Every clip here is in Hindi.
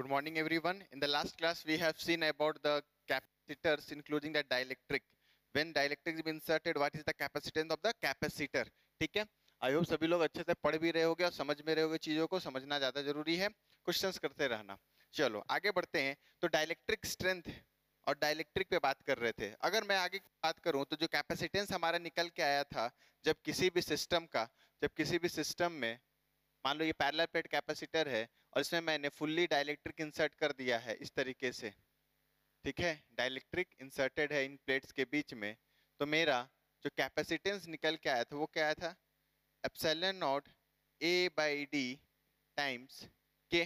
Good morning, everyone. In the last class, we have seen about the capacitors, including the dielectric. When dielectric is inserted, what is the capacitance of the capacitor? ठीक है. आई होप सभी लोग अच्छे से पढ़ भी रहे होगे और समझ में रहे होगे. चीजों को समझना ज्यादा जरूरी है. क्वेश्चंस करते रहना. चलो आगे बढ़ते हैं. तो डाइलेक्ट्रिक स्ट्रेंथ और डाइलेक्ट्रिक पे बात कर रहे थे. अगर मैं आगे बात करूं तो जो कैपेसिटेंस हमारा निकल के आया था जब किसी भी सिस्टम में मान लो ये पैरेलल प्लेट कैपेसिटर है और इसमें मैंने फुल्ली डाइलेक्ट्रिक इंसर्ट कर दिया है इस तरीके से. ठीक है, डाइलेक्ट्रिक इंसर्टेड है इन प्लेट्स के बीच में. तो मेरा जो कैपेसिटेंस निकल के आया था वो क्या आया था? Epsilon not A by d times K.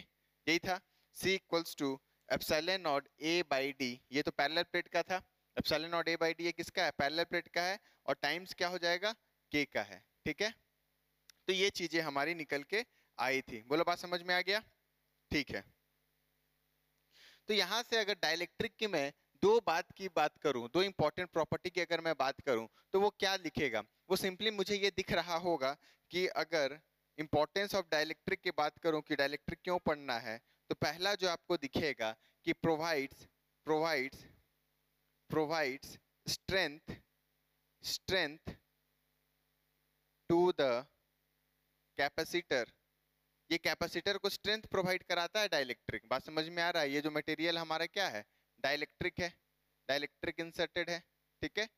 यही था. C equals to epsilon not A by d. ये तो पैरेलल प्लेट का था. Epsilon not A by d ये किसका है? पैरेलल प्लेट का है. और टाइम्स क्या हो जाएगा? के का है. ठीक है, तो ये चीजें हमारी निकल के आई थी. बोलो बात समझ में आ गया? ठीक है. तो यहां से अगर डाइलेक्ट्रिक की मैं बात करूं, दो इंपॉर्टेंट प्रॉपर्टी की अगर मैं बात करूं तो वो क्या लिखेगा? वो सिंपली मुझे ये दिख रहा होगा कि अगर इंपॉर्टेंस ऑफ डाइलेक्ट्रिक की बात करूं कि डाइलेक्ट्रिक क्यों पढ़ना है, तो पहला जो आपको दिखेगा कि provides strength to the capacitor. ये कैपेसिटर को स्ट्रेंथ प्रोवाइड कराता है डाइलेक्ट्रिक. बात समझ में आ रहा है? ये जो मटेरियल हमारा क्या है? डाइलेक्ट्रिक है. डाइलेक्ट्रिक इंसर्टेड है. ठीक है,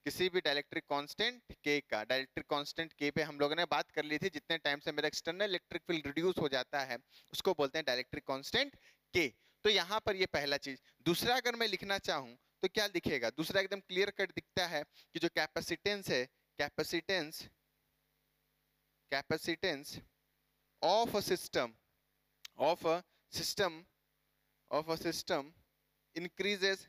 किसी भी डाइलेक्ट्रिक कांस्टेंट के का. डाइलेक्ट्रिक कांस्टेंट के पे हम लोगों ने बात कर ली थी. जितने टाइम से मेरा एक्सटर्नल इलेक्ट्रिक फील्ड रिड्यूस हो जाता है उसको बोलते हैं डाइलेक्ट्रिक कांस्टेंट के. तो यहां पर ये पहला चीज. दूसरा अगर मैं लिखना चाहूं तो क्या दिखेगा? दूसरा एकदम क्लियर कट दिखता है कि जो कैपेसिटेंस है, capacitance of a system increases.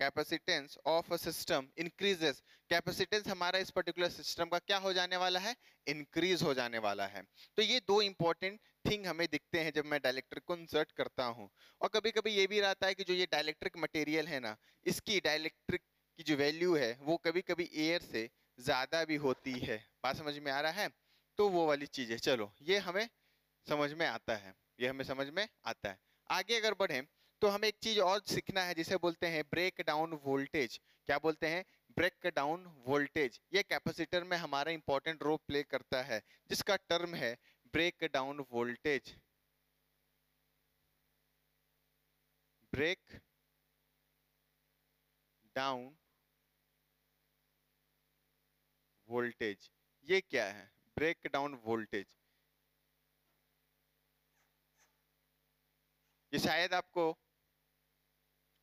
Capacitance of a system increases. Capacitance हमारा इस पर्टिकुलर सिस्टम का क्या हो जाने वाला है? इंक्रीज हो जाने वाला है. तो ये दो इंपॉर्टेंट थिंग हमें दिखते हैं जब मैं डाइलेक्ट्रिक को इंसर्ट करता हूं. और कभी कभी ये भी रहता है कि जो ये डाइलेक्ट्रिक मटेरियल है ना, इसकी डाइलेक्ट्रिक की जो वैल्यू है वो कभी कभी एयर से ज्यादा भी होती है. बात समझ में आ रहा है? तो वो वाली चीज है. चलो ये हमें समझ में आता है. आगे अगर बढ़े तो हमें एक चीज और सीखना है जिसे बोलते हैं ब्रेक डाउन वोल्टेज. क्या बोलते हैं? Break down voltage. ये कैपेसिटर में हमारा इंपॉर्टेंट रोल प्ले करता है जिसका टर्म है break down voltage. Break down voltage. ये क्या है? Break down voltage. ये शायद आपको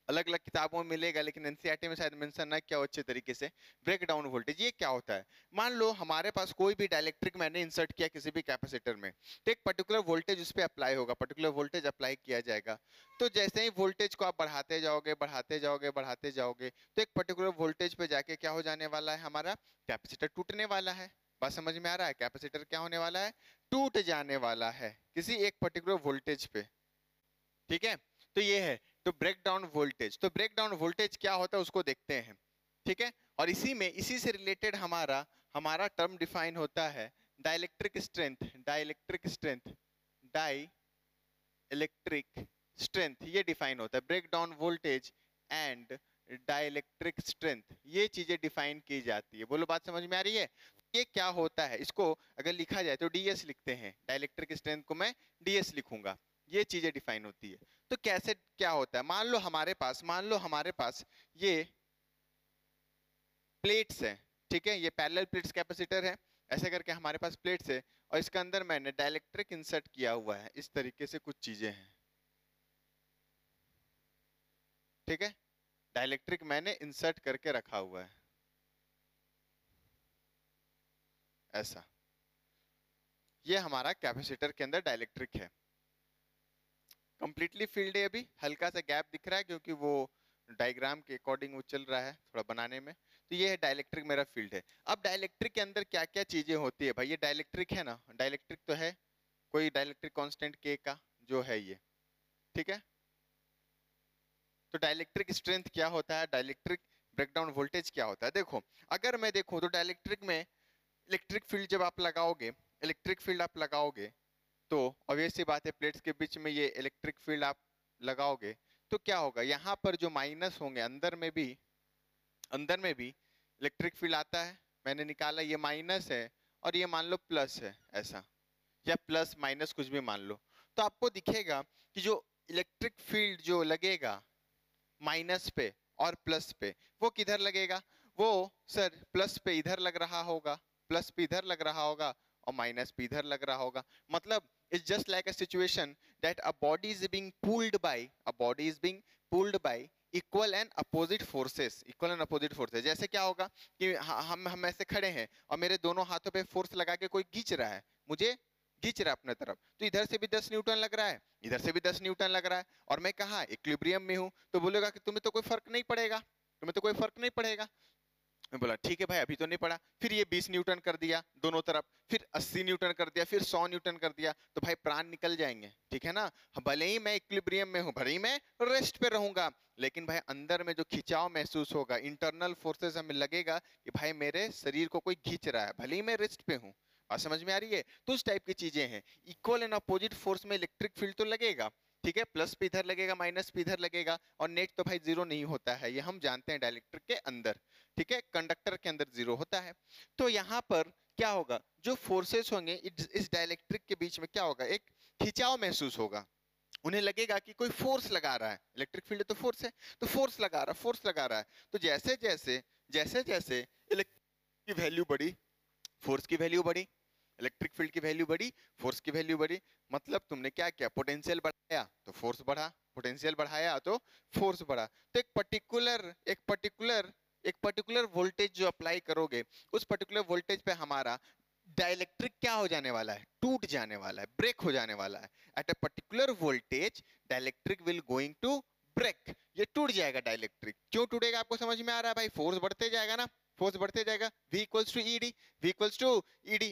अलग अलग किताबों में मिलेगा लेकिन एनसीईआरटी में शायद मेंशन ना किया हो अच्छे तरीके से. ब्रेक डाउन वोल्टेज ये क्या होता है? मान लो हमारे पास कोई भी डाइलेक्ट्रिक मैंने इंसर्ट किया किसी भी कैपेसिटर में, तो एक पर्टिकुलर वोल्टेज उस पर अप्लाई होगा, पर्टिकुलर वोल्टेज अप्लाई किया जाएगा. तो जैसे ही वोल्टेज को आप बढ़ाते जाओगे तो एक पर्टिकुलर वोल्टेज पे जाके क्या हो जाने वाला है? हमारा कैपेसिटर टूटने वाला है. बात समझ में आ रहा है? कैपेसिटर क्या होने वाला है? टूट जाने वाला है किसी एक पर्टिकुलर वोल्टेज पे. ठीक है, तो ये है तो ब्रेक डाउन वोल्टेज. तो ब्रेक डाउन वोल्टेज क्या होता है उसको देखते हैं. ठीक है, और इसी से रिलेटेड हमारा टर्म डिफाइन होता है डाइलेक्ट्रिक स्ट्रेंथ. ये डिफाइन होता है. Break down voltage and dielectric strength, ये चीजें डिफाइन की जाती है. बोलो बात समझ में आ रही है? ये क्या होता है? इसको अगर लिखा जाए तो डीएस लिखते हैं. डाइलेक्ट्रिक स्ट्रेंथ को मैं डीएस लिखूंगा. ये चीजें डिफाइन होती है. तो कैसे क्या होता है? मान लो हमारे पास ये प्लेट्स हैं. ठीक है, ये पैरेलल प्लेट्स कैपेसिटर है. ऐसे करके हमारे पास प्लेट्स है और इसके अंदर मैंने डाइलेक्ट्रिक इंसर्ट किया हुआ है. इस तरीके से कुछ चीजें हैं. ठीक है, डाइलेक्ट्रिक मैंने इंसर्ट करके रखा हुआ है ऐसा. ये हमारा कैपेसिटर के अंदर डाइलेक्ट्रिक है. कंप्लीटली फील्ड है. अभी हल्का सा गैप दिख रहा है क्योंकि वो डायग्राम के अकॉर्डिंग वो चल रहा है थोड़ा बनाने में. तो ये है डाइलेक्ट्रिक मेरा फील्ड है. अब डाइलेक्ट्रिक के अंदर क्या क्या चीजें होती है भाई? ये डाइलेक्ट्रिक है ना, डाइलेक्ट्रिक तो है कोई डाइलेक्ट्रिक कांस्टेंट के का जो है ये. ठीक है, तो डाइलेक्ट्रिक स्ट्रेंथ क्या होता है? डाइलेक्ट्रिक ब्रेकडाउन वोल्टेज क्या होता है? देखो अगर मैं देखूं तो डाइलेक्ट्रिक में इलेक्ट्रिक फील्ड आप लगाओगे तो ऑब्वियस सी बात है प्लेट्स के बीच में ये इलेक्ट्रिक फील्ड आप लगाओगे तो क्या होगा, यहाँ पर जो माइनस होंगे अंदर में भी इलेक्ट्रिक फील्ड आता है। मैंने निकाला, ये माइनस है और ये मान लो प्लस है, ऐसा, या प्लस माइनस कुछ भी मान लो। तो आपको दिखेगा कि जो इलेक्ट्रिक फील्ड जो लगेगा माइनस पे और प्लस पे, वो किधर लगेगा? वो सर प्लस पे इधर लग रहा होगा, प्लस पे इधर लग रहा होगा और माइनस पे इधर लग रहा होगा। मतलब it's just like a situation that a body is being pulled y equal and opposite forces. जैसे क्या होगा कि हम ऐसे खड़े हैं और मेरे दोनों हाथों पे फोर्स लगा के कोई खींच रहा है, मुझे खींच रहा है अपने तरफ, तो इधर से भी 10 न्यूटन लग रहा है, इधर से भी 10 न्यूटन लग रहा है, और मैं कहाँ इक्विलिब्रियम में हूँ। तो बोलेगा कि तुम्हें तो कोई फर्क नहीं पड़ेगा, मैं बोला ठीक है भाई अभी तो नहीं पड़ा। फिर ये 20 न्यूटन कर दिया दोनों तरफ, फिर 80 न्यूटन कर दिया, फिर 100 न्यूटन कर दिया, तो भाई प्राण निकल जाएंगे, ठीक है ना। भले ही मैं इक्विलिब्रियम में हूँ, भले ही मैं रेस्ट पे रहूंगा, लेकिन भाई अंदर में जो खिंचाव महसूस होगा, इंटरनल फोर्सेस हमें लगेगा कि भाई मेरे शरीर को कोई खींच रहा है, भले ही मैं रेस्ट पे हूँ। बात समझ में आ रही है? तो उस टाइप की चीजें हैं। इक्वल एंड अपोजिट फोर्स में इलेक्ट्रिक फील्ड तो लगेगा, ठीक है, प्लस पे इधर लगेगा, माइनस पे इधर लगेगा, और नेट तो भाई जीरो नहीं होता है, ये हम जानते हैं डाइलेक्ट्रिक के अंदर, ठीक है, कंडक्टर के अंदर जीरो होता है। तो यहाँ पर क्या होगा, जो फोर्सेस होंगे इस डाइलेक्ट्रिक के बीच में क्या होगा, एक खिंचाव महसूस होगा। उन्हें लगेगा कि कोई फोर्स लगा रहा है, इलेक्ट्रिक फील्ड तो फोर्स है, तो फोर्स लगा रहा है। तो जैसे जैसे इलेक्ट्रिक की वैल्यू बढ़ी, फोर्स की वैल्यू बढ़ी, इलेक्ट्रिक फील्ड की वैल्यू बढ़ी, फोर्स की वैल्यू बढ़ी। मतलब तुमने क्या किया, पोटेंशियल बढ़ाया तो फोर्स बढ़ा, पोटेंशियल बढ़ाया तो फोर्स बढ़ा। तो एक पर्टिकुलर वोल्टेज जो अप्लाई करोगे, उस पर्टिकुलर वोल्टेज पे हमारा डाइलेक्ट्रिक क्या हो जाने वाला है, टूट जाने वाला है, ब्रेक हो जाने वाला है। At a particular voltage dielectric will going to break, ये टूट जाएगा डाइलेक्ट्रिक। क्यों टूटेगा आपको समझ में आ रहा है भाई, फोर्स बढ़ते जाएगा ना, फोर्स बढ़ते जाएगा, V equals to ED,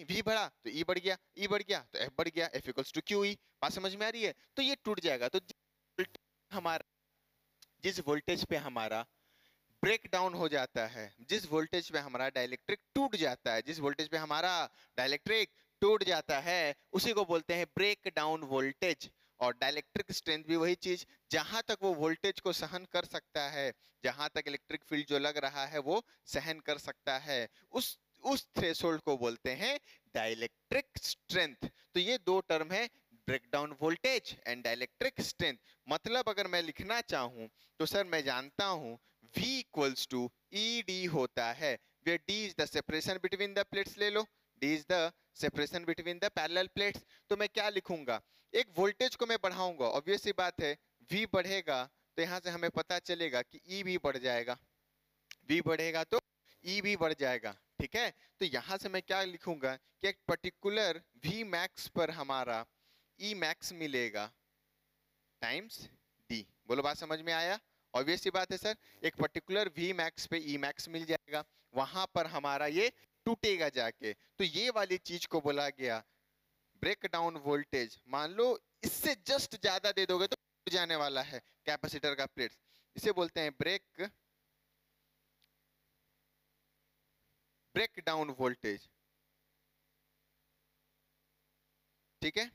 V बढ़ा तो E बढ़ गया, E बढ़ गया तो F बढ़ गया, F इक्वल्स टू QE। बात समझ में आ रही है? तो ये टूट जाएगा। तो जिस वोल्टेज पे हमारा ब्रेक डाउन हो जाता है, जिस वोल्टेज पे हमारा डाइलेक्ट्रिक टूट जाता है, जिस वोल्टेज पे हमारा डाइलेक्ट्रिक टूट जाता है, उसी को बोलते हैं ब्रेक डाउन वोल्टेज। और डाइलेक्ट्रिक स्ट्रेंथ भी वही चीज, जहां तक वो वोल्टेज को सहन कर सकता है, जहां तक इलेक्ट्रिक फील्ड जो लग रहा है वो सहन कर सकता है, उस थ्रेशोल्ड को बोलते हैं डाइलेक्ट्रिक स्ट्रेंथ। तो ये दो टर्म है, breakdown voltage and dielectric strength. मतलब अगर मैं लिखना चाहूं तो सर मैं जानता हूं V इक्वल्स टू ED होता है, where D is the separation between the plates, ले लो, D is the separation between the parallel plates। तो मैं क्या लिखूंगा, एक वोल्टेज को मैं बढ़ाऊंगा, ऑब्वियस सी बात है V बढ़ेगा तो यहां से हमें पता चलेगा कि E भी बढ़ जाएगा, V बढ़ेगा तो E भी बढ़ जाएगा, ठीक है। तो यहां से मैं क्या लिखूंगा कि एक पर्टिकुलर V मैक्स पर हमारा E मैक्स मिलेगा टाइम्स D। बोलो बात समझ में आया? ऑब्वियस सी बात है सर, एक पर्टिकुलर V मैक्स पे E मैक्स मिल जाएगा, वहां पर हमारा ये टूटेगा जाके। तो ये वाली चीज को बोला गया ब्रेक डाउन वोल्टेज। मान लो इससे जस्ट ज्यादा दे दोगे तो टूट जाने वाला है कैपेसिटर का प्लेट, इसे बोलते हैं ब्रेक डाउन वोल्टेज, ठीक है,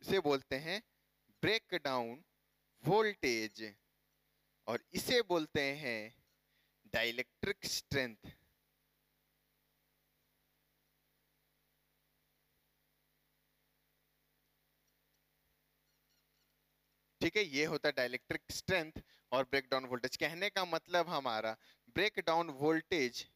इसे बोलते हैं ब्रेक डाउन वोल्टेज, और इसे बोलते हैं डाइलेक्ट्रिक स्ट्रेंथ। ठीक है, ये होता है डाइलेक्ट्रिक स्ट्रेंथ और ब्रेक डाउन वोल्टेज। कहने का मतलब हमारा break down voltage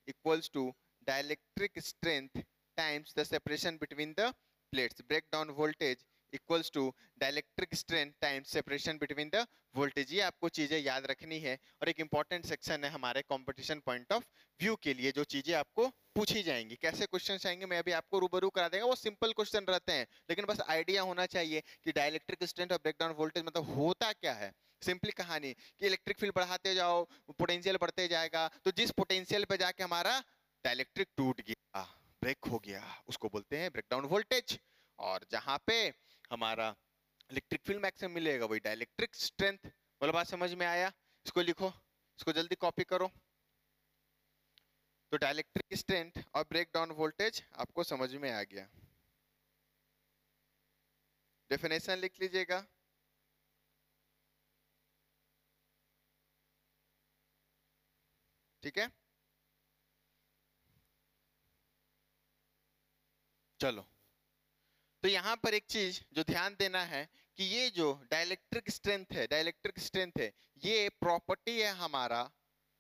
equals to dielectric strength times the separation between the plates. Break down voltage equals to dielectric strength times separation between the voltage. ये आपको चीजें याद रखनी है, और एक इंपॉर्टेंट सेक्शन है हमारे कंपटीशन पॉइंट ऑफ व्यू के लिए, जो चीजें आपको पूछी जाएंगी। कैसे क्वेश्चन आएंगे मैं अभी आपको रूबरू करा देगा, वो सिंपल क्वेश्चन रहते हैं, लेकिन बस आइडिया होना चाहिए कि डाइलेक्ट्रिक स्ट्रेंथ और ब्रेकडाउन वोल्टेज मतलब होता क्या है। सिंपली कहानी कि इलेक्ट्रिक फील्ड बढ़ाते जाओ, पोटेंशियल बढ़ते जाएगा, तो जिस पोटेंशियल पे जाके हमारा डाइलेक्ट्रिक टूट गया, ब्रेक हो गया, उसको बोलते हैं ब्रेकडाउन वोल्टेज। और जहां पे हमारा इलेक्ट्रिक फील्ड मैक्सिमम मिलेगा वही डाइलेक्ट्रिक स्ट्रेंथ। बोलो बात समझ में आया? इसको लिखो, इसको जल्दी कॉपी करो। तो डाइलेक्ट्रिक स्ट्रेंथ और ब्रेक डाउन वोल्टेज आपको समझ में आ गया। डेफिनेशन लिख लीजिएगा। ठीक है, चलो। तो यहां पर एक चीज जो ध्यान देना है कि ये जो डाइलेक्ट्रिक स्ट्रेंथ है, डाइलेक्ट्रिक स्ट्रेंथ है, ये प्रॉपर्टी है हमारा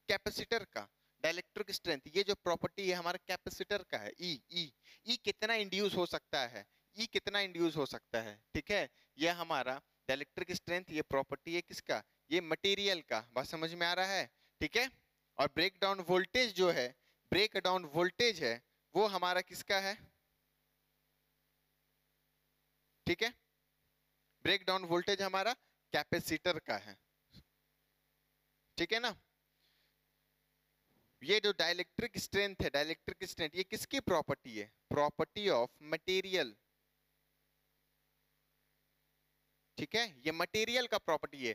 कैपेसिटर का। डाइलेक्ट्रिक स्ट्रेंथ ये जो प्रॉपर्टी है हमारा कैपेसिटर का है। ई ई ई कितना इंड्यूस हो सकता है, ई कितना इंड्यूस हो सकता है, ठीक है। ये हमारा डाइलेक्ट्रिक स्ट्रेंथ, ये प्रॉपर्टी है किसका, ये मटेरियल का। बात समझ में आ रहा है, ठीक है। और ब्रेक डाउन वोल्टेज जो है, ब्रेक डाउन वोल्टेज है, वो हमारा किसका है, ठीक है। ब्रेक डाउन वोल्टेज हमारा कैपेसिटर का है, ठीक है ना। ये जो डाइलेक्ट्रिक स्ट्रेंथ है, डाइलेक्ट्रिक स्ट्रेंथ ये किसकी प्रॉपर्टी है, प्रॉपर्टी ऑफ मटेरियल, ठीक है। ये मटेरियल का प्रॉपर्टी है।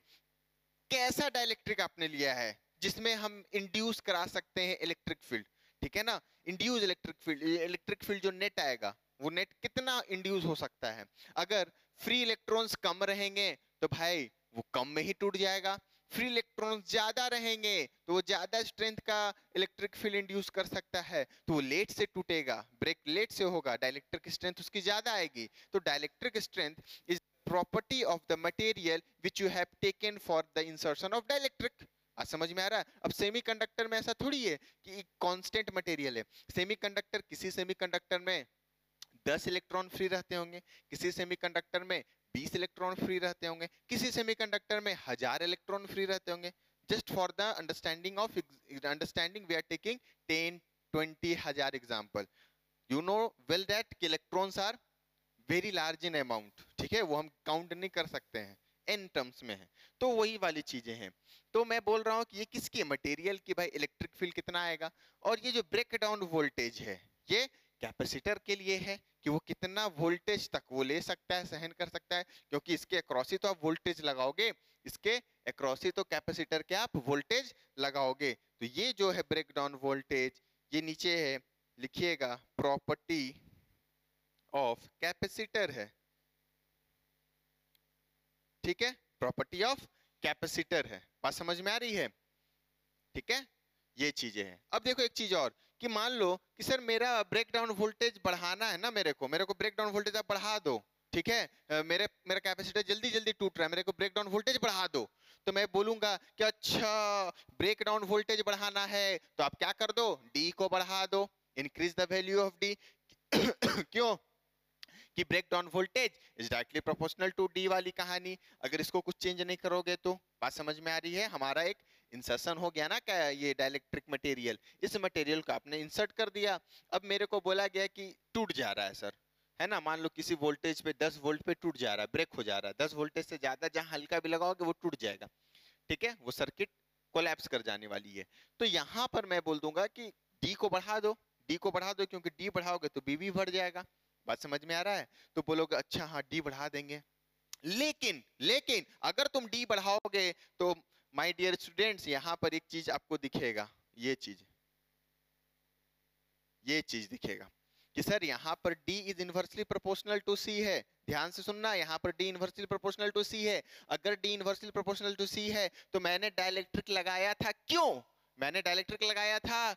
कैसा डाइलेक्ट्रिक आपने लिया है जिसमें हम इंड्यूस करा सकते हैं इलेक्ट्रिक फील्ड, ठीक है ना। Induce electric field, electric field जो नेट आएगा वो नेट कितना इंड्यूस हो सकता है। अगर फ्री इलेक्ट्रॉन्स कम रहेंगे तो भाई वो कम में ही टूट जाएगा। फ्री इलेक्ट्रॉन्स ज्यादा रहेंगे तो वो ज्यादा स्ट्रेंथ का इलेक्ट्रिक फील्ड इंड्यूस कर सकता है, तो वो लेट से टूटेगा, ब्रेक लेट से होगा, डाइलेक्ट्रिक स्ट्रेंथ उसकी ज्यादा आएगी। तो dielectric strength is property of the material which you have taken for the insertion of dielectric। आज समझ में आ रहा है। अब सेमीकंडक्टर में ऐसा थोड़ी है कि कांस्टेंट मटेरियल है। सेमीकंडक्टर, किसी सेमीकंडक्टर में 10 इलेक्ट्रॉन फ्री रहते होंगे, किसी सेमीकंडक्टर में 20 इलेक्ट्रॉन फ्री रहते होंगे, किसी सेमीकंडक्टर में 1000 इलेक्ट्रॉन फ्री रहते होंगे। Just for the understanding of understanding we are taking 10 20 1000 example. You know well that electrons are very large in amount, ठीक है, वो हम काउंट नहीं कर सकते हैं, एन टर्म्स में है। तो वही वाली चीजें हैं। तो मैं बोल रहा हूं कि ये किसकी मटेरियल की, भाई इलेक्ट्रिक फील्ड कितना आएगा। और ये जो ब्रेक डाउन वोल्टेज है ये कैपेसिटर के लिए है कि वो कितना वोल्टेज तक वो ले सकता है, सहन कर सकता है, क्योंकि इसके अक्रॉस ही तो आप वोल्टेज लगाओगे, इसके अक्रॉस ही तो कैपेसिटर के आप वोल्टेज लगाओगे। तो ये जो है ब्रेक डाउन वोल्टेज, ये नीचे है लिखिएगा, प्रॉपर्टी ऑफ कैपेसिटर है, ठीक है, प्रॉपर्टी ऑफ कैपेसिटर है। बात समझ में आ रही है, ठीक है। ये चीजें हैं। अब देखो एक चीज और कि मान लो कि सर मेरा ब्रेक डाउन वोल्टेज बढ़ाना है ना, मेरे को ब्रेक डाउन वोल्टेज आप बढ़ा दो, ठीक है। मेरा कैपेसिटर जल्दी जल्दी टूट रहा है, मेरे को ब्रेक डाउन वोल्टेज बढ़ा दो। तो मैं बोलूंगा कि अच्छा ब्रेक डाउन वोल्टेज बढ़ाना है तो आप क्या कर दो, डी को बढ़ा दो, increase the value of D. क्यों कि break down voltage is directly proportional to D वाली कहानी। अगर इसको कुछ चेंज नहीं करोगे तो, बात समझ में आ रही है। हमारा एक इंसर्शन हो गया ना, क्या ये डाइलेक्ट्रिक मटेरियल, इस मटेरियल को आपने इंसर्ट कर दिया। अब मेरे को बोला गया कि टूट जा रहा है सर, है ना, मान लो किसी वोल्टेज पे 10 वोल्ट पे टूट जा रहा है, ब्रेक हो जा रहा है। 10 वोल्टेज से ज्यादा जहां हल्का भी लगाओगे वो टूट जाएगा, ठीक है, वो सर्किट कोलैप्स कर जाने वाली है। तो यहां पर मैं बोल दूंगा कि डी को बढ़ा दो, डी को बढ़ा दो, क्योंकि डी बढ़ाओगे तो बी भी बढ़ जाएगा। बात समझ में आ रहा है। तो बोलोगे अच्छा हाँ डी बढ़ा देंगे, लेकिन लेकिन अगर तुम डी बढ़ाओगे तो माय डियर स्टूडेंट्स यहां पर एक चीज आपको दिखेगा, ये चीज दिखेगा कि सर यहाँ पर D is inversely proportional to C है। ध्यान से सुनना, यहाँ पर D inversely proportional to C है। अगर D inversely proportional to C है तो मैंने डाइलेक्ट्रिक लगाया था, क्यों मैंने डाइलेक्ट्रिक लगाया था,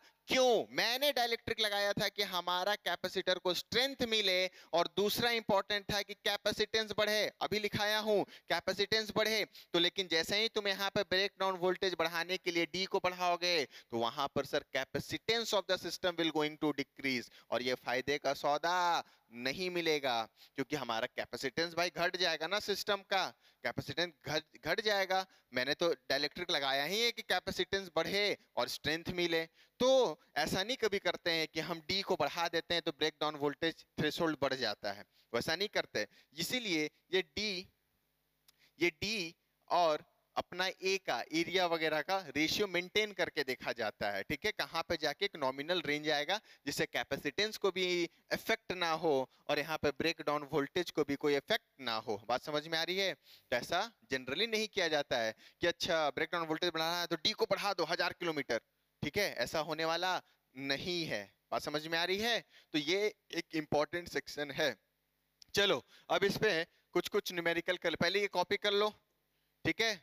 मैंने डाइलेक्ट्रिक लगाया था कि हमारा कैपेसिटर को स्ट्रेंथ मिले, और दूसरा इंपॉर्टेंट था कि कैपेसिटेंस बढ़े। अभी लिखाया हूं कैपेसिटेंस बढ़े। तो लेकिन जैसे ही तुम यहाँ पर ब्रेक डाउन वोल्टेज बढ़ाने के लिए डी को बढ़ाओगे तो वहां पर sir capacitance of the system will going to decrease, और ये फायदे का सौदा नहीं मिलेगा, क्योंकि हमारा कैपेसिटेंस भाई घट जाएगा ना, सिस्टम का कैपेसिटेंस घट जाएगा। मैंने तो डाइलेक्ट्रिक लगाया ही है कि कैपेसिटेंस बढ़े और स्ट्रेंथ मिले। तो ऐसा नहीं कभी करते हैं कि हम डी को बढ़ा देते हैं तो ब्रेक डाउन वोल्टेज थ्रेशोल्ड बढ़ जाता है, वैसा नहीं करते। इसीलिए ये डी और अपना ए का एरिया वगैरह का रेशियो मेंटेन करके देखा जाता है, ठीक है। कहां पे जाके एक नॉमिनल रेंज आएगा जिससे कैपेसिटेंस को भी इफेक्ट ना हो और यहाँ पे ब्रेक डाउन वोल्टेज को भी कोई इफेक्ट ना हो। बात समझ में आ रही है। तो ऐसा जनरली नहीं किया जाता है कि अच्छा ब्रेक डाउन वोल्टेज बढ़ाना है तो डी को बढ़ा दो 1000 किलोमीटर, ठीक है, ऐसा होने वाला नहीं है। बात समझ में आ रही है? तो ये एक इंपॉर्टेंट सेक्शन है। चलो अब इस पे कुछ कुछ न्यूमेरिकल कर, पहले ये कॉपी कर लो, ठीक है,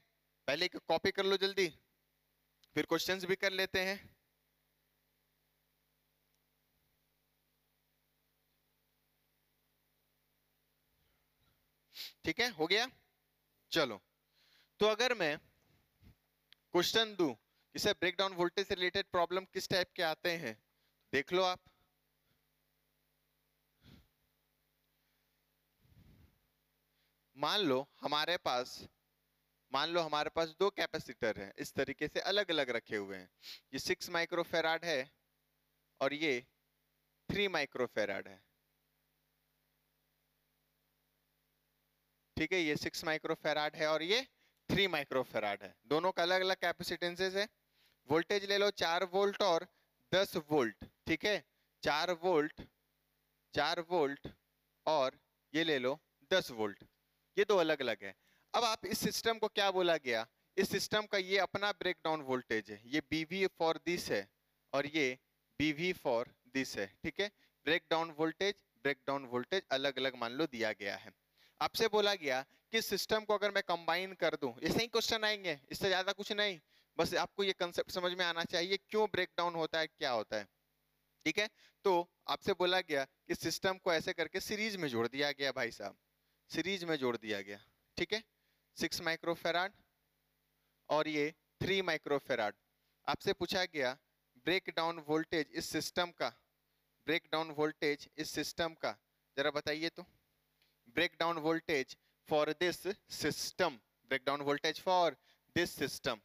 पहले कॉपी कर लो जल्दी, फिर क्वेश्चंस भी कर लेते हैं। ठीक है, हो गया। चलो तो अगर मैं क्वेश्चन दूं कि सर ब्रेक डाउन वोल्टेज से रिलेटेड प्रॉब्लम किस टाइप के आते हैं, देख लो आप। मान लो हमारे पास मान लो हमारे पास दो कैपेसिटर हैं, इस तरीके से अलग अलग रखे हुए हैं। ये 6 माइक्रोफेराड है और ये 3 माइक्रोफेराड है। ठीक है, ये 6 माइक्रोफेराड है और ये 3 माइक्रोफेराड है। दोनों का अलग अलग कैपेसिटेंसेस है। वोल्टेज ले लो 4 वोल्ट और 10 वोल्ट। ठीक है, 4 वोल्ट, 4 वोल्ट और ये ले लो 10 वोल्ट। ये दो अलग अलग है। अब आप इस सिस्टम को क्या बोला गया, इस सिस्टम का ये अपना ब्रेकडाउन वोल्टेज है, ये BV फॉर दिस है और ये BV फॉर दिस है। ठीक है, ब्रेकडाउन वोल्टेज अलग अलग मान लो दिया गया है। आपसे बोला गया कि सिस्टम को अगर मैं कंबाइन कर दूं, ऐसे ही क्वेश्चन आएंगे, इससे ज्यादा कुछ नहीं, बस आपको ये कंसेप्ट समझ में आना चाहिए क्यों ब्रेकडाउन होता है, क्या होता है। ठीक है, तो आपसे बोला गया कि सिस्टम को ऐसे करके सीरीज में जोड़ दिया गया भाई साहब, सीरीज में जोड़ दिया गया। ठीक है, 6 माइक्रोफेराड और ये 3 माइक्रोफेराड। आपसे पूछा गया ब्रेक डाउन वोल्टेज इस सिस्टम का, ब्रेक डाउन वोल्टेज इस सिस्टम का जरा बताइए तो। Break down voltage for this system, break down voltage for this system.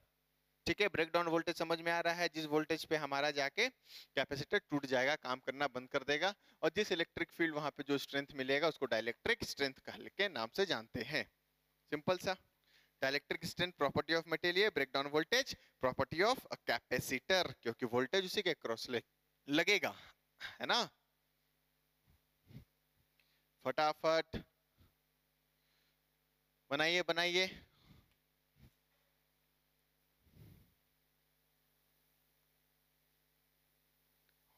ठीक है, ब्रेकडाउन वोल्टेज समझ में आ रहा है, जिस वोल्टेज पे हमारा जाके कैपेसिटर टूट जाएगा, काम करना बंद कर देगा, और जिस इलेक्ट्रिक फील्ड वहां पे जो स्ट्रेंथ मिलेगा उसको डाइलेक्ट्रिक स्ट्रेंथ के नाम से जानते हैं। सिंपल सा। Dielectric strength property of material, breakdown voltage property of a capacitor, क्योंकि वोल्टेज उसी के क्रॉस लगेगा, है ना। फटाफट बनाइए बनाइए।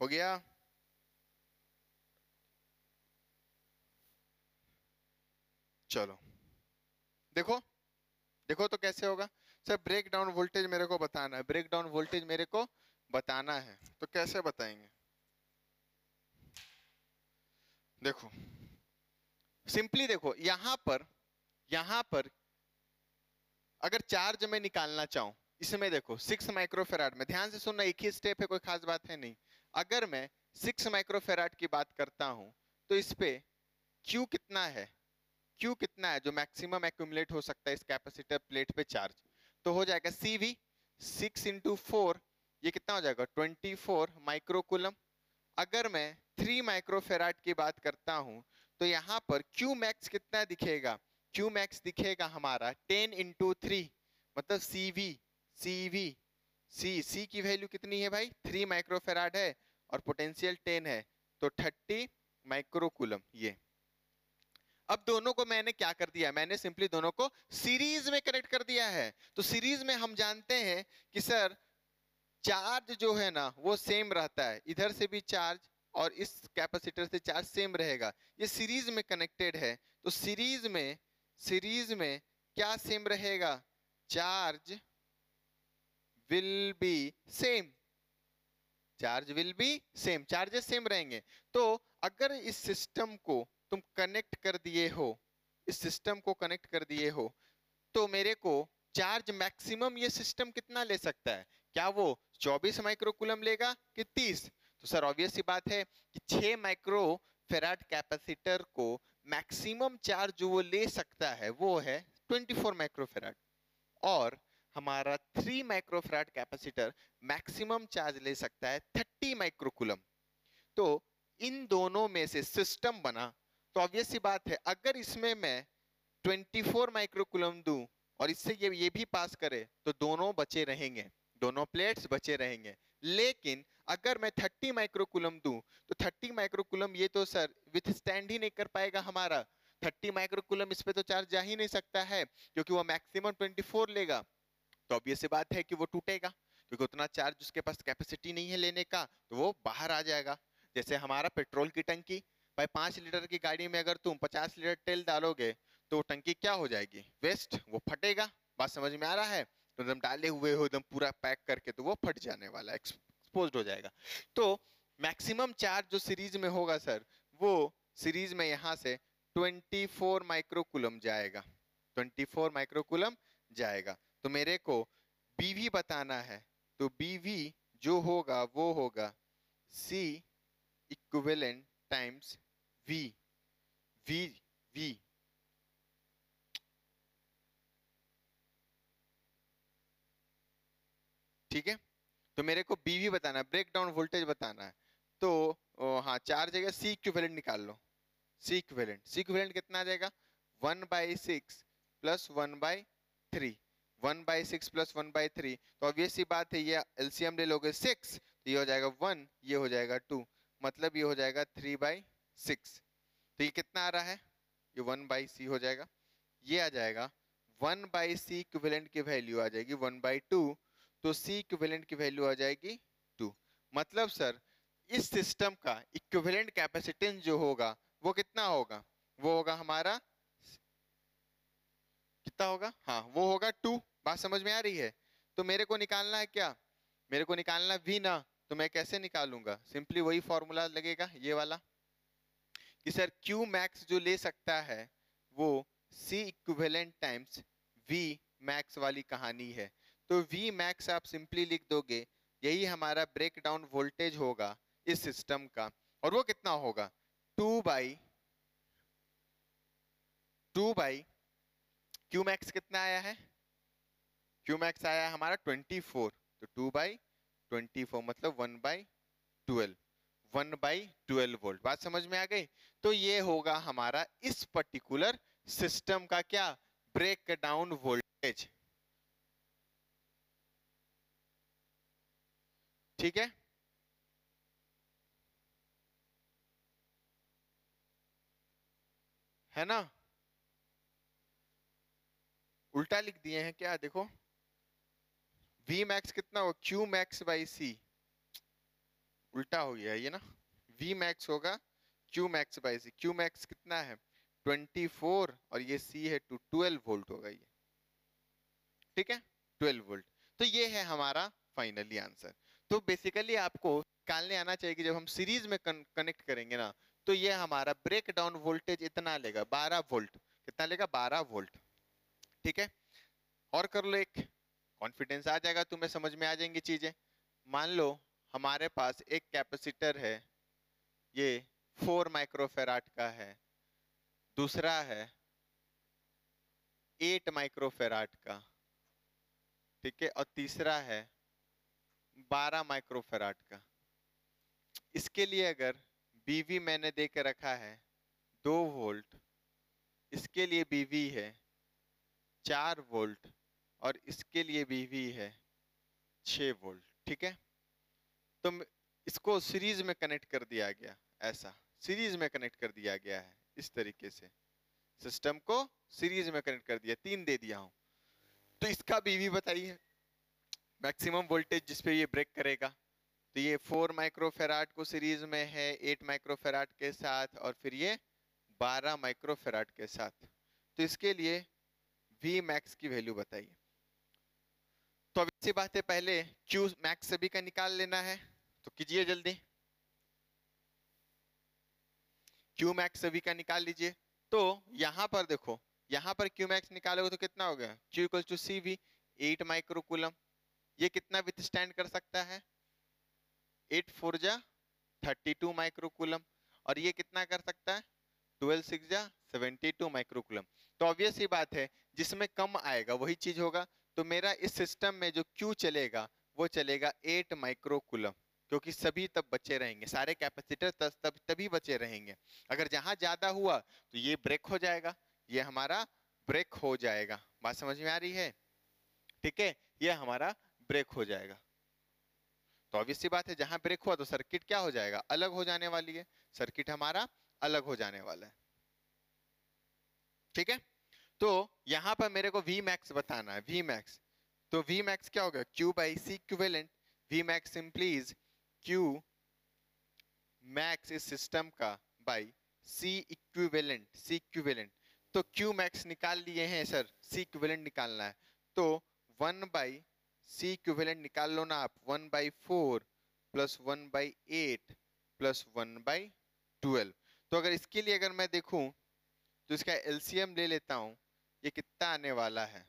हो गया। चलो देखो, देखो तो कैसे होगा। सर ब्रेक डाउन वोल्टेज मेरे को बताना है, ब्रेक डाउन वोल्टेज मेरे को बताना है, तो कैसे बताएंगे। देखो सिंपली देखो, यहां पर अगर चार्ज में निकालना चाहूं, इसमें देखो 6 माइक्रोफेराड में, ध्यान से सुनना, एक ही स्टेप है, कोई खास बात है नहीं। अगर मैं 6 माइक्रोफेराड की बात करता हूं तो इस पे Q कितना है, Q कितना है जो मैक्सिमम एक्यूमुलेट हो सकता है इस कैपेसिटर प्लेट पे चार्ज, तो हो जाएगा CV 6 इंटू 4, ये कितना हो जाएगा 24 माइक्रोकुलम। अगर मैं 3 माइक्रोफेराड की बात करता हूं तो यहाँ पर Q मैक्स कितना दिखेगा, Q मैक्स दिखेगा हमारा 10 इंटू 3, मतलब C की वैल्यू कितनी है भाई, 3 माइक्रोफेराड है और पोटेंशियल 10 है, तो 30 माइक्रोकुलम। ये अब दोनों को मैंने क्या कर दिया, मैंने सिंपली दोनों को सीरीज में कनेक्ट कर दिया है। तो सीरीज में हम जानते हैं कि सर चार्ज जो है ना वो सेम रहता है, इधर से भी चार्ज और इस कैपेसिटर से चार्ज सेम रहेगा, ये सीरीज में कनेक्टेड है। तो सीरीज में क्या सेम रहेगा, charge will be same, charge will be same, charges same रहेंगे। तो अगर इस सिस्टम को तुम कनेक्ट कर दिए हो, इस सिस्टम को कनेक्ट कर दिए हो, तो मेरे को चार्ज मैक्सिमम ये सिस्टम कितना ले सकता है, क्या वो 24 माइक्रोकुलम लेगा कि 30। तो सर ऑब्वियस सी बात है कि 6 माइक्रो फेराड कैपेसिटर को मैक्सिमम चार्ज जो वो ले सकता है वो है 24 माइक्रोफेराड, और हमारा 3 माइक्रोफेराड कैपेसिटर मैक्सिमम चार्ज ले सकता है 30 माइक्रोकुलम। तो इन दोनों में से सिस्टम बना, तो ऑब्वियस सी बात है अगर इसमें मैं 24 माइक्रोकुलम दूं और इससे ये भी पास करे तो दोनों बचे रहेंगे, दोनों प्लेट्स बचे रहेंगे। लेकिन अगर मैं 30 माइक्रोकुलम दूं तो 30 माइक्रोकुलम ये तो सर विथ स्टैंड ही नहीं कर पाएगा हमारा, 30 माइक्रोकुलम इस पे तो चार्ज जा ही नहीं सकता है क्योंकि वो मैक्सिमम 24 लेगा। तो ऑब्वियस सी बात है कि वो टूटेगा, क्योंकि उतना चार्ज उसके पास कैपेसिटी नहीं है लेने का, तो वो बाहर आ जाएगा। जैसे हमारा पेट्रोल की टंकी, भाई 5 लीटर की गाड़ी में अगर तुम 50 लीटर तेल डालोगे तो टंकी क्या हो जाएगी, वेस्ट, वो फटेगा। बात समझ में आ रहा है? तो एकदम डाले हुए हो एकदम पूरा पैक करके, तो वो फट जाने वाला है, एक्सपोज्ड हो जाएगा। तो मैक्सिमम चार्ज जो सीरीज में होगा सर, वो सीरीज में यहाँ से 24 माइक्रोकूलम जाएगा, 24 माइक्रोकूलम जाएगा। तो मेरे को बीवी बताना है, तो बीवी जो होगा वो होगा C equivalent times V, V, V। ठीक है, तो मेरे को बीवी बताना है, ब्रेक डाउन वोल्टेज बताना है। तो हाँ, 4 जगह C इक्विवेलेंट निकाल लो। C इक्विवेलेंट कितना आ जाएगा, 1/6 प्लस 1/3, 1/6 प्लस 1/3। तो ऑब्वियस सी बात है, ये एलसीएम ले लोगे 6, तो ये हो जाएगा 1, ये हो जाएगा 2, मतलब ये हो जाएगा 3/6। तो ये कितना आ रहा है, ये 1/C हो जाएगा। ये आ जाएगा 1/C इक्विवेलेंट की वैल्यू आ जाएगी 1/2, तो C इक्विवेलेंट की वैल्यू आ जाएगी 2। मतलब सर इस सिस्टम का इक्विवेलेंट कैपेसिटेंस जो होगा वो कितना होगा, वो होगा हमारा कितना होगा, हाँ वो होगा 2। बात समझ में आ रही है? तो मेरे को निकालना है क्या, मेरे को निकालना V ना, तो मैं कैसे निकालूंगा, सिंपली वही फॉर्मूला लगेगा ये वाला, कि सर Q मैक्स जो ले सकता है वो C equivalent times V max वाली कहानी है। तो V मैक्स आप सिंपली लिख दोगे, यही हमारा ब्रेक डाउन वोल्टेज होगा इस सिस्टम का, और वो कितना होगा 2/2 Q मैक्स कितना आया है, Q मैक्स आया है हमारा 24, तो 2/24 मतलब 1/12, 1/12 वोल्ट। बात समझ में आ गई? तो ये होगा हमारा इस पर्टिकुलर सिस्टम का क्या, ब्रेक डाउन वोल्टेज। ठीक है ना? उल्टा लिख दिए हैं क्या, देखो V मैक्स कितना होगा, Q मैक्स बाई C, उल्टा हो गया ये ना, V मैक्स होगा Q max by C। Q max कितना है 24 और ये C है 12 वोल्ट होगा ये। ठीक है, 12 वोल्ट। तो ये है हमारा फाइनली आंसर। तो बेसिकली आपको निकालने आना चाहिए कि जब हम सीरीज में कनेक्ट करेंगे ना, तो ये हमारा ब्रेक डाउन वोल्टेज इतना लेगा 12 वोल्ट। कितना लेगा, 12 वोल्ट। ठीक है, और कर लो एक, कॉन्फिडेंस आ जाएगा, तुम्हें समझ में आ जाएंगी चीजें। मान लो हमारे पास एक कैपेसिटर है, ये 4 माइक्रोफेराड का है, दूसरा है 8 माइक्रोफेराड का, ठीक है, और तीसरा है 12 माइक्रोफेराड का। इसके लिए अगर बीवी मैंने दे के रखा है 2 वोल्ट, इसके लिए बीवी है 4 वोल्ट, और इसके लिए बीवी है 6 वोल्ट। ठीक है, तो इसको सीरीज में कनेक्ट कर दिया गया, ऐसा सीरीज में कनेक्ट कर दिया गया है, इस तरीके से सिस्टम को सीरीज में कनेक्ट कर दिया, 3 दे दिया हूं। तो इसका बीवी बताइए, मैक्सिमम वोल्टेज जिसपे ये ब्रेक करेगा। तो ये 4 माइक्रोफेराड को सीरीज में है 8 माइक्रोफेराड के साथ, और फिर ये 12 माइक्रोफेराड के साथ। तो इसके लिए V मैक्स की वैल्यू बताइए। तो अब इसी बात है, पहले Q मैक्स सभी का निकाल लेना है, तो कीजिए जल्दी, Q मैक्स सभी का निकाल लीजिए। तो यहां पर देखो, यहां पर Q मैक्स निकालोगे तो कितना हो गया, Q equal to CV, 8 microcoulomb. ये कितना विथस्टैंड कर सकता है, 8 4 जा 32 माइक्रोकूलम, और ये कितना कर सकता है 12 6 जा 72 माइक्रोकूलम। तो ऑब्वियस ही बात है, जिसमें कम आएगा वही चीज होगा। तो मेरा इस सिस्टम में जो Q चलेगा वो चलेगा 8 माइक्रोकूलम, क्योंकि सभी तब बचे रहेंगे, सारे कैपेसिटर तब तभी बचे रहेंगे। अगर जहां ज्यादा हुआ तो ये ब्रेक हो जाएगा, ये हमारा ब्रेक हो जाएगा। बात समझ में आ रही है? ठीक है, ये हमारा ब्रेक हो जाएगा। तो ऑब्वियस सी बात है, जहां ब्रेक हुआ तो सर्किट क्या हो जाएगा, अलग हो जाने वाली है, सर्किट हमारा अलग हो जाने वाला है। ठीक है, तो यहां पर मेरे को V मैक्स बताना है, V मैक्स। तो वी मैक्स क्या होगा, Q by C equivalent. V max simply is Q max इस सिस्टम का by C equivalent. C equivalent तो क्यू मैक्स निकाल लिए हैं सर, सी इक्विवेलेंट निकालना है तो 1 बाई सी इक्विवेलेंट निकाल लो ना आप, 1/4 प्लस 1/8 प्लस 1/12। तो अगर इसके लिए अगर मैं देखूं तो इसका एलसीएम ले लेता हूं, ये कितना आने वाला है,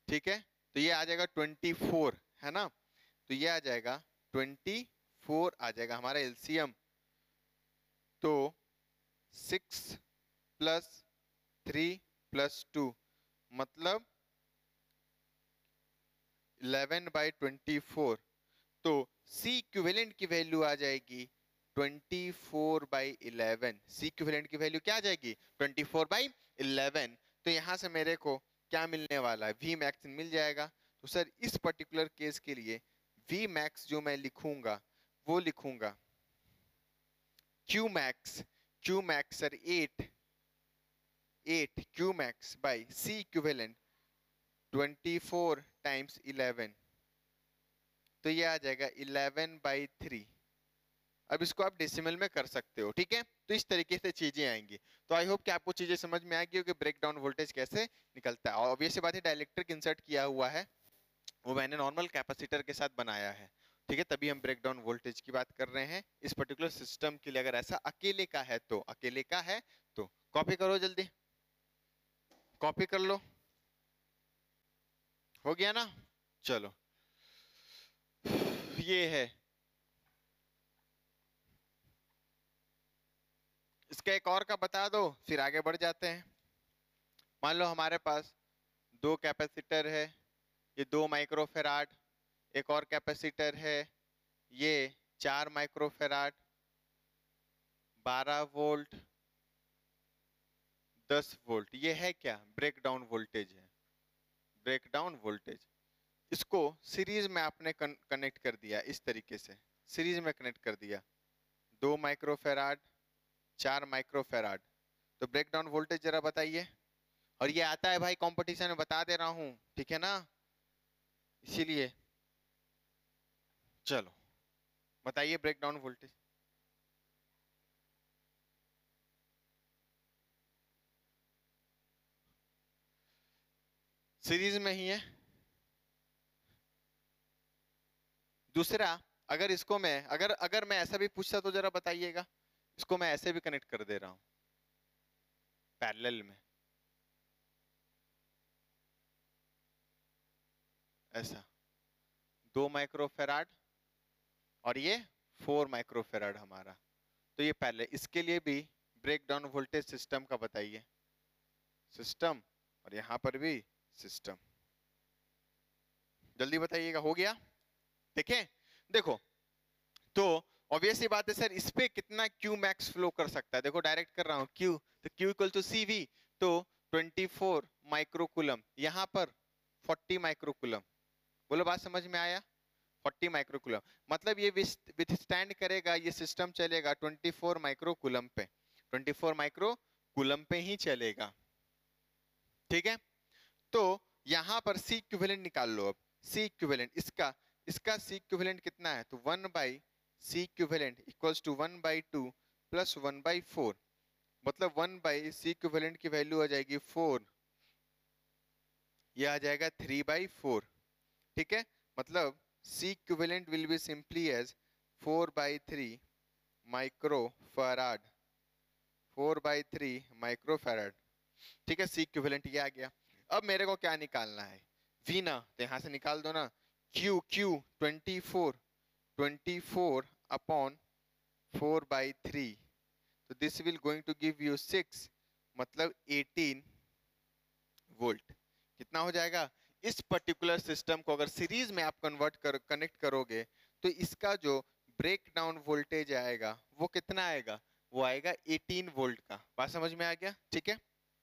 ठीक है, तो ये आ जाएगा 24, है ना, तो ये आ जाएगा 24 आ जाएगा हमारा एलसीएम। तो 6 प्लस 3 प्लस 2 मतलब 11/24। तो सी इक्विवेलेंट की वैल्यू आ जाएगी 24/11। सी इक्विवेलेंट की वैल्यू क्या आ जाएगी 24/11। तो यहां से मेरे को क्या मिलने वाला है, वी मैक्स मिल जाएगा। तो सर इस पर्टिकुलर केस के लिए वी मैक्स जो मैं लिखूंगा वो लिखूंगा Q max sir 8 Q max by C equivalent 24 times 11, तो ये आ जाएगा 11/3। अब इसको आप डेसिमल में कर सकते हो, ठीक है, तो इस तरीके से चीजें आएंगी। तो आई होप कि आपको चीजें समझ में आएगी कि ब्रेक डाउन वोल्टेज कैसे निकलता है। और ऑब्वियस बात है डाइलेक्ट्रिक इंसर्ट किया हुआ है, वो मैंने नॉर्मल कैपेसिटर के साथ बनाया है, ठीक है, तभी हम ब्रेक डाउन वोल्टेज की बात कर रहे हैं इस पर्टिकुलर सिस्टम के लिए। अगर ऐसा अकेले का है तो कॉपी करो, जल्दी कॉपी कर लो, हो गया ना, चलो ये है। इसका एक और का बता दो फिर आगे बढ़ जाते हैं। मान लो हमारे पास 2 कैपेसिटर है, ये 2 माइक्रोफेराड, एक और कैपेसिटर है ये 4 माइक्रोफेराड, 12 वोल्ट 10 वोल्ट, ये है क्या ब्रेक डाउन वोल्टेज है, ब्रेक डाउन वोल्टेज। इसको सीरीज में आपने कनेक्ट कर दिया, इस तरीके से सीरीज में कनेक्ट कर दिया, 2 माइक्रोफेराड 4 माइक्रोफेराड। तो ब्रेक डाउन वोल्टेज जरा बताइए। और ये आता है भाई कंपटीशन में, बता दे रहा हूं, ठीक है ना, इसीलिए चलो बताइए ब्रेक डाउन वोल्टेज। सीरीज में ही है। दूसरा, अगर इसको मैं अगर मैं ऐसा भी पूछता तो जरा बताइएगा, इसको मैं ऐसे भी कनेक्ट कर दे रहा हूं पैरेलल में, ऐसा 2 माइक्रोफेराड और ये 4 माइक्रोफेराड हमारा, तो ये पहले इसके लिए भी ब्रेक डाउन वोल्टेज सिस्टम का बताइए, सिस्टम, और यहां पर भी सिस्टम, जल्दी बताइएगा, हो गया। देखें, देखो तो ऑब्वियसली बात है सर, इस पे कितना क्यू मैक्स फ्लो कर सकता है, देखो डायरेक्ट कर रहा हूं क्यू, तो Q equal to C V, तो 24 माइक्रोकुलम, यहां पर 40 माइक्रोकुलम, बोलो बात समझ में आया, 40 माइक्रोकुलम, मतलब ये विथस्टैंड करेगा, ये सिस्टम चलेगा 24 माइक्रोकुलम पे, 24 माइक्रोकुलम पे ही चलेगा, ठीक है। तो यहां पर सी इक्विवेलेंट निकाल लो। अब सी इक्विवेलेंट इसका सी इक्विवेलेंट कितना है, तो 1 by C equivalent equals to 1/2 plus 1/4, मतलब 1 बाई सी इक्विवेलेंट की वैल्यू आ जाएगी 4, यह आ जाएगा 3/4, ठीक है, मतलब C equivalent will be simply as 4/3 microfarad, 4/3 microfarad, ठीक है, सी इक्विवेलेंट ये आ गया। अब मेरे को क्या निकालना है, वी ना, तो यहां से निकाल दो ना, क्यू 24 अपॉन 4/3, तो this will going to give you 6, मतलब 18 वोल्ट। कितना हो जाएगा, इस पर्टिकुलर सिस्टम को अगर सीरीज में आप कनेक्ट करोगे तो इसका जो ब्रेक डाउन वोल्टेज आएगा वो कितना आएगा, वो आएगा 18 वोल्ट का। बात समझ में आ गया, ठीक है,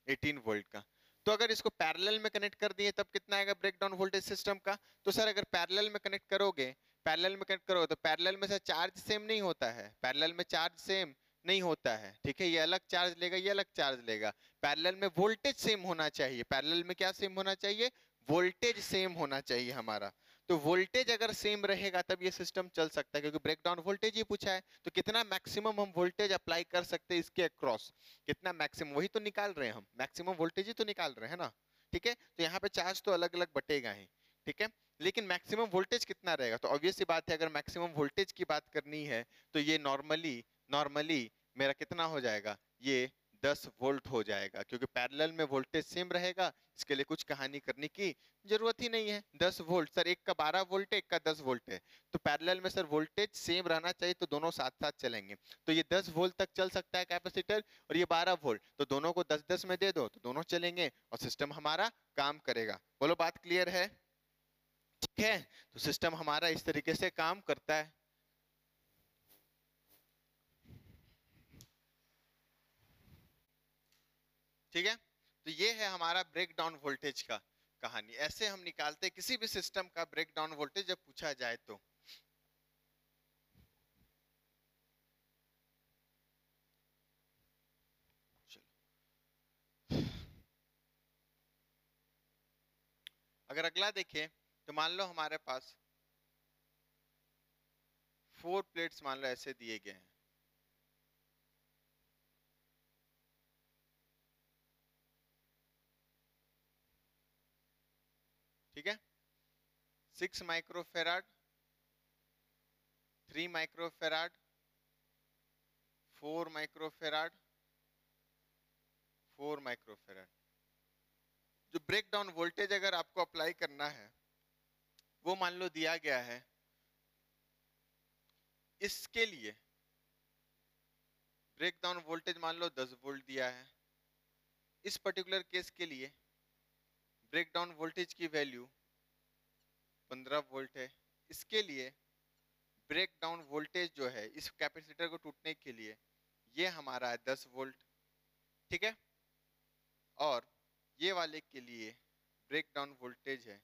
18 वोल्ट का। तो अगर इसको पैरेलल में कनेक्ट कर दिए तब कितना आएगा ब्रेक डाउन वोल्टेज सिस्टम का, तो सर अगर पैरेलल में कनेक्ट करोगे तो पैरेलल में सर चार्ज सेम नहीं होता है, पैरेलल में चार्ज सेम नहीं होता है, ठीक है, ये अलग चार्ज लेगा, ये अलग चार्ज लेगा। पैरेलल में वोल्टेज सेम होना चाहिए, पैरेलल में क्या सेम होना चाहिए, वोल्टेज सेम होना चाहिए हमारा। तो वोल्टेज अगर सेम रहेगा तब ये सिस्टम चल सकता है, क्योंकि ब्रेकडाउन वोल्टेज ही पूछा है। तो कितना मैक्सिमम हम वोल्टेज अप्लाई कर सकते हैं इसके अक्रॉस, कितना मैक्सिमम, वही तो निकाल रहे हैं हम, मैक्सिमम वोल्टेज ही तो निकाल रहे हैं ना। ठीक है, तो यहाँ पे चार्ज तो अलग अलग बटेगा ही, ठीक है, लेकिन मैक्सिमम वोल्टेज कितना रहेगा। तो ऑब्वियस सी बात है, अगर मैक्सिमम वोल्टेज की बात करनी है तो ये नॉर्मली नॉर्मली मेरा कितना हो जाएगा, ये 10 वोल्ट हो जाएगा, क्योंकि पैरेलल में वोल्टेज सेम रहेगा। इसके लिए कुछ कहानी करने की जरूरत ही नहीं है। 10 वोल्ट सर, एक का 12 वोल्ट है, एक का 10 वोल्ट है, तो पैरेलल में सर वोल्टेज सेम रहना चाहिए, तो दोनों साथ साथ चलेंगे। तो ये 10 वोल्ट तक चल सकता है कैपेसिटर, और ये 12 वोल्ट, तो दोनों को 10-10 में दे दो तो दोनों चलेंगे और सिस्टम हमारा काम करेगा। बोलो बात क्लियर है? ठीक है, तो सिस्टम हमारा इस तरीके से काम करता है। ठीक है, तो ये है हमारा ब्रेक डाउन वोल्टेज का कहानी। ऐसे हम निकालते हैं किसी भी सिस्टम का ब्रेक डाउन वोल्टेज जब पूछा जाए तो। अगर अगला देखें तो मान लो हमारे पास 4 प्लेट्स मान लो ऐसे दिए गए हैं। ठीक है, 6 माइक्रोफेराड, 3 माइक्रोफेराड, 4 माइक्रोफेराड, 4 माइक्रोफेराड। जो ब्रेक डाउन वोल्टेज अगर आपको अप्लाई करना है वो मान लो दिया गया है, इसके लिए ब्रेक डाउन वोल्टेज मान लो 10 वोल्ट दिया है। इस पर्टिकुलर केस के लिए ब्रेक डाउन वोल्टेज की वैल्यू 15 वोल्ट है। इसके लिए ब्रेक डाउन वोल्टेज जो है इस कैपेसिटर को टूटने के लिए ये हमारा है 10 वोल्ट। ठीक है, और ये वाले के लिए ब्रेक डाउन वोल्टेज है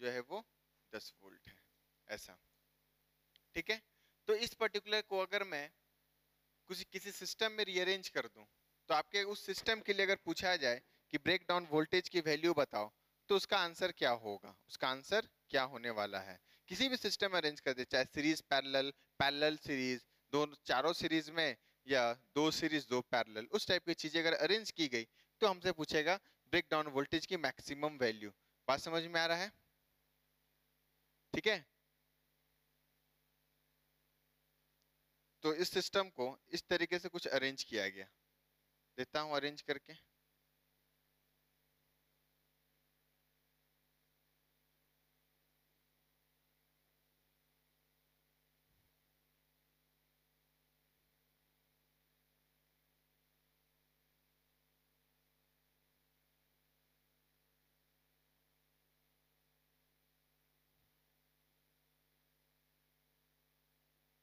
जो है वो 10 वोल्ट है, ऐसा। ठीक है, तो इस पर्टिकुलर को अगर मैं कुछ किसी सिस्टम में रीअरेंज कर दूं, तो आपके उस सिस्टम के लिए अगर पूछा जाए कि ब्रेक डाउन वोल्टेज की वैल्यू बताओ, तो उसका आंसर क्या होगा, उसका आंसर क्या होने वाला है। किसी भी सिस्टम में अरेंज कर दे, चाहे सीरीज पैरेलल, पैरेलल सीरीज, दोनों चारों सीरीज में, या 2 सीरीज 2 पैरेलल, उस टाइप की चीजें अगर अरेंज की गई तो हमसे पूछेगा ब्रेक डाउन वोल्टेज की मैक्सिमम वैल्यू। बात समझ में आ रहा है? ठीक है, तो इस सिस्टम को इस तरीके से कुछ अरेंज किया गया, देता हूं अरेंज करके।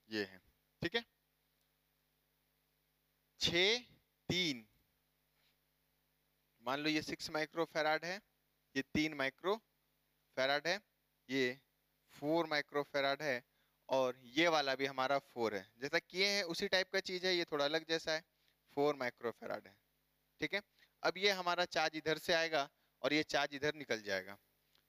ये है, ठीक है, 6 3, मान लो ये 6 माइक्रो फैराड है, ये 3 माइक्रो फैराड है, ये 4 माइक्रो फैराड है, और ये वाला भी हमारा 4 है। जैसा किए हैं उसी टाइप का चीज है, ये थोड़ा अलग जैसा है, 4 माइक्रो फैराड है। ठीक है, अब ये हमारा चार्ज इधर से आएगा और ये चार्ज इधर निकल जाएगा।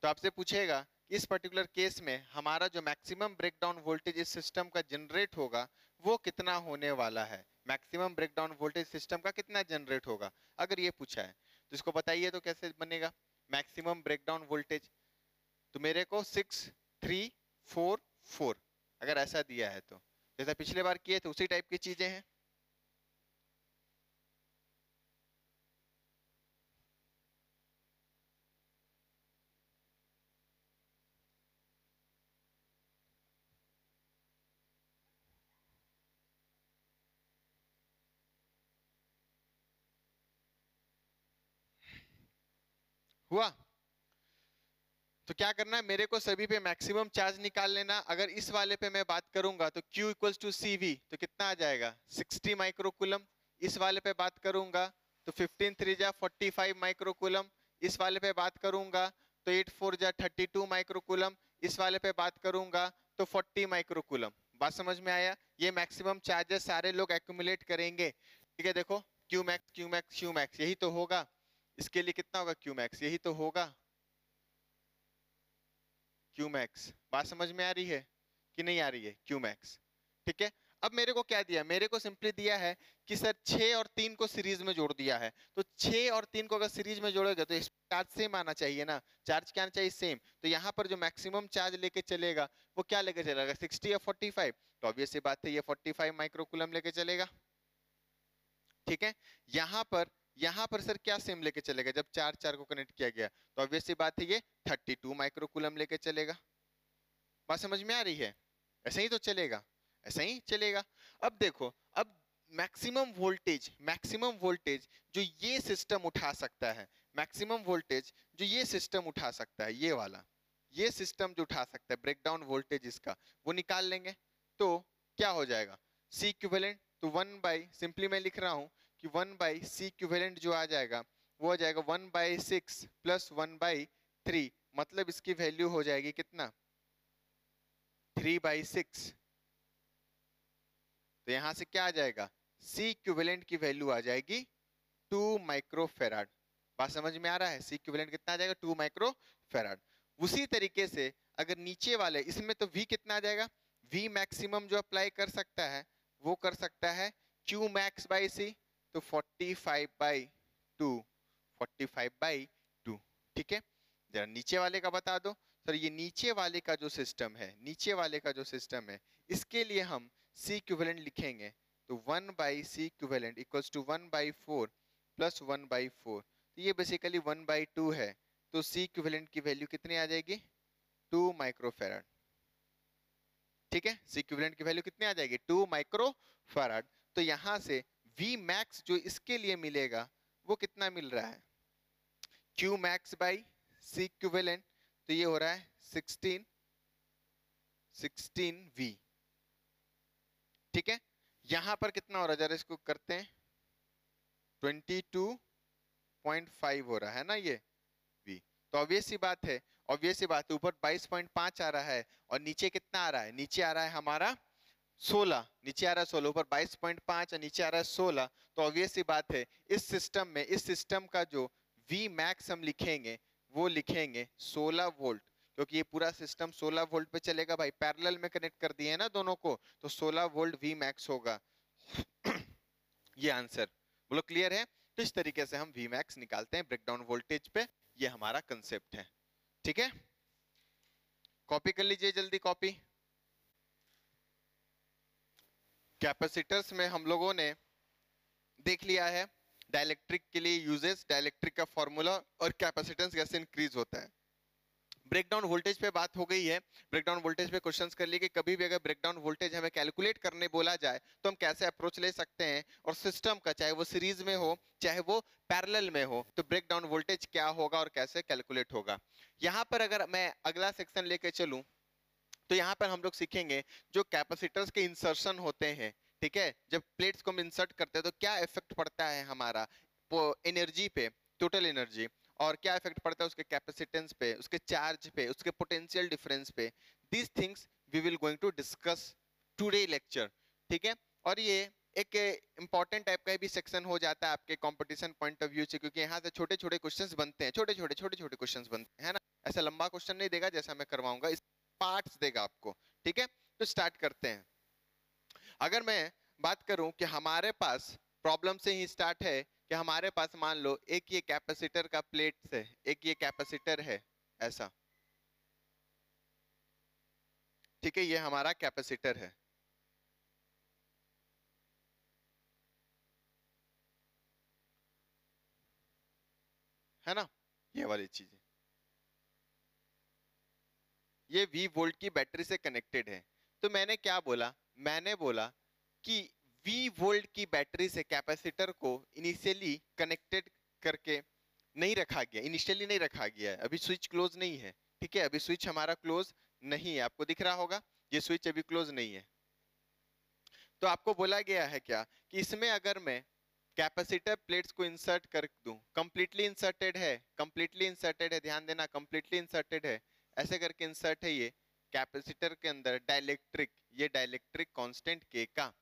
तो आपसे पूछेगा इस पर्टिकुलर केस में हमारा जो मैक्सिमम ब्रेकडाउन वोल्टेज इस सिस्टम का जनरेट होगा वो कितना होने वाला है, मैक्सिमम ब्रेकडाउन वोल्टेज सिस्टम का कितना जनरेट होगा, अगर ये पूछा है तो इसको बताइए तो कैसे बनेगा मैक्सिमम ब्रेकडाउन वोल्टेज। तो मेरे को 6 3 4 4 अगर ऐसा दिया है तो जैसा पिछले बार किए थे उसी टाइप की चीजें हैं। हुआ? तो क्या करना है, मेरे को सभी पे मैक्सिमम चार्ज निकाल लेना। अगर इस वाले पे मैं बात करूंगा तो Q इक्वल्स टू CV, तो कितना आ जाएगा 60 माइक्रोकूलम। इस वाले पे बात करूंगा तो 15 3 जा 45 माइक्रोकूलम। इस वाले पे बात करूंगा तो 8 4 जा 32 माइक्रोकूलम। इस वाले पे बात करूंगा तो 40 माइक्रोकूलम। बात समझ में आया? ये मैक्सिमम चार्जेस सारे लोग एक्यूमुलेट करेंगे। ठीक है, देखो Q max Q max Q max यही तो होगा। इसके लिए कितना होगा Q मैक्स, यही तो होगा। Q max. बात समझ में आ रही है कि नहीं आ रही है? Q max. ठीक है, अब मेरे को क्या दिया, मेरे को सिंपली दिया है कि सर 6 और 3 को सीरीज में जोड़ दिया है, तो 6 और 3 को अगर सीरीज में जोड़ोगे तो चार्ज सेम आना चाहिए ना, चार्ज क्या आना चाहिए? सेम। तो यहाँ पर जो मैक्सिमम चार्ज लेके चलेगा वो क्या लेके चलेगा? 60 या 45? तो ऑब्वियस सी बात है ये 45 माइक्रोकूलम लेके चलेगा। ठीक है, यहाँ पर सर क्या सेम लेके चलेगा जब 4 को कनेक्ट किया गया? तो ऑब्वियस सी बात है ये 32 माइक्रोकूलम लेके चलेगा। बात समझ में आ रही है? ऐसे ही तो चलेगा, ऐसा ही चलेगा। अब देखो, अब मैक्सिमम वोल्टेज जो ये सिस्टम उठा सकता है, मैक्सिमम वोल्टेज जो ये सिस्टम उठा सकता है, ये वाला, ये सिस्टम जो उठा सकता है ब्रेकडाउन वोल्टेज इसका, वो निकाल लेंगे। तो क्या हो जाएगा? सी इक्विवेलेंट, तो 1 बाई, सिंपली मैं लिख रहा हूं कि 1 बाई सी इक्विवेलेंट जो आ जाएगा वो आ जाएगा 1/6 प्लस 1/3, मतलब इसकी वैल्यू हो जाएगी कितना? 3/6। तो यहां से क्या आ जाएगा? सी इक्विवेलेंट की वैल्यू आ जाएगी 2 माइक्रोफेराड। बात समझ में आ रहा है? सी इक्विवेलेंट कितना आ जाएगा? 2 माइक्रोफेराड। उसी तरीके से अगर नीचे वाले इसमें, तो V कितना आ जाएगा? V मैक्सिमम जो अप्लाई कर सकता है वो कर सकता है Q मैक्स बाई C, तो 45/2, 45/2। ठीक है, जरा नीचे वाले का बता दो सर। ये नीचे वाले का जो सिस्टम है, नीचे वाले का जो सिस्टम है, इसके लिए हम C इक्विवेलेंट लिखेंगे तो 1/C equivalent equals to 1/4 plus 1/4, तो ये बेसिकली 1/2 है। तो C इक्विवेलेंट की वैल्यू कितनी आ जाएगी? 2 माइक्रोफेराड। ठीक है, C इक्विवेलेंट की वैल्यू कितनी आ जाएगी? 2 माइक्रोफेराड। तो यहां से V मैक्स जो इसके लिए मिलेगा वो कितना मिल रहा है? Q max by C equivalent, तो ये हो रहा है 16V। ठीक है, यहां पर कितना हो रहा है? जरा इसको करते हैं, 22.5 हो रहा है ना ये V। तो ऑब्वियस सी बात है, ऊपर 22.5 आ रहा है और नीचे कितना आ रहा है? नीचे आ रहा है हमारा 16, नीचे आ रहा है 16, ऊपर 22.5 और नीचे आ रहा है 16। तो ऑब्वियस सी बात है इस सिस्टम में, इस सिस्टम का जो V मैक्स हम लिखेंगे वो लिखेंगे 16 वोल्ट, क्योंकि ये पूरा सिस्टम 16 वोल्ट पे चलेगा भाई, पैरेलल में कनेक्ट कर दिए हैं ना दोनों को, तो 16 वोल्ट V मैक्स होगा। ये आंसर, बोलो क्लियर है? तो इस तरीके से हम V मैक्स निकालते हैं ब्रेकडाउन वोल्टेज पे, ये हमारा कंसेप्ट है। ठीक है, कॉपी कर लीजिए जल्दी, कॉपी। कैपेसिटर्स में हम लोगों ने देख लिया है डाइलेक्ट्रिक के लिए यूजेस, डाइलेक्ट्रिक का फॉर्मूला और कैपेसिटेंस कैसे इंक्रीज होता है। ब्रेकडाउन वोल्टेज पे बात हो गई है, ब्रेकडाउन वोल्टेज पे क्वेश्चंस कर लिए कि कभी भी अगर ब्रेकडाउन वोल्टेज हमें कैलकुलेट करने बोला जाए तो हम कैसे अप्रोच ले सकते हैं, और सिस्टम का चाहे वो सीरीज में हो चाहे वो पैरेलल में हो, तो ब्रेकडाउन वोल्टेज क्या होगा और कैसे कैलकुलेट होगा। यहाँ पर अगर मैं अगला सेक्शन लेके चलूं तो यहाँ पर हम लोग सीखेंगे जो कैपेसिटर्स के इंसर्शन होते हैं। ठीक है, जब प्लेट्स को हम इंसर्ट करते हैं तो क्या इफेक्ट पड़ता है हमारा एनर्जी पे, टोटल एनर्जी, और क्या इफेक्ट पड़ता है उसके कैपेसिटेंस पे, उसके चार्ज पे, उसके पोटेंशियल डिफरेंस पे। These things we will going to discuss today lecture. ठीक है, और ये एक इंपॉर्टेंट टाइप का भी सेक्शन हो जाता है आपके कंपटीशन पॉइंट ऑफ व्यू से, क्योंकि यहाँ से छोटे छोटे क्वेश्चंस बनते हैं, छोटे छोटे क्वेश्चंस बनते हैं ना। ऐसा लंबा क्वेश्चन नहीं देगा जैसा मैं करवाऊंगा, इस पार्ट्स देगा आपको। ठीक है, तो स्टार्ट करते हैं। अगर मैं बात करूं कि हमारे पास प्रॉब्लम से ही स्टार्ट है कि हमारे पास मान लो एक ये कैपेसिटर का प्लेट है, एक ये कैपेसिटर है ऐसा। ठीक है, ये हमारा कैपेसिटर है ना, ये वाली चीज। ये V वोल्ट की बैटरी से कनेक्टेड है। तो मैंने क्या बोला? मैंने बोला कि V वोल्ट की बैटरी से कैपेसिटर को इनिशियली कनेक्टेड करके नहीं रखा गया, इनिशियली नहीं रखा गया है, अभी स्विच क्लोज नहीं है। ठीक है, अभी स्विच हमारा क्लोज नहीं है, आपको दिख रहा होगा ये स्विच अभी क्लोज नहीं है। तो आपको बोला गया है क्या कि इसमें अगर मैं कैपेसिटर प्लेट्स को इंसर्ट कर दूं, कंप्लीटली इंसर्टेड है, कंप्लीटली इंसर्टेड है, ध्यान देना कंप्लीटली इंसर्टेड है, ऐसे करके इंसर्ट है ये कैपेसिटर के अंदर डाइलेक्ट्रिक, ये डाइलेक्ट्रिक कांस्टेंट के का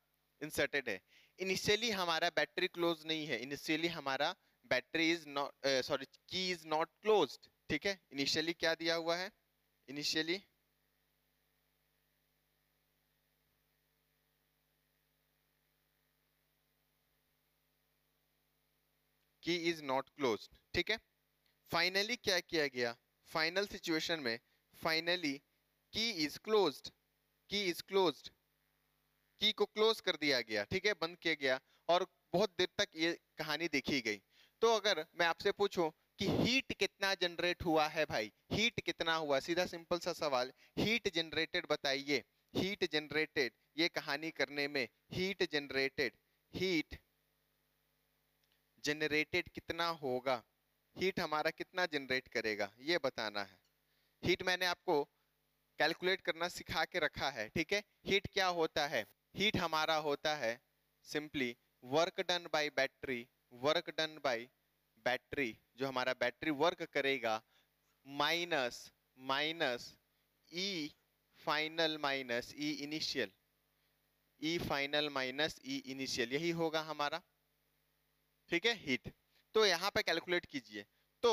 इंसर्टेड है। इनिशियली हमारा बैटरी क्लोज नहीं है, इनिशियली हमारा बैटरी इज नॉट, सॉरी, की इज नॉट क्लोज्ड। ठीक है, इनिशियली क्या दिया हुआ है? इनिशियली की इज नॉट क्लोज्ड, ठीक है। फाइनली क्या किया गया, फाइनल सिचुएशन में फाइनली की इज क्लोज्ड, की इज क्लोज्ड, की को क्लोज कर दिया गया, ठीक है, बंद किया गया, और बहुत देर तक ये कहानी देखी गई। तो अगर मैं आपसे पूछूं कि हीट कितना जनरेट हुआ है भाई, हीट कितना हुआ, सीधा सिंपल सा सवाल, हीट जनरेटेड बताइए, हीट जनरेटेड ये कहानी करने में हीट जनरेटेड, हीट जनरेटेड कितना होगा, हीट हमारा कितना जनरेट करेगा ये बताना है। हीट मैंने आपको कैलकुलेट करना सिखा के रखा है, ठीक है। हीट क्या होता है, हीट हमारा होता है simply work done by battery, work done by battery, जो हमारा बैटरी वर्क करेगा, minus minus E final minus ई इनिशियल, ई फाइनल माइनस ई इनिशियल, यही होगा हमारा, ठीक है, हीट। तो यहाँ पे कैलकुलेट कीजिए। तो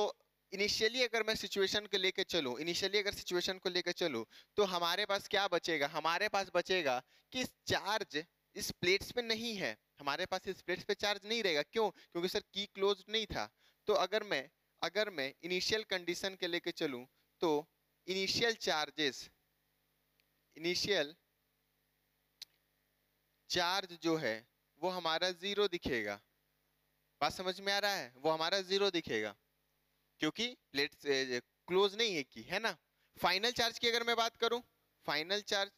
इनिशियली अगर मैं सिचुएशन को लेकर चलूं, इनिशियली अगर सिचुएशन को लेकर चलूं, तो हमारे पास क्या बचेगा, हमारे पास बचेगा कि चार्ज इस प्लेट्स पे नहीं है, हमारे पास इस प्लेट्स पे चार्ज नहीं रहेगा। क्यों? क्योंकि सर की क्लोज नहीं था। तो अगर मैं इनिशियल कंडीशन के लेके चलूं, तो इनिशियल चार्जेस, इनिशियल चार्ज जो है वो हमारा जीरो दिखेगा। बात समझ में आ रहा है? वो हमारा जीरो दिखेगा क्योंकि प्लेट क्लोज नहीं है की, है ना। फाइनल चार्ज की अगर मैं बात करूं, फाइनल चार्ज,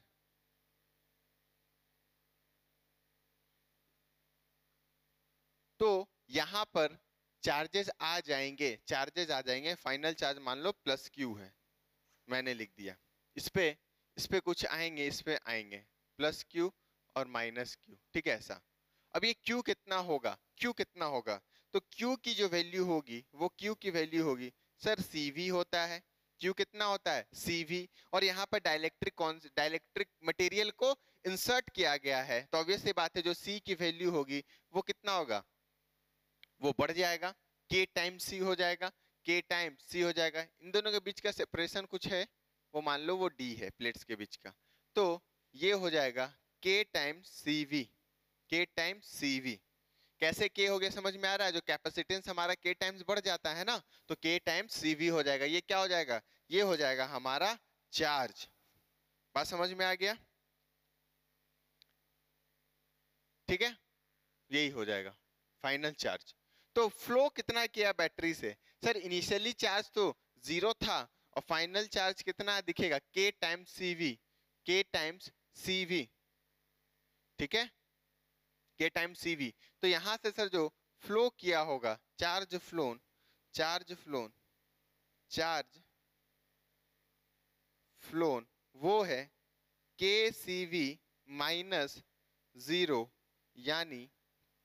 तो यहां पर चार्जेस आ जाएंगे, चार्जेस आ जाएंगे। फाइनल चार्ज मान लो प्लस क्यू है, मैंने लिख दिया। इस पे कुछ आएंगे, इस पे आएंगे प्लस क्यू और माइनस क्यू, ठीक है ऐसा। अब ये क्यू कितना होगा, क्यू कितना होगा, तो क्यू की जो वैल्यू होगी वो क्यू की वैल्यू होगी सर सीवी होता है। क्यू कितना होता है, सीवी। और यहाँ पर डाइलेक्ट्रिक मटेरियल को इंसर्ट किया गया है, तो ऑब्वियस सी बात है जो सी की वैल्यू होगी वो कितना होगा, वो बढ़ जाएगा, के टाइम सी हो जाएगा, के टाइम सी हो जाएगा। इन दोनों के बीच का सेपरेशन कुछ है, वो मान लो वो डी है प्लेट्स के बीच का, तो ये हो जाएगा के टाइम सीवी, के टाइम सीवी। कैसे के हो गया समझ में आ रहा है? जो कैपेसिटेंस हमारा के टाइम्स बढ़ जाता है ना, तो के टाइम्स सीवी हो जाएगा। ये क्या हो जाएगा, ये हो जाएगा हमारा चार्ज। बात समझ में आ गया? ठीक है, यही हो जाएगा फाइनल चार्ज। तो फ्लो कितना किया बैटरी से, सर इनिशियली चार्ज तो जीरो था, और फाइनल चार्ज कितना दिखेगा, के टाइम्स सीवी, के टाइम्स सीवी, ठीक है, के टाइम्स सीवी। तो यहां से सर जो फ्लो किया होगा, charge phloem, charge phloem, charge phloem, वो है के सीवी माइनस जीरो, यानी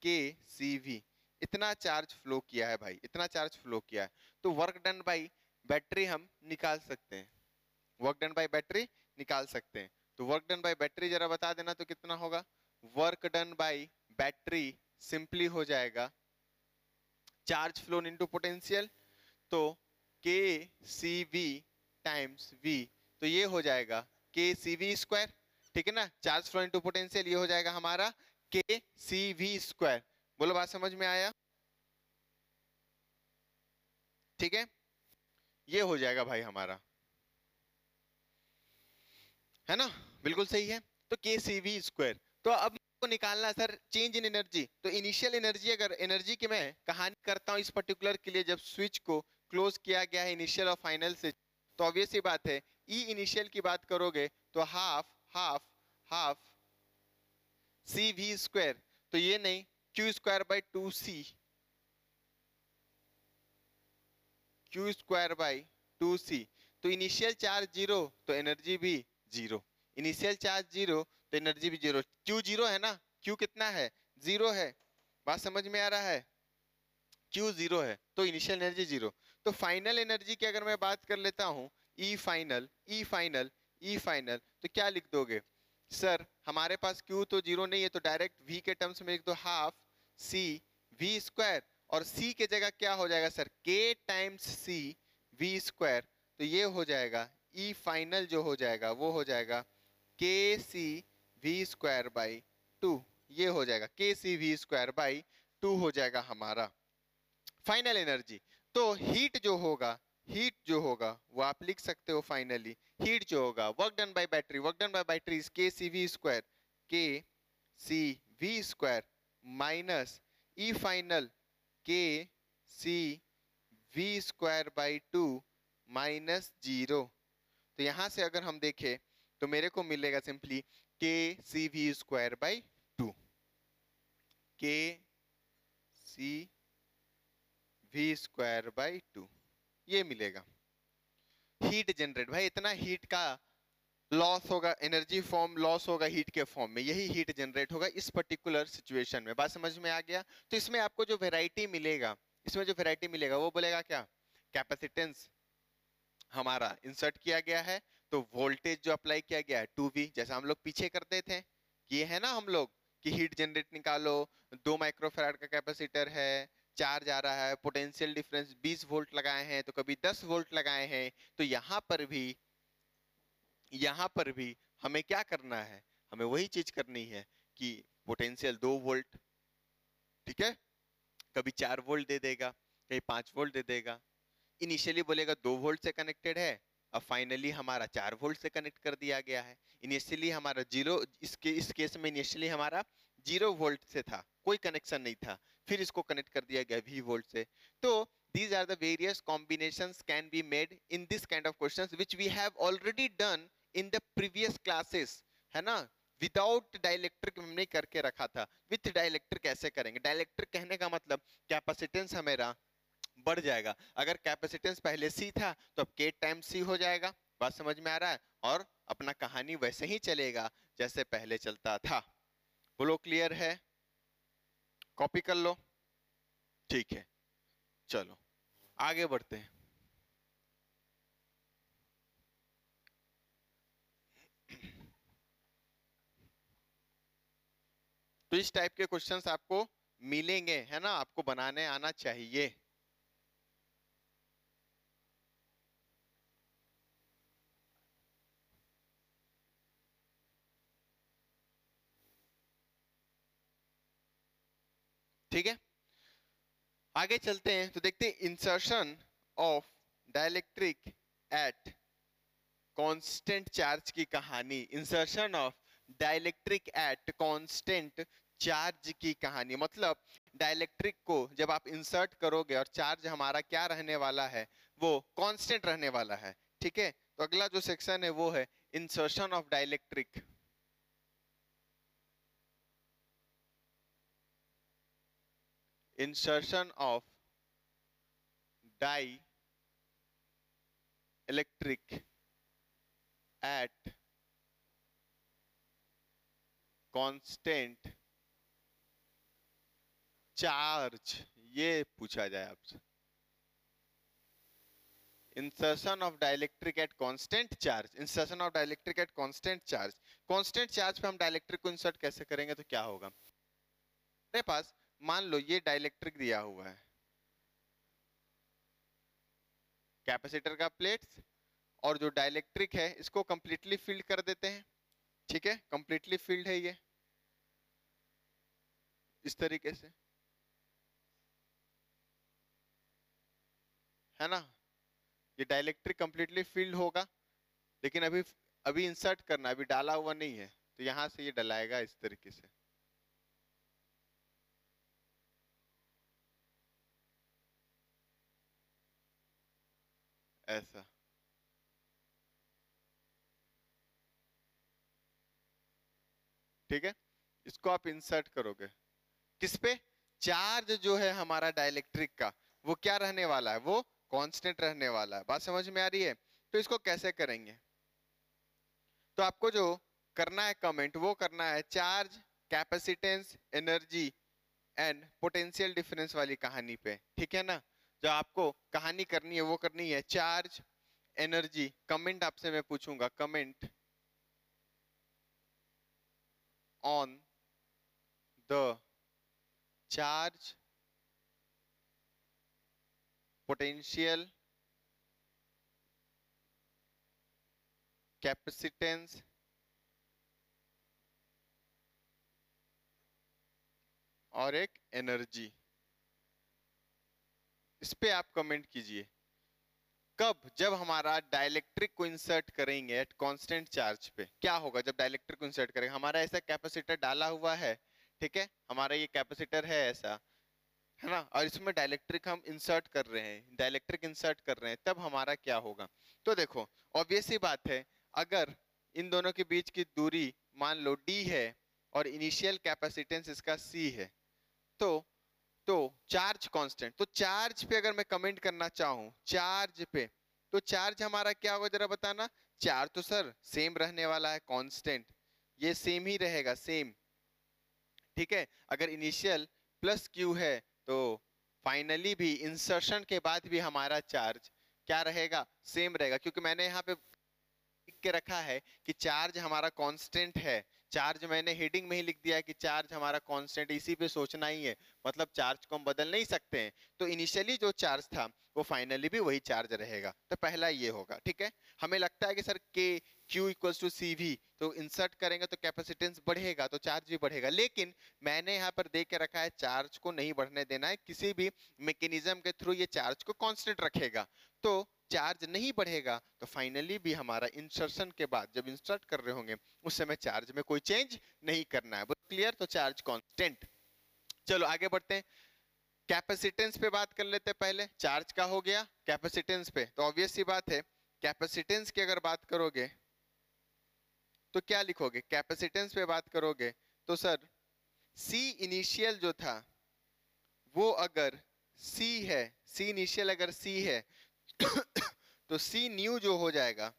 के सीवी। इतना चार्ज फ्लो किया है भाई, इतना चार्ज फ्लो किया है। तो वर्क डन बाई बैटरी हम निकाल सकते हैं, वर्क डन बाई बैटरी निकाल सकते हैं। तो वर्क डन बाई बैटरी जरा बता देना तो कितना होगा। Work done by battery simply हो जाएगा चार्ज फ्लोन इनटू पोटेंशियल, तो के सी वी टाइम्स वी, तो ये हो जाएगा के सी वी स्क्वायर, ठीक है ना। चार्ज फ्लो इनटू पोटेंशियल ये हो जाएगा हमारा के सी वी स्क्वायर। बोलो बात समझ में आया? ठीक है, ये हो जाएगा भाई हमारा, है ना, बिल्कुल सही है। तो के सी वी स्क्वायर। तो अब को निकालना सर चेंज इन एनर्जी। तो इनिशियल एनर्जी, अगर एनर्जी की मैं कहानी करता हूं इस पर्टिकुलर के लिए, जब स्विच को क्लोज किया गया है इनिशियल और फाइनल से, तो ऑब्वियस ही बात है ई इनिशियल की बात करोगे तो half half half C V square, तो ये नहीं Q square by two C, Q square by two C. तो इनिशियल चार्ज जीरो तो एनर्जी भी जीरो, इनिशियल चार्ज जीरो तो एनर्जी भी जीरो। क्यू जीरो है ना, क्यू कितना है, जीरो है। बात समझ में आ रहा है? क्यू जीरो है तो इनिशियल एनर्जी जीरो। तो फाइनल एनर्जी की अगर मैं बात कर लेता हूं, ई फाइनल, ई फाइनल, ई फाइनल, तो क्या लिख दोगे सर? हमारे पास क्यू तो जीरो नहीं है, तो डायरेक्ट वी के टर्म्स में लिख दो हाफ सी वी स्क्वायर, और सी के जगह क्या हो जाएगा सर, के टाइम्स सी वी स्क्वायर, तो ये हो जाएगा ई फाइनल जो हो जाएगा वो हो जाएगा के सी वी स्क्वायर बाई 2, ये हो जाएगा के सी वी स्क्वायर बाई 2 हो जाएगा हमारा फाइनल एनर्जी। तो हीट जो होगा वो आप लिख सकते हो फाइनली, हीट जो होगा work done by battery is K C V square minus E final K C V square by 2 minus 0। तो यहां से अगर हम देखें तो मेरे को मिलेगा सिंपली के सी वी स्क्वायर बाई 2, के सी वी स्क्वायर बाई 2 ये मिलेगा। हीट जनरेट, भाई इतना हीट का लॉस होगा, एनर्जी फॉर्म लॉस होगा हीट के फॉर्म में, यही हीट जनरेट होगा इस पर्टिकुलर सिचुएशन में। बात समझ में आ गया? तो इसमें आपको जो वेराइटी मिलेगा, इसमें जो वेराइटी मिलेगा वो बोलेगा क्या, कैपेसिटेंस हमारा इंसर्ट किया गया है, तो वोल्टेज जो अप्लाई किया गया है 2V, जैसा हम लोग पीछे करते थे कि ये है ना हम लोग कि हीट जनरेट निकालो, 2 माइक्रोफैराड का कैपेसिटर है, चार्ज आ रहा है, पोटेंशियल डिफरेंस 20 वोल्ट लगाए हैं तो कभी 10 वोल्ट लगाए हैं। तो यहाँ पर भी हमें क्या करना है, हमें वही चीज करनी है कि पोटेंशियल 2 वोल्ट, ठीक है, कभी 4 वोल्ट दे देगा, कभी 5 वोल्ट दे देगा। इनिशियली बोलेगा 2 वोल्ट से कनेक्टेड है, अब फाइनली हमारा 4 वोल्ट से कनेक्ट कर दिया गया है। इनिशियली हमारा जीरो, इस केस में इनिशियली हमारा 0 वोल्ट से था, कोई कनेक्शन नहीं था, फिर इसको कनेक्ट कर दिया गया V वोल्ट से। तो these are the various combinations can be made in this kind of questions which we have already done in the previous classes, है ना। विदाउट डाइलेक्ट्रिक हमने करके रखा था, विथ डाइलेक्ट्रिक कैसे करेंगे। डाइलेक्ट्रिक कहने का मतलब कैपेसिटेंस हमेरा बढ़ जाएगा, अगर कैपेसिटेंस पहले C था तो अब K टाइम C हो जाएगा। बात समझ में आ रहा है? और अपना कहानी वैसे ही चलेगा जैसे पहले चलता था। बोलो क्लियर है? कॉपी कर लो, ठीक है। चलो आगे बढ़ते हैं। तो इस टाइप के क्वेश्चंस आपको मिलेंगे, है ना, आपको बनाने आना चाहिए। ठीक है, आगे चलते हैं तो देखते हैं insertion of dielectric at constant charge की कहानी। Insertion of dielectric at constant charge की कहानी मतलब डाइलेक्ट्रिक को जब आप इंसर्ट करोगे और चार्ज हमारा क्या रहने वाला है, वो कांस्टेंट रहने वाला है। ठीक है, तो अगला जो सेक्शन है वो है insertion of dielectric insertion of dielectric at constant charge, ये पूछा जाए आपसे। Insertion of dielectric at constant charge, insertion of dielectric at constant charge. Constant charge पे हम डाइलेक्ट्रिक को इंसर्ट कैसे करेंगे, तो क्या होगा, मेरे पास मान लो ये डाइलेक्ट्रिक दिया हुआ है, कैपेसिटर का प्लेट्स, और जो डाइलेक्ट्रिक है इसको कंप्लीटली फील्ड कर देते हैं। ठीक है, कंप्लीटली फील्ड है ये इस तरीके से, है ना, ये डाइलेक्ट्रिक कंप्लीटली फील्ड होगा, लेकिन अभी इंसर्ट करना, अभी डाला हुआ नहीं है, तो यहां से ये डलाएगा इस तरीके से। ऐसा, ठीक है, इसको आप इंसर्ट करोगे किस पे, चार्ज जो है हमारा डाइलेक्ट्रिक का वो क्या रहने वाला है, वो कांस्टेंट रहने वाला है। बात समझ में आ रही है? तो इसको कैसे करेंगे, तो आपको जो करना है कमेंट वो करना है charge, capacitance, energy and potential difference वाली कहानी पे। ठीक है ना, जो आपको कहानी करनी है वो करनी है चार्ज, एनर्जी। कमेंट आपसे मैं पूछूंगा, comment on the charge, potential capacitance और एक एनर्जी। इस पे आप कमेंट कीजिए। कब? जब हमारा डाइलेक्ट्रिक को इंसर्ट करेंगे एट कांस्टेंट चार्ज पे। क्या होगा जब डाइलेक्ट्रिक को इंसर्ट करेंगे? हमारा ऐसा कैपेसिटर डाला हुआ है, ठीक है, हमारा ये कैपेसिटर है ऐसा, है ना, और इसमें डाइलेक्ट्रिक हम इंसर्ट कर रहे हैं, डाइलेक्ट्रिक इंसर्ट कर रहे हैं, तब हमारा क्या होगा? तो देखो, ऑब्वियस ही बात है, अगर इन दोनों के बीच की दूरी मान लो d है और इनिशियल कैपेसिटेंस इसका c है, तो तो चार्ज कांस्टेंट, तो चार्ज पे अगर मैं कमेंट करना चाहूं चार्ज पे, तो चार्ज हमारा क्या होगा जरा बताना? चार्ज तो सर सेम रहने वाला है, कांस्टेंट, ये सेम ही रहेगा, सेम, ठीक है। अगर इनिशियल प्लस क्यू है तो फाइनली भी इंसर्शन के बाद भी हमारा चार्ज क्या रहेगा? सेम रहेगा, क्योंकि मैंने यहाँ पे लिख के रखा है कि चार्ज हमारा कांस्टेंट है। चार्ज मैंने हेडिंग में ही लिख दिया है कि चार्ज हमारा कांस्टेंट, इसी पे सोचना ही है, मतलब चार्ज को हम बदल नहीं सकते हैं। तो इनिशियली जो चार्ज था वो फाइनली भी वही चार्ज रहेगा, तो पहला ये होगा, ठीक है। हमें लगता है कि सर के Q equals to C V, तो इंसर्ट करेंगे तो कैपेसिटेंस बढ़ेगा तो चार्ज भी बढ़ेगा, लेकिन मैंने यहाँ पर दे के रखा है चार्ज को नहीं बढ़ने देना है, किसी भी मैकेनिज्म के थ्रू ये चार्ज को कांस्टेंट रखेगा। तो चार्ज नहीं बढ़ेगा तो फाइनली भी हमारा इंसर्शन के बाद जब इंसर्ट कर रहे होंगे उस समय चार्ज में कोई चेंज नहीं करना है, क्लियर? तो चार्ज कांस्टेंट। चलो आगे बढ़ते हैं, कैपेसिटेंस पे बात कर लेते हैं। पहले चार्ज का हो गया, कैपेसिटेंस पे तो ऑब्वियस सी बात है, कैपेसिटेंस की अगर बात करोगे तो क्या लिखोगे? कैपेसिटेंस पे बात करोगे तो सर सी इनिशियल जो था वो अगर सी है, सी इनिशियल अगर सी है तो सी न्यू जो हो जाएगा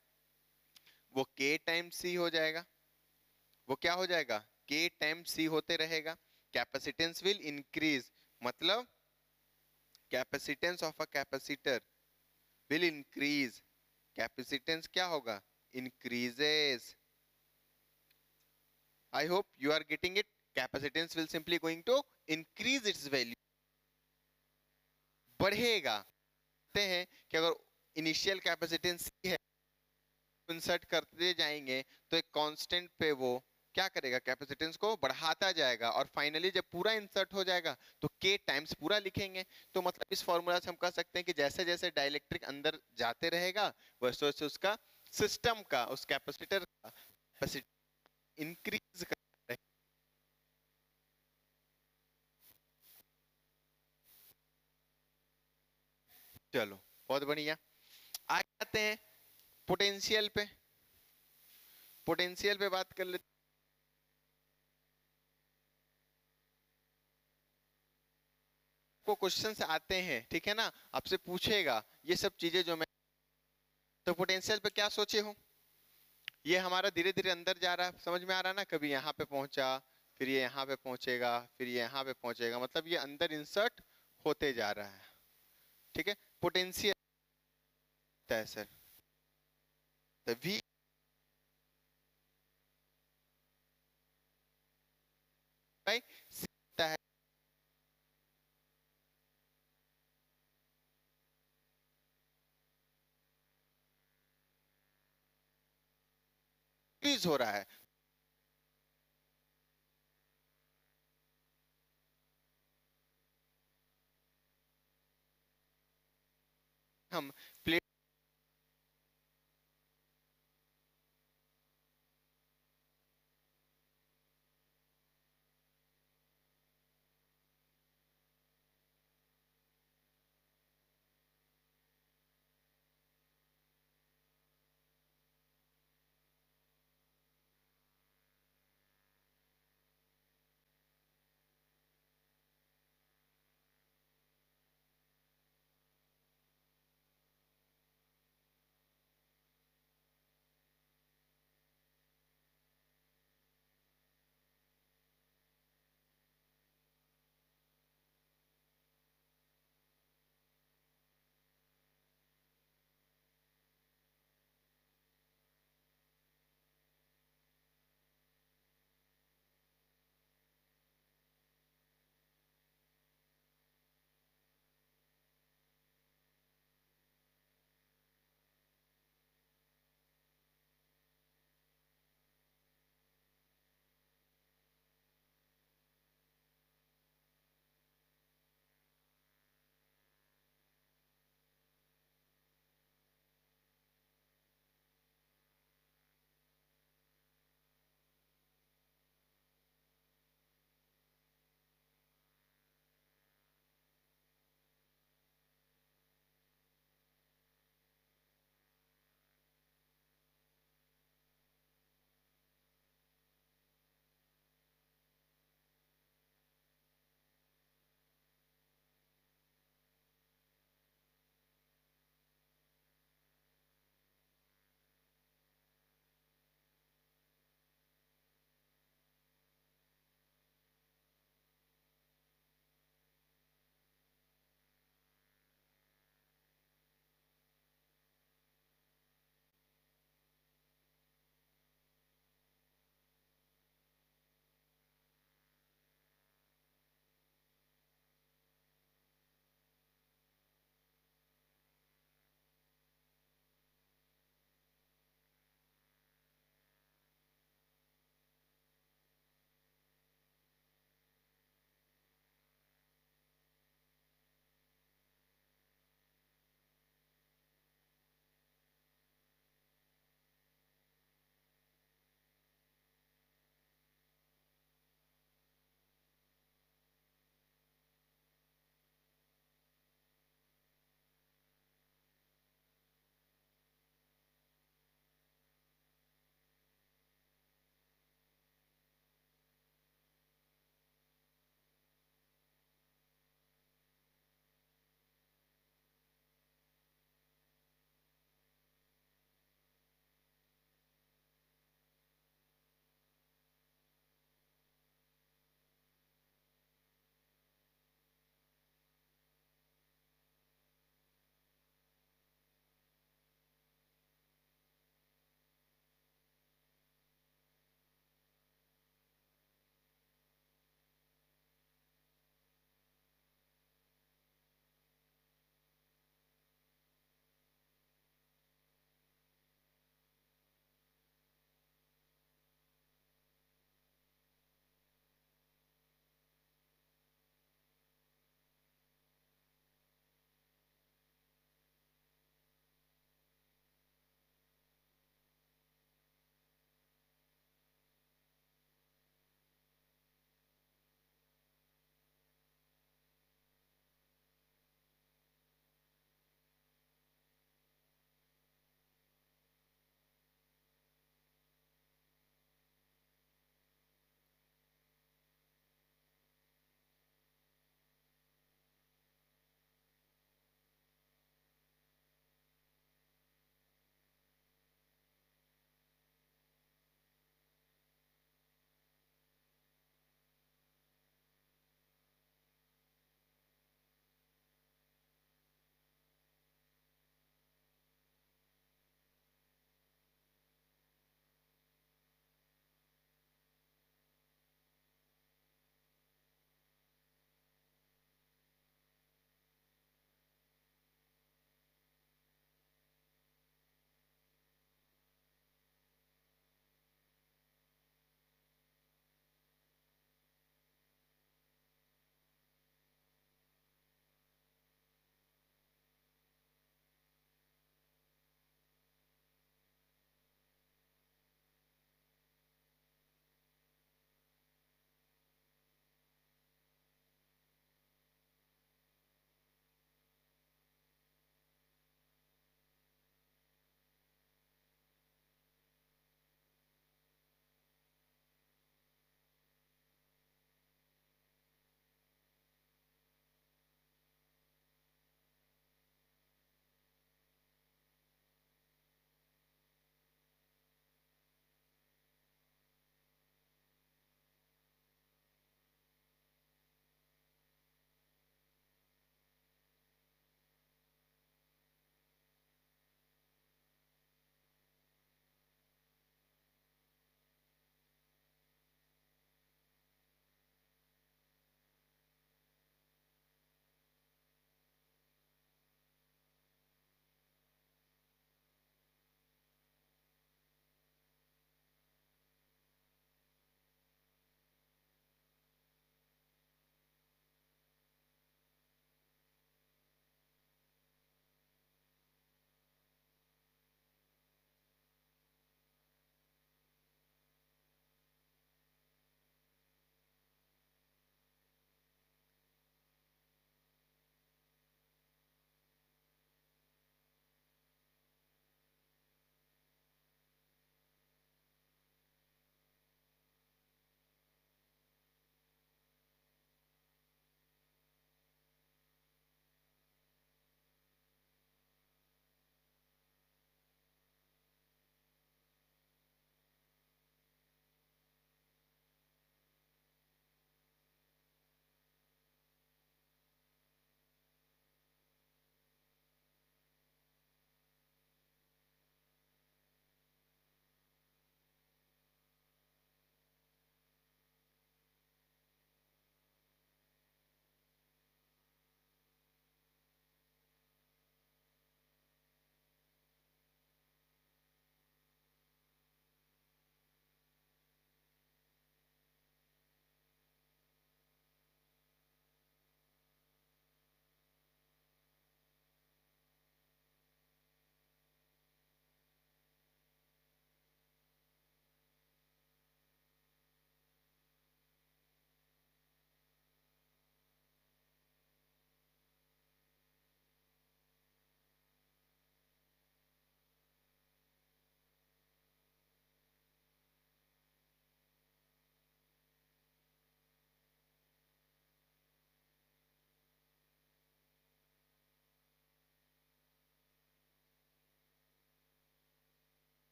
वो के टाइम सी हो जाएगा। वो क्या हो जाएगा? के टाइम सी होते रहेगा। कैपेसिटेंस विल इंक्रीज, मतलब capacitance of a capacitor will increase. Capacitance क्या होगा? Increases. I hope you are getting it. Capacitance will simply going to increase its value, बढ़ेगा। कहते हैं कि अगर इनिशियल कैपेसिटेंस है इंसर्ट करते जाएंगे तो एक कांस्टेंट पे वो क्या करेगा? कैपेसिटेंस को बढ़ाता जाएगा, और फाइनली जब पूरा इंसर्ट हो जाएगा तो के टाइम्स पूरा लिखेंगे। तो मतलब इस फॉर्मूला से हम कह सकते हैं कि जैसे जैसे डाइलेक्ट्रिक अंदर जाते रहेगा वैसे वैसे उसका सिस्टम का, उस कैपेसिटर का कैपेसिटी इंक्रीज कर रहे। चलो बहुत बढ़िया, आगे आते हैं पोटेंशियल पे। पोटेंशियल पे बात कर लेते। को क्वेश्चंस आते हैं, ठीक है ना, आपसे पूछेगा ये सब चीजें जो मैं, तो पोटेंशियल पे क्या सोचे हो? ये हमारा धीरे धीरे अंदर जा रहा है, समझ में आ रहा है ना, कभी यहाँ पे पहुंचा, फिर ये यहाँ पे पहुंचेगा, फिर ये यहाँ पे पहुंचेगा, मतलब ये अंदर इंसर्ट होते जा रहा है, ठीक है। पोटेंशियल है सर, तो वी बाई सी होता है, इंक्रीज हो रहा है। हम प्लेट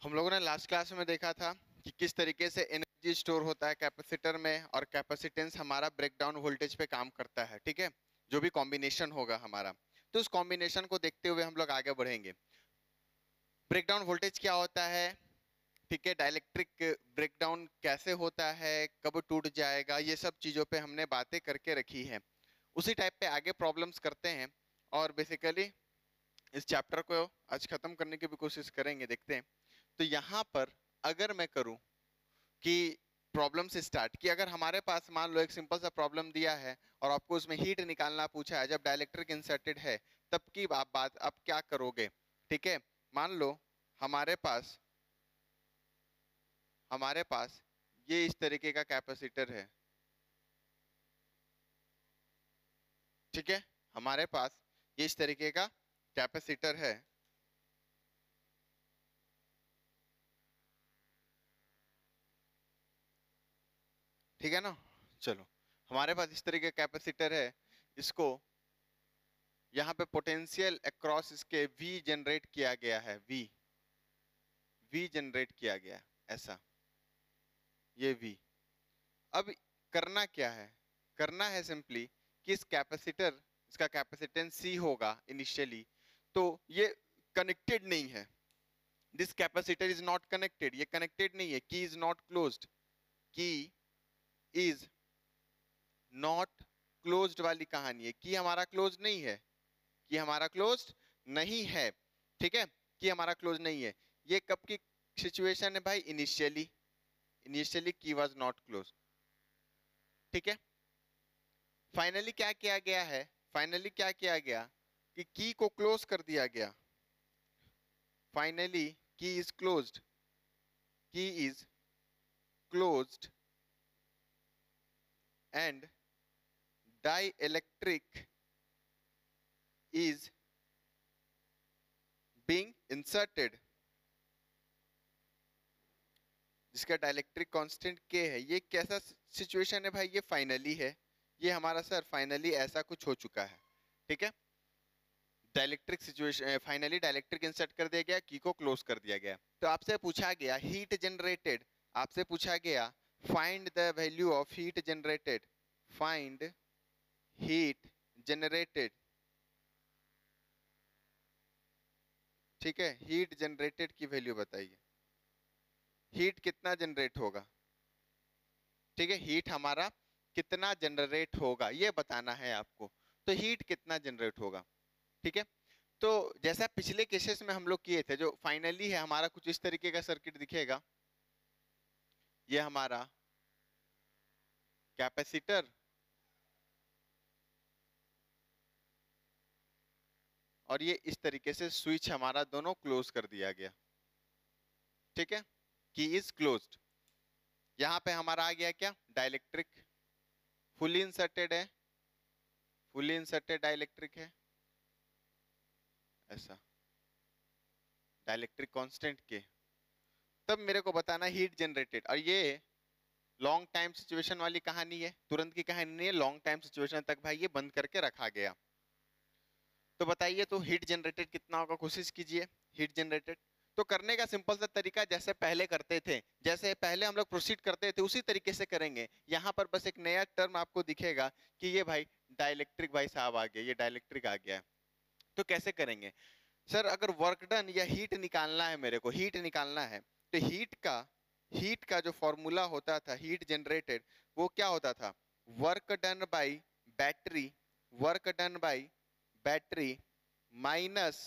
हम लोगों ने लास्ट क्लास में देखा था कि किस तरीके से एनर्जी स्टोर होता है कैपेसिटर में, और कैपेसिटेंस हमारा ब्रेकडाउन वोल्टेज पे काम करता है, ठीक है, जो भी कॉम्बिनेशन होगा हमारा। तो उस कॉम्बिनेशन को देखते हुए हम लोग आगे बढ़ेंगे। ब्रेकडाउन वोल्टेज क्या होता है, ठीक है, डाइलेक्ट्रिक ब्रेकडाउन कैसे होता है, कब टूट जाएगा, ये सब चीजों पे हमने बातें करके रखी है। उसी टाइप पे आगे प्रॉब्लम्स करते हैं और बेसिकली इस चैप्टर को आज खत्म करने की भी कोशिश करेंगे, देखते हैं। तो यहाँ पर अगर मैं करूँ कि प्रॉब्लम से स्टार्ट कि अगर हमारे पास मान लो एक सिंपल सा प्रॉब्लम दिया है और आपको उसमें हीट निकालना पूछा है, जब डाइलेक्ट्रिक इंसर्टेड है तब की आप क्या करोगे, ठीक है। मान लो हमारे पास ये इस तरीके का कैपेसिटर है, ठीक है, हमारे पास ये इस तरीके का कैपेसिटर है। ठीक है ना, चलो हमारे पास इस तरीके का कैपेसिटर है, इसको यहाँ पे पोटेंशियल अक्रॉस इसके V जनरेट किया गया है, V जनरेट किया गया ऐसा, ये V। अब करना क्या है, करना है सिंपली कि इस कैपेसिटर, इसका कैपेसिटेंस C होगा इनिशियली, तो ये कनेक्टेड नहीं है, this capacitor is not connected, ये कनेक्टेड नहीं है, की इज नॉट क्लोज्ड, की इज नॉट क्लोज्ड वाली कहानी है, की हमारा क्लोज नहीं है, कि हमारा क्लोज्ड नहीं है, ठीक है, कि हमारा क्लोज नहीं है। ये कब की सिचुएशन है भाई, इनिशियली की वाज नॉट क्लोज, ठीक है। फाइनली क्या किया गया है, फाइनली क्या किया गया कि की को क्लोज कर दिया गया, फाइनली की इज क्लोज्ड, की is closed end dielectric is being inserted, जिसका डाइलेक्ट्रिक कांस्टेंट K है। ये कैसा सिचुएशन है भाई, ये फाइनली है, ये हमारा सर फाइनली ऐसा कुछ हो चुका है, ठीक है। Dielectric situation, finally dielectric insert कर दिया गया, की को क्लोज कर दिया गया। तो आपसे पूछा गया हीट जनरेटेड, आपसे पूछा गया find the value of heat generated, find heat generated, ठीक है, हीट जनरेटेड की वैल्यू बताइए, हीट कितना जनरेट होगा, ठीक है, हीट हमारा कितना जनरेट होगा ये बताना है आपको। तो हीट कितना जनरेट होगा, ठीक है। तो जैसा पिछले केसेस में हम लोग किए थे, जो फाइनली है हमारा कुछ इस तरीके का सर्किट दिखेगा, ये हमारा कैपेसिटर और ये इस तरीके से स्विच हमारा दोनों क्लोज कर दिया गया, ठीक है, की इज क्लोज्ड। यहाँ पे हमारा आ गया क्या, डाइलेक्ट्रिक फुली इंसर्टेड है, फुली इंसर्टेड डाइलेक्ट्रिक है ऐसा, डाइलेक्ट्रिक कांस्टेंट के। तब मेरे को बताना हीट जनरेटेड, और ये लॉन्ग टाइम सिचुएशन वाली कहानी है, तुरंत की कहानी नहीं है, लॉन्ग टाइम सिचुएशन तक भाई ये बंद करके रखा गया। तो बताइए तो हीट जनरेटेड कितना होगा, कोशिश कीजिए हीट जनरेटेड। तो करने का सिंपल सा तरीका जैसे पहले करते थे, जैसे पहले हम लोग प्रोसीड करते थे उसी तरीके से करेंगे। यहाँ पर बस एक नया टर्म आपको दिखेगा कि ये भाई डाइलेक्ट्रिक भाई साहब आ गया, ये डाइलेक्ट्रिक आ गया है। तो कैसे करेंगे सर, अगर वर्क डन या हीट निकालना है, मेरे को हीट निकालना है, तो हीट का जो फॉर्मूला होता था हीट जनरेटेड, वो क्या होता था, work done by battery, work done by battery minus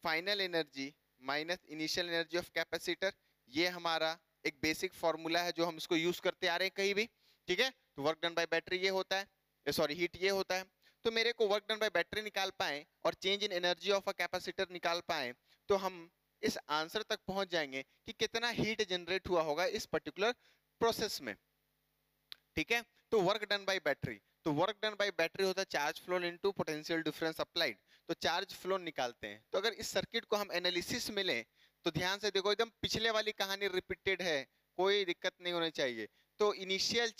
final energy minus initial energy of capacitor. ये हमारा एक बेसिक फॉर्मूला है जो हम इसको यूज करते आ रहे हैं कहीं भी, ठीक है। तो वर्क डन बाय बैटरी ये होता है, सॉरी हीट ये होता है। तो मेरे को वर्क डन बाय बैटरी निकाल पाए और change in energy of a capacitor निकाल पाए, तो हम इस आंसर तक पहुंच जाएंगे कि कितना हीट जनरेट हुआ होगा इस पर्टिकुलर प्रोसेस में, ठीक है। तो वर्क डन बाय बैटरी, तो वर्क डन बाय बैटरी होता है charge flow into potential difference applied. तो चार्ज फ्लो निकालते हैं। तो अगर इस सर्किट को हम एनालिसिस में लें तो ध्यान से देखो, एकदम पिछले वाली कहानी रिपीटेड है, कोई दिक्कत नहीं होनी चाहिए। तो इनिशियल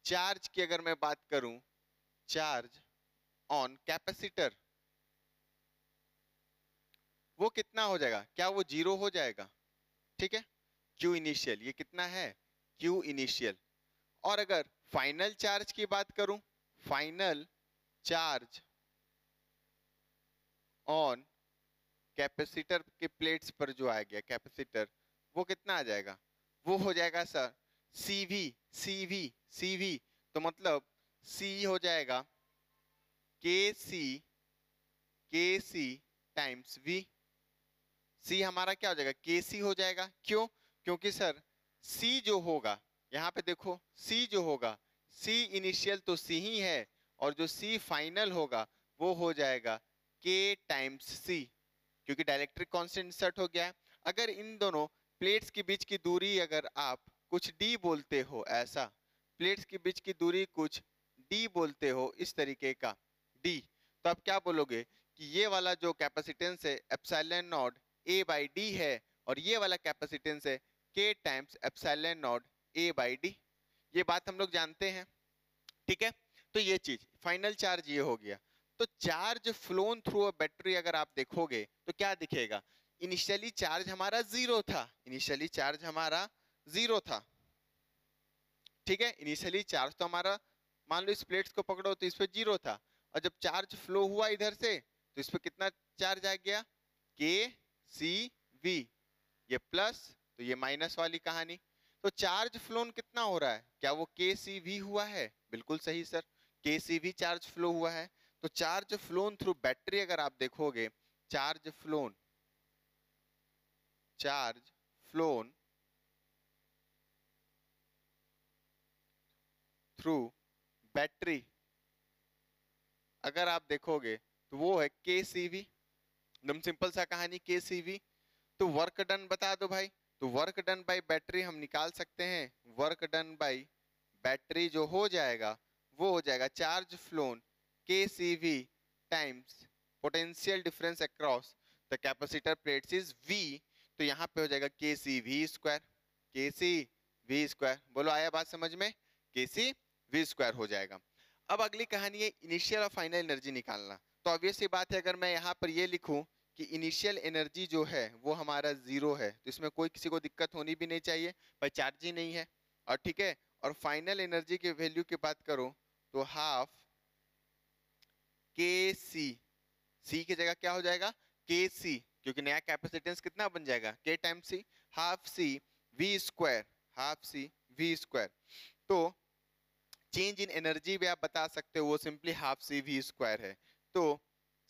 चार्ज की अगर मैं बात करूं, चार्ज ऑन कैपेसिटर, वो कितना हो जाएगा, क्या वो 0 हो जाएगा, ठीक है। Q इनिशियल ये कितना है, Q इनिशियल। और अगर फाइनल चार्ज की बात करूं, फाइनल चार्ज ऑन कैपेसिटर के प्लेट्स पर जो आ गया कैपेसिटर, वो कितना आ जाएगा, वो हो जाएगा सर CV, CV, CV। तो मतलब C हो जाएगा KC, KC times V। C हमारा क्या हो जाएगा, KC हो जाएगा। क्यों, क्योंकि सर C जो होगा, यहाँ पे देखो C जो होगा, C इनिशियल तो C ही है, और जो C फाइनल होगा वो हो जाएगा K टाइम्स C, क्योंकि डाइलेक्ट्रिक कांस्टेंट इंसर्ट हो गया है। अगर इन दोनों प्लेट्स के बीच की दूरी अगर आप कुछ d बोलते हो, ऐसा प्लेट्स के बीच की दूरी कुछ d बोलते हो, इस तरीके का d, तो आप क्या बोलोगे कि ये वाला जो कैपेसिटेंस है epsilon not a by D है, और ये वाला कैपेसिटेंस है k times epsilon not a by d. ये बात हम लोग जानते हैं, ठीक है। तो ये चीज फाइनल चार्ज ये हो गया। तो charge phloem through a battery अगर आप देखोगे तो क्या दिखेगा, इनिशियली चार्ज हमारा 0 था, इनिशियली चार्ज हमारा 0 था, ठीक है। इनिशियली चार्ज तो हमारा, मान लो इस प्लेट्स को पकड़ो तो इस पे 0 था, और जब चार्ज फ्लो हुआ इधर से तो इस पे कितना चार्ज आ गया, KCV, ये प्लस तो ये माइनस वाली कहानी। तो चार्ज फ्लोन कितना हो रहा है, क्या वो KCV हुआ है, बिल्कुल सही सर, KCV चार्ज फ्लो हुआ है। तो चार्ज फ्लोन थ्रू बैटरी अगर आप देखोगे, चार्ज फ्लोन थ्रू बैटरी अगर आप देखोगे तो वो है KCV, एकदम सिंपल सा कहानी KCV। तो वर्क डन बता दो भाई, तो वर्क डन बाय बैटरी हम निकाल सकते हैं, वर्क डन बाय बैटरी जो हो जाएगा वो हो जाएगा charge phloem KCV times potential difference across the capacitor plates is V। तो यहाँ पे हो जाएगा KCV स्क्वायर, KCV स्क्वायर, बोलो आया बात समझ में, KCV स्क्वायर हो जाएगा। अब अगली कहानी है इनिशियल और फाइनल एनर्जी निकालना। तो ऑब्वियस सी बात है, अगर मैं यहाँ पर ये लिखूं कि इनिशियल एनर्जी जो है वो हमारा 0 है, तो इसमें कोई किसी को दिक्कत होनी भी नहीं चाहिए, भाई चार्ज ही नहीं है, और ठीक है। और फाइनल एनर्जी के वैल्यू की बात करो तो हाफ KC, C की जगह क्या हो जाएगा KC, क्योंकि नया कैपेसिटेंस कितना बन जाएगा K times C, half C V square, half C V square. तो चेंज इन एनर्जी भी आप बता सकते हो, वो सिंपली हाफ CV स्क्वायर है। तो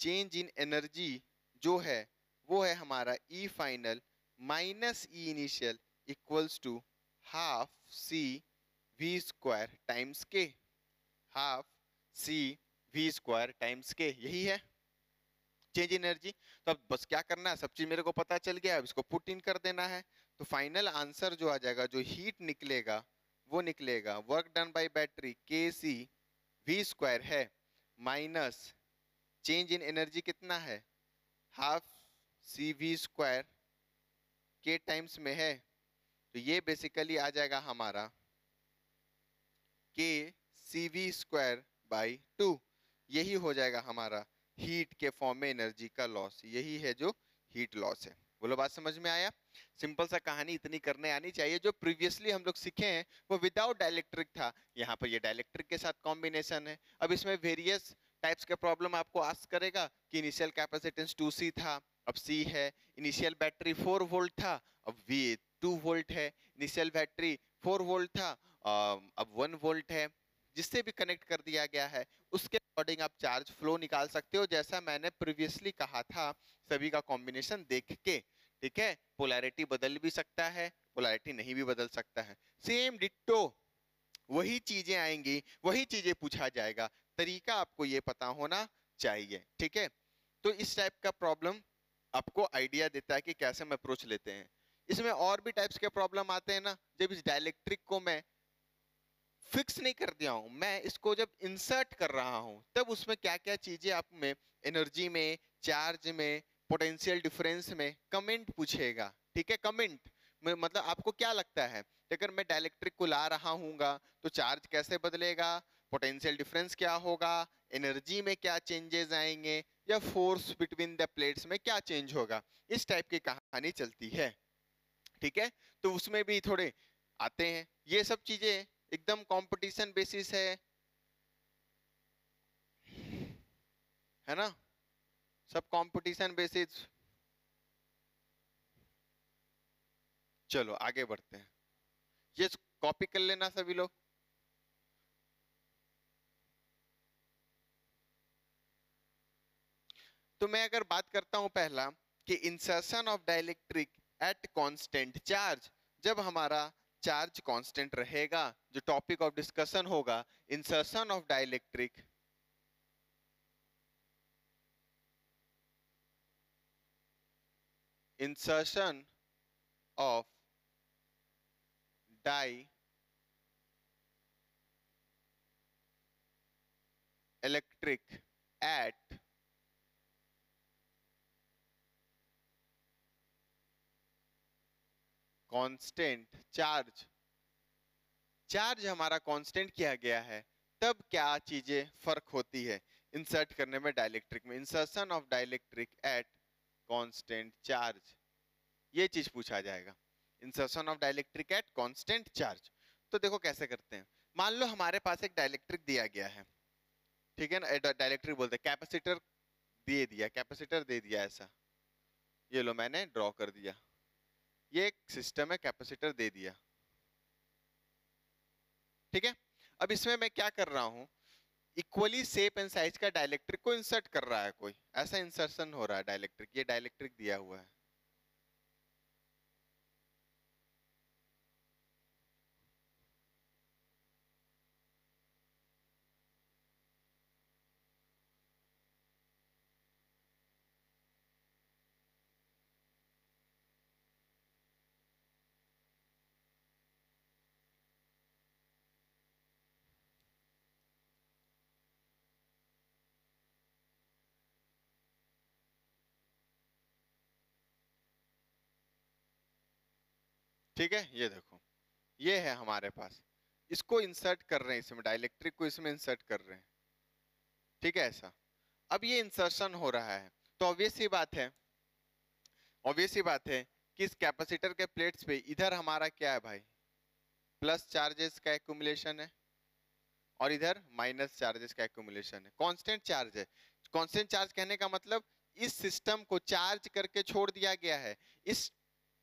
चेंज इन एनर्जी जो है वो है हमारा E final minus E initial equals to half CV square times K, half CV square times K, यही है चेंज एनर्जी। तो अब बस क्या करना है, सब चीज मेरे को पता चल गया, अब इसको पुट इन कर देना है। तो फाइनल आंसर जो आ जाएगा, जो हीट निकलेगा वो निकलेगा work done by battery KCV square है माइनस चेंज इन एनर्जी कितना है half CV square K times में है, तो ये बेसिकली आ जाएगा हमारा KCV स्क्वायर बाई 2। यही हो जाएगा हमारा हीट के फॉर्म में एनर्जी का लॉस, यही है जो हीट लॉस है। बोलो बात समझ में आया, सिंपल सा कहानी इतनी करने आनी चाहिए। जो प्रीवियसली हम लोग सीखे हैं वो विदाउट डाइलेक्ट्रिक था, यहाँ पर ये डाइलेक्ट्रिक के साथ कॉम्बिनेशन है। अब इसमें वेरियस टाइप्स के प्रॉब्लम आपको आस्क करेगा कि इनिशियल कैपेसिटेंस 2C था, अब C है, इनिशियल बैटरी 4 वोल्ट था, अब V 2 वोल्ट है, इनिशियल बैटरी 4 वोल्ट था, अब 1 वोल्ट है, जिससे भी कनेक्ट कर दिया गया है उसके अकॉर्डिंग आप चार्ज फ्लो निकाल सकते हो, जैसा मैंने प्रीवियसली कहा था, सभी का कॉम्बिनेशन देख के, ठीक है। पोलैरिटी बदल भी सकता है, पोलैरिटी नहीं भी बदल सकता है, सेम डिट्टो वही चीजें आएंगी, वही चीजें पूछा जाएगा, तरीका आपको ये पता होना चाहिए, ठीक है। तो इस टाइप का प्रॉब्लम आपको आइडिया देता है कि कैसे हम अप्रोच लेते हैं। इसमें और भी टाइप्स के प्रॉब्लम आते हैं ना, जब इस डाइलेक्ट्रिक को मैं फिक्स नहीं कर दिया हूं, मैं इसको जब इंसर्ट कर रहा हूं तब उसमें क्या क्या चीजें आप में एनर्जी में, चार्ज में, पोटेंशियल डिफरेंस में कमेंट पूछेगा, ठीक है। कमेंट में मतलब आपको क्या लगता है अगर मैं डाइलेक्ट्रिक को ला रहा हूँगा तो चार्ज कैसे बदलेगा, पोटेंशियल डिफरेंस क्या होगा, एनर्जी में क्या चेंजेस आएंगे, या फोर्स बिटवीन द प्लेट्स में क्या चेंज होगा, इस टाइप की कहानी चलती है। ठीक है, तो उसमें भी थोड़े आते हैं ये सब चीजें, एकदम कंपटीशन बेसिस है ना, सब कंपटीशन बेसिस। चलो आगे बढ़ते हैं, ये कॉपी कर लेना सभी लोग। तो मैं अगर बात करता हूं पहला कि insertion of dielectric at constant charge, जब हमारा चार्ज कांस्टेंट रहेगा, जो टॉपिक ऑफ डिस्कशन होगा insertion of dielectric insertion of dielectric at constant charge, charge हमारा कांस्टेंट किया गया है, तब क्या चीजें फर्क होती है इंसर्ट करने में डाइलेक्ट्रिक में, insertion of dielectric at constant charge, ये चीज पूछा जाएगा, insertion of dielectric at constant charge. तो देखो कैसे करते हैं, मान लो हमारे पास एक डाइलेक्ट्रिक दिया गया है, ठीक है ना, डाइलेक्ट्रिक बोलते हैं, कैपेसिटर दे दिया, कैपेसिटर दे दिया ऐसा, ये लो मैंने ड्रॉ कर दिया, ये एक सिस्टम है, कैपेसिटर दे दिया। ठीक है, अब इसमें मैं क्या कर रहा हूं, इक्वली शेप एंड साइज का डाइलेक्ट्रिक को इंसर्ट कर रहा है कोई, ऐसा इंसर्शन हो रहा है डाइलेक्ट्रिक, ये डाइलेक्ट्रिक दिया हुआ है। ठीक है, ये देखो, ये है हमारे पास, इसको इंसर्ट कर रहे हैं इसमें, डाइलेक्ट्रिक को इसमें इंसर्ट कर रहे हैं। ठीक है ऐसा, अब ये इंसर्शन हो रहा है, तो ऑब्वियस सी बात है कि इस कैपेसिटर के प्लेट्स पे इधर हमारा क्या है भाई, प्लस चार्जेस का एक्यूमुलेशन है, और इधर माइनस चार्जेस का एक्यूमुलेशन है, कांस्टेंट चार्ज है। कांस्टेंट चार्ज कहने का मतलब इस सिस्टम को चार्ज करके छोड़ दिया गया है, इस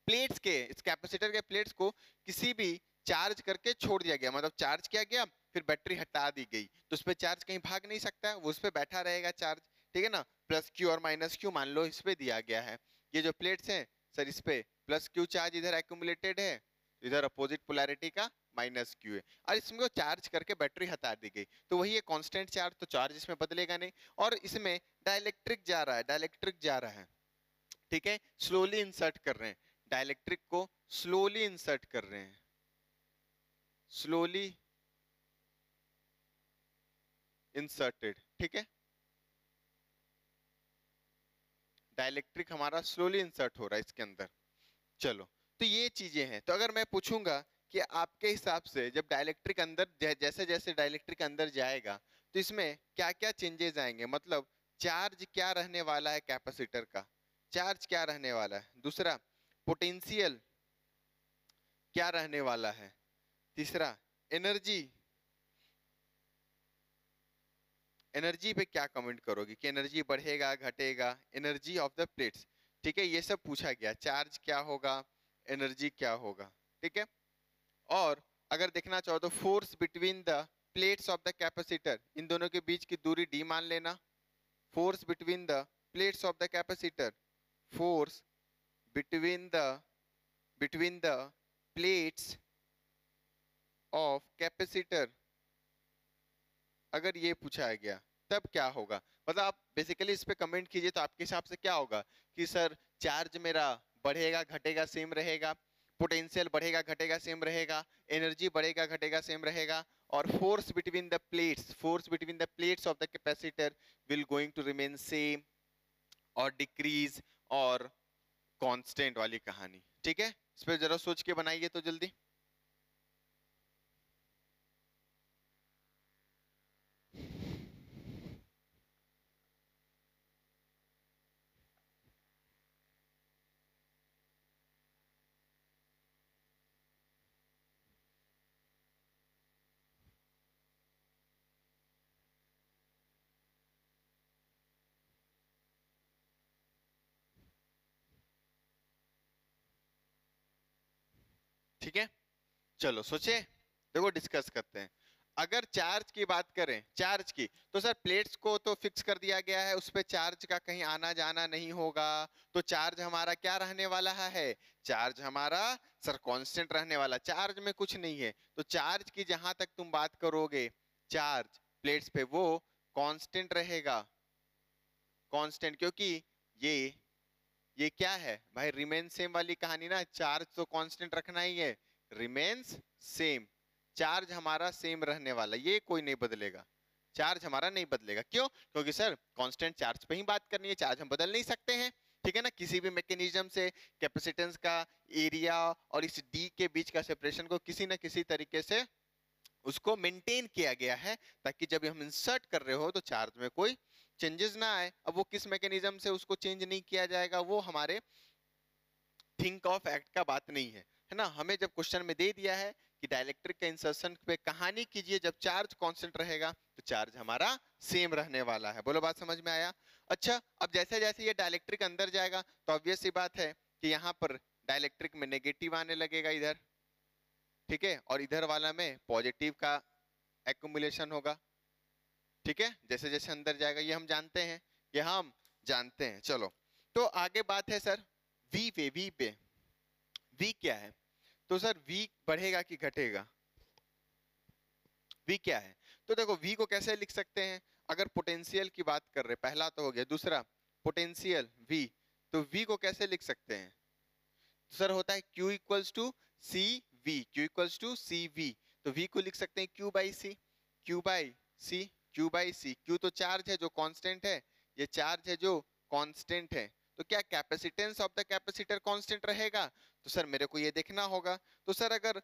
प्लेट्स के, इस कैपेसिटर के प्लेट्स को किसी भी चार्ज करके छोड़ दिया गया, मतलब चार्ज किया गया फिर बैटरी हटा दी गई, तो उस पर चार्ज कहीं भाग नहीं सकता है, वो उस पर बैठा रहेगा चार्ज। ठीक है ना, प्लस क्यू और माइनस क्यू मान लो इस पे दिया गया है, ये जो प्लेट्स हैं सर, इस पे प्लस क्यू चार्ज इधर एक्यूमुलेटेड है, इधर अपोजिट पोलैरिटी का माइनस क्यू है, और इसमें को चार्ज करके बैटरी हटा दी गई, तो वही है कांस्टेंट चार्ज, तो चार्ज इसमें बदलेगा नहीं, और इसमें डाइलेक्ट्रिक जा रहा है, डाइलेक्ट्रिक जा रहा है। ठीक है, स्लोली इंसर्ट कर रहे हैं डाइलेक्ट्रिक को, स्लोली इंसर्ट कर रहे हैं, स्लोली इंसर्टेड। ठीक है, डाइलेक्ट्रिक हमारा स्लोली इंसर्ट हो रहा है इसके अंदर। चलो, तो ये चीजें हैं, तो अगर मैं पूछूंगा कि आपके हिसाब से जब डाइलेक्ट्रिक अंदर जैसे जैसे डाइलेक्ट्रिक अंदर जाएगा तो इसमें क्या क्या चेंजेस आएंगे, मतलब चार्ज क्या रहने वाला है कैपेसिटर का, चार्ज क्या रहने वाला है, दूसरा पोटेंशियल क्या रहने वाला है, तीसरा एनर्जी, एनर्जी पे क्या कमेंट करोगे कि एनर्जी बढ़ेगा घटेगा, एनर्जी ऑफ द प्लेट्स। ठीक है, ये सब पूछा गया, चार्ज क्या होगा, एनर्जी क्या होगा। ठीक है, और अगर देखना चाहो तो force between the plates of the capacitor, इन दोनों के बीच की दूरी डी मान लेना, force between the plates of the capacitor, force between the plates of capacitor, अगर ये पूछा गया तब क्या होगा, मतलब आप बेसिकली इस पे कमेंट कीजिए, तो आपके हिसाब से क्या होगा कि सर चार्ज मेरा बढ़ेगा घटेगा सेम रहेगा, पोटेंशियल बढ़ेगा घटेगा सेम रहेगा, एनर्जी बढ़ेगा घटेगा सेम रहेगा, और force between the plates, force between the plates of the capacitor will going to remain same और डिक्रीज और कांस्टेंट वाली कहानी। ठीक है, इस पे जरा सोच के बनाइए तो जल्दी। ठीक है, चलो सोचे, देखो डिस्कस करते हैं। अगर चार्ज की बात करें, चार्ज की, तो सर प्लेट्स को तो फिक्स कर दिया गया है, उस पे चार्ज का कहीं आना जाना नहीं होगा, तो चार्ज हमारा क्या रहने वाला है, चार्ज हमारा सर कांस्टेंट रहने वाला, चार्ज में कुछ नहीं है। तो चार्ज की जहां तक तुम बात करोगे, चार्ज प्लेट्स पे वो कांस्टेंट रहेगा, कांस्टेंट, क्योंकि ये क्या है भाई, रिमेन सेम वाली कहानी ना, चार्ज तो कांस्टेंट रखना ही है, रिमेन्स सेम, चार्ज हमारा सेम रहने वाला, ये कोई नहीं बदलेगा, चार्ज हमारा नहीं बदलेगा। क्यों? क्योंकि सर कांस्टेंट चार्ज पे ही बात करनी है, चार्ज हम बदल नहीं सकते हैं, ठीक है ना। किसी भी मैकेनिज्म से कैपेसिटेंस का एरिया और इस डी के बीच का सेपरेशन को किसी ना किसी तरीके से उसको मेंटेन किया गया है, ताकि जब हम इंसर्ट कर रहे हो तो चार्ज में कोई चेंजेस ना आए। अब वो किस मैकेनिज्म से उसको चेंज नहीं किया जाएगा, वो हमारे थिंक ऑफ एक्ट का बात नहीं है ना। हमें जब क्वेश्चन में दे दिया है कि डाइलेक्ट्रिक के इंसर्शन पे कहानी कीजिए जब चार्ज कांस्टेंट रहेगा, तो चार्ज हमारा सेम रहने वाला है। बोलो बात समझ में आया? अच्छा, अब जैसे जैसे ये डाइलेक्ट्रिक अंदर जाएगा तो ऑब्वियस सी बात है कि यहाँ पर डाइलेक्ट्रिक में नेगेटिव आने लगेगा इधर, ठीक है, और इधर वाला में पॉजिटिव का एक्युमुलेशन होगा, ठीक है, जैसे जैसे अंदर जाएगा, ये हम जानते हैं, ये हम जानते हैं। चलो, तो आगे बात है सर वी पे, वी पे, वी क्या है? तो सर वी बढ़ेगा कि घटेगा, वी क्या है? तो देखो वी को कैसे लिख सकते हैं, अगर पोटेंशियल की बात कर रहे, पहला तो हो गया, दूसरा पोटेंशियल वी, तो वी को कैसे लिख सकते हैं? तो सर होता है Q equals to C V, Q equals to C V, तो V को लिख सकते हैं Q by C, Q by C, Q by C. Q तो चार्ज है जो कांस्टेंट है, ये चार्ज है जो कांस्टेंट है, तो क्या capacitance of the capacitor constant रहेगा? तो सर मेरे को ये देखना होगा। तो सर अगर